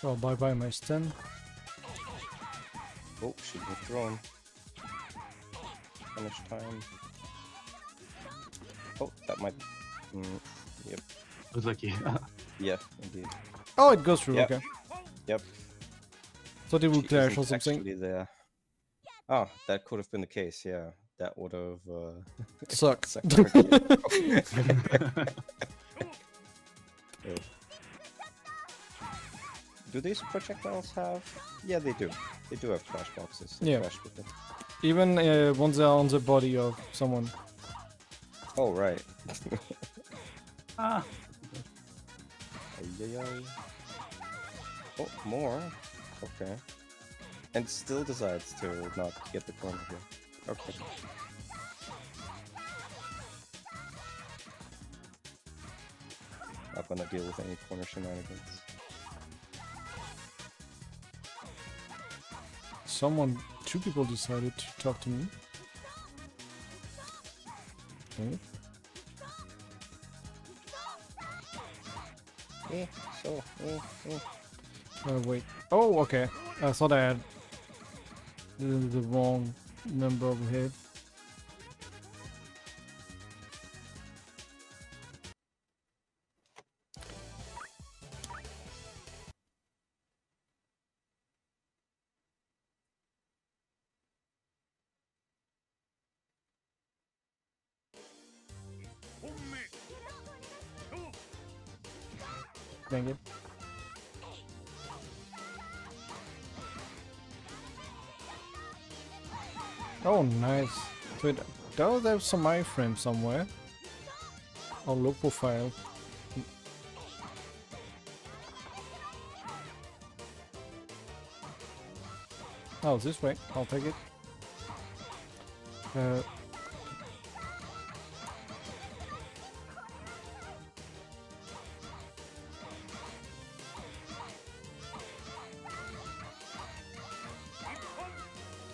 Well, bye bye my stun. Oh, she's withdrawn. Finish time. Oh, that might. Yep. Was lucky. Yeah, indeed. Oh, it goes through, Yep. okay. Yep. Thought it would She clash or isn't something. actually there. Oh, that could have been the case. Yeah, that would have. Suck. sucked for Kiyoko. Do these projectiles have? Yeah, they do. They do have flash boxes. They Yeah. flash with it. Even once they're on the body of someone. Oh right. Ah, Ay, ay, ay. Oh, more. Okay. And still decides to not get the corner here. Okay. Not gonna deal with any corner shenanigans. Two people decided to talk to me. Okay. Wait. Oh, okay. I thought I had the wrong number of hit. Dang it. Oh, nice. So it does have some iframe somewhere. Or low profile. Oh, this way. I'll take it.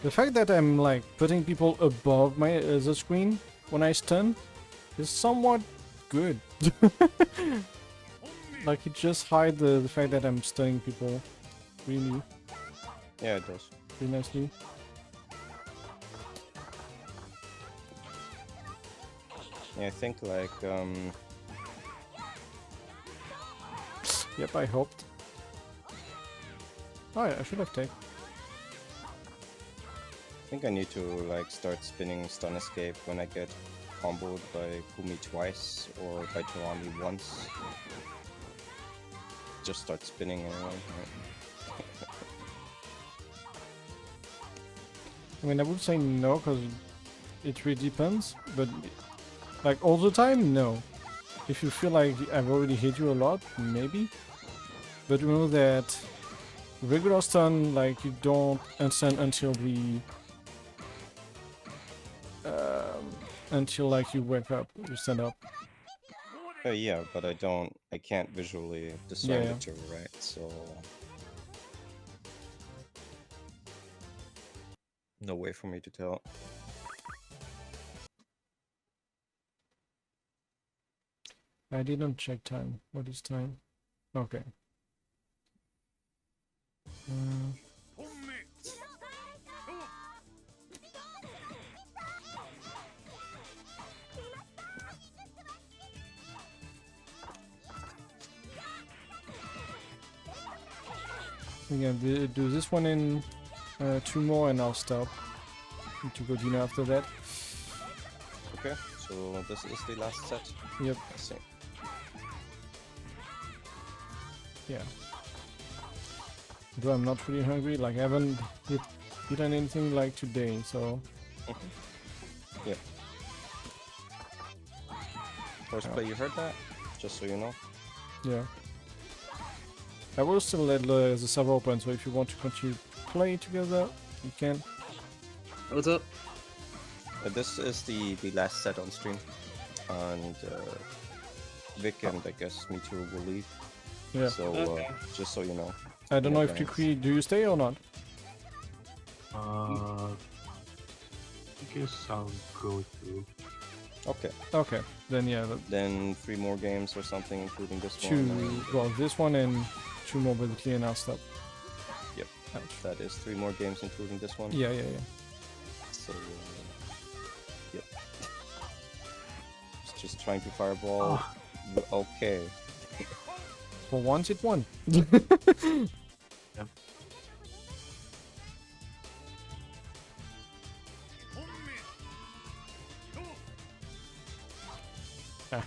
The fact that I'm like putting people above my the screen when I stun is somewhat good. Like it just hides the fact that I'm stunning people really, Yeah, it does. really nicely. Yeah, I think like Yep, I hoped. Oh yeah, I should have taken. I think I need to like start spinning stun escape when I get comboed by Kumi twice or by Torami once. Just start spinning anyway. I mean, I would say no, because it really depends, but like all the time, no. if you feel like I've already hit you a lot, maybe. But remember that regular stun, like, you don't understand until like you wake up, you stand up. Oh yeah, but I can't visually discern Yeah. the two, right? So no way for me to tell. I didn't check time. What is time? Okay. Again, do this one in 2 more and I'll stop. Need to go dinner after that. Okay, so this is the last set. Yep. I see. Yeah. Though I'm not really hungry, like I haven't eaten anything like today, so Yeah. Hoarseplay, you heard that? Just so you know. yeah. I will still let the server open, so if you want to continue playing together, you can. What's up? This is the last set on stream, and Vick and I guess me too will leave. Yeah. So Okay. just so you know. I don't in know if advance. CriCri, do you stay or not? I guess I'll go through. Okay, Okay, then yeah, then 3 more games or something, including this one. 2, and well, this one and 2 more basically, and I'll stop. Yep. Ouch. that is 3 more games, including this one. Yeah. So yep. Just trying to fireball. Okay. For once it won. Ah.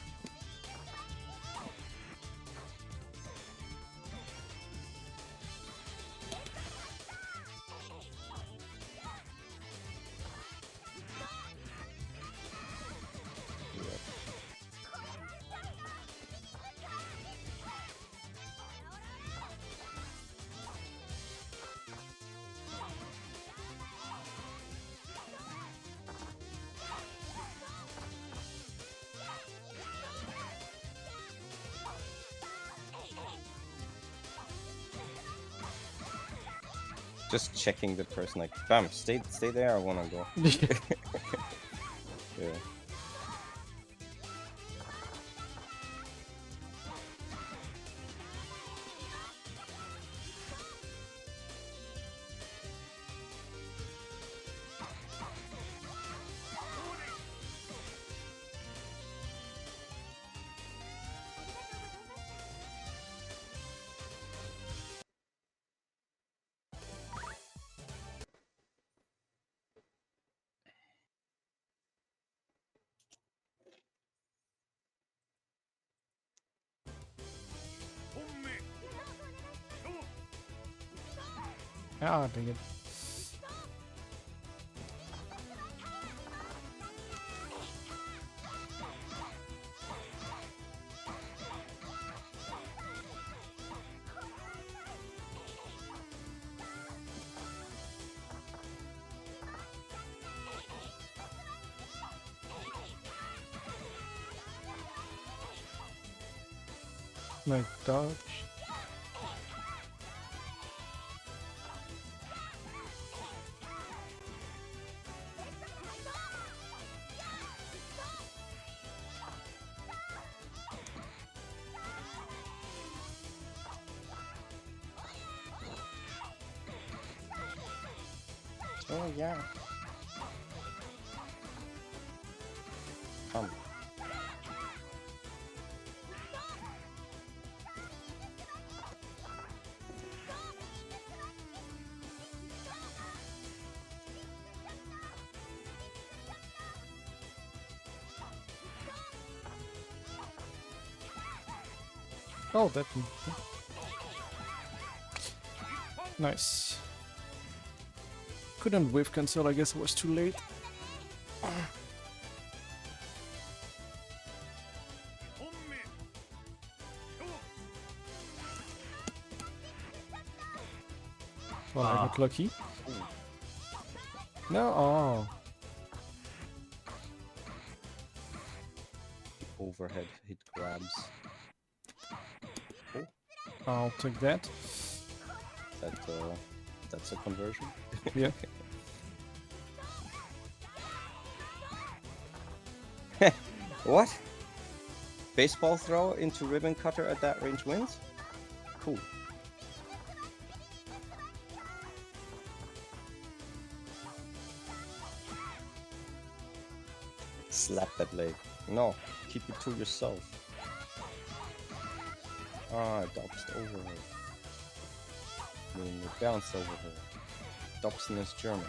Yep. Just checking the person, like, bam, stay there, I wanna go. Yeah. Ah, dang it. Nice dodge. Oh yeah. Come. Oh, that. Nice. Couldn't whiff cancel, I guess it was too late. Well, I got lucky. No, oh. Overhead hit grabs. I'll take that. That's a conversion. Yeah. What? Baseball throw into ribbon cutter at that range wins? Cool. Slap that leg. No, keep it to yourself. Ah, Dobst over her. I mean, it bounced over her. Dobson is German.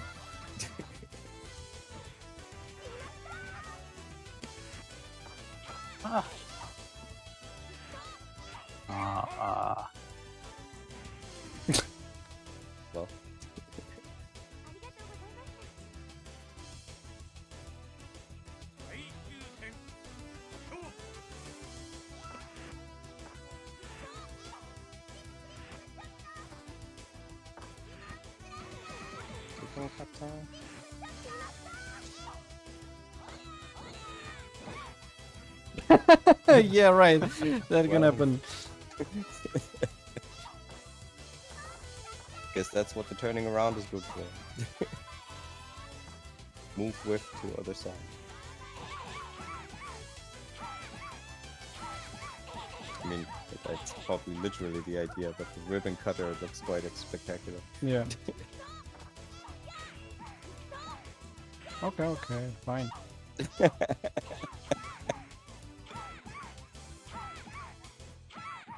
Well. Yeah, right. That can happen. Guess that's what the turning around is good for. Move whiff to other side. I mean, that's probably literally the idea, but the ribbon cutter looks quite spectacular. Yeah. Okay, fine.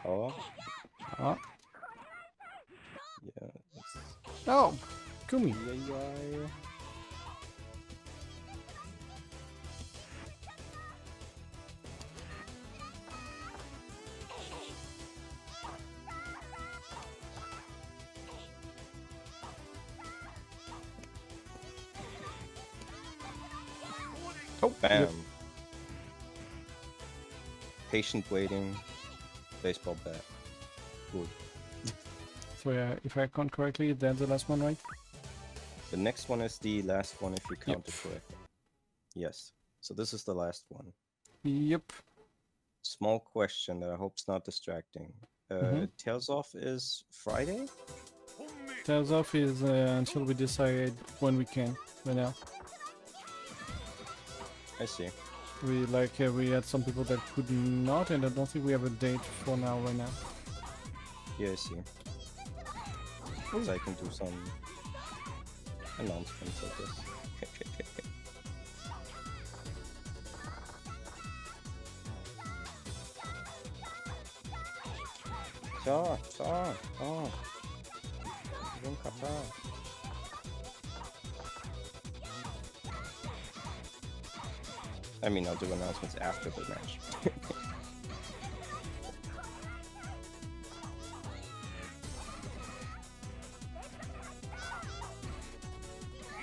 Oh, Oh, yeah. oh, Kumi. Yeah. Oh, Bam. yep. Patient waiting. Baseball bat. Good. So yeah, if I count correctly, that's the last one, right? The next one is the last one if you count Yep. it correctly. Yes. So this is the last one. Yep. Small question that I hope's not distracting. Tails off is Friday? Tails off is until we decide when we can. Right now, I see. we had some people that could not, and I don't think we have a date for now. Right now. Yeah, I see. So I can do some announcements, I guess. I mean, I'll do announcements after the match.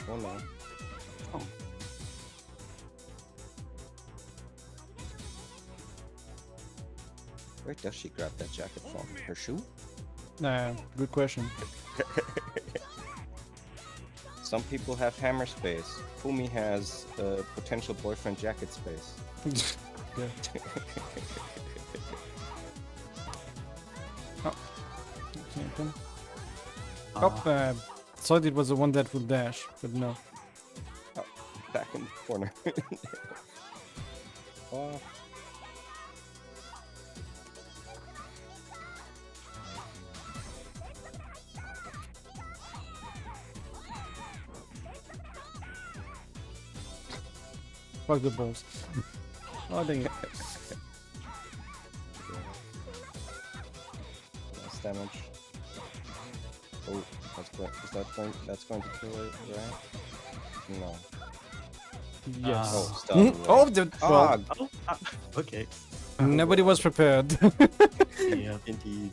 Oh no. Oh. Where does she grab that jacket from? Her shoe? Nah, good question. Some people have hammer space. Kumi has potential boyfriend jacket space. Yeah. Oh, champion. Oh, thought it was the one that would dash, but no. Oh, back in the corner. Oh. Fuck the balls. Oh, dang it. Less damage. Oh, that's going to kill it, right? No. Yes. Oh, stun. Oh, the, well, Ah, Okay. nobody was prepared. Yeah. indeed.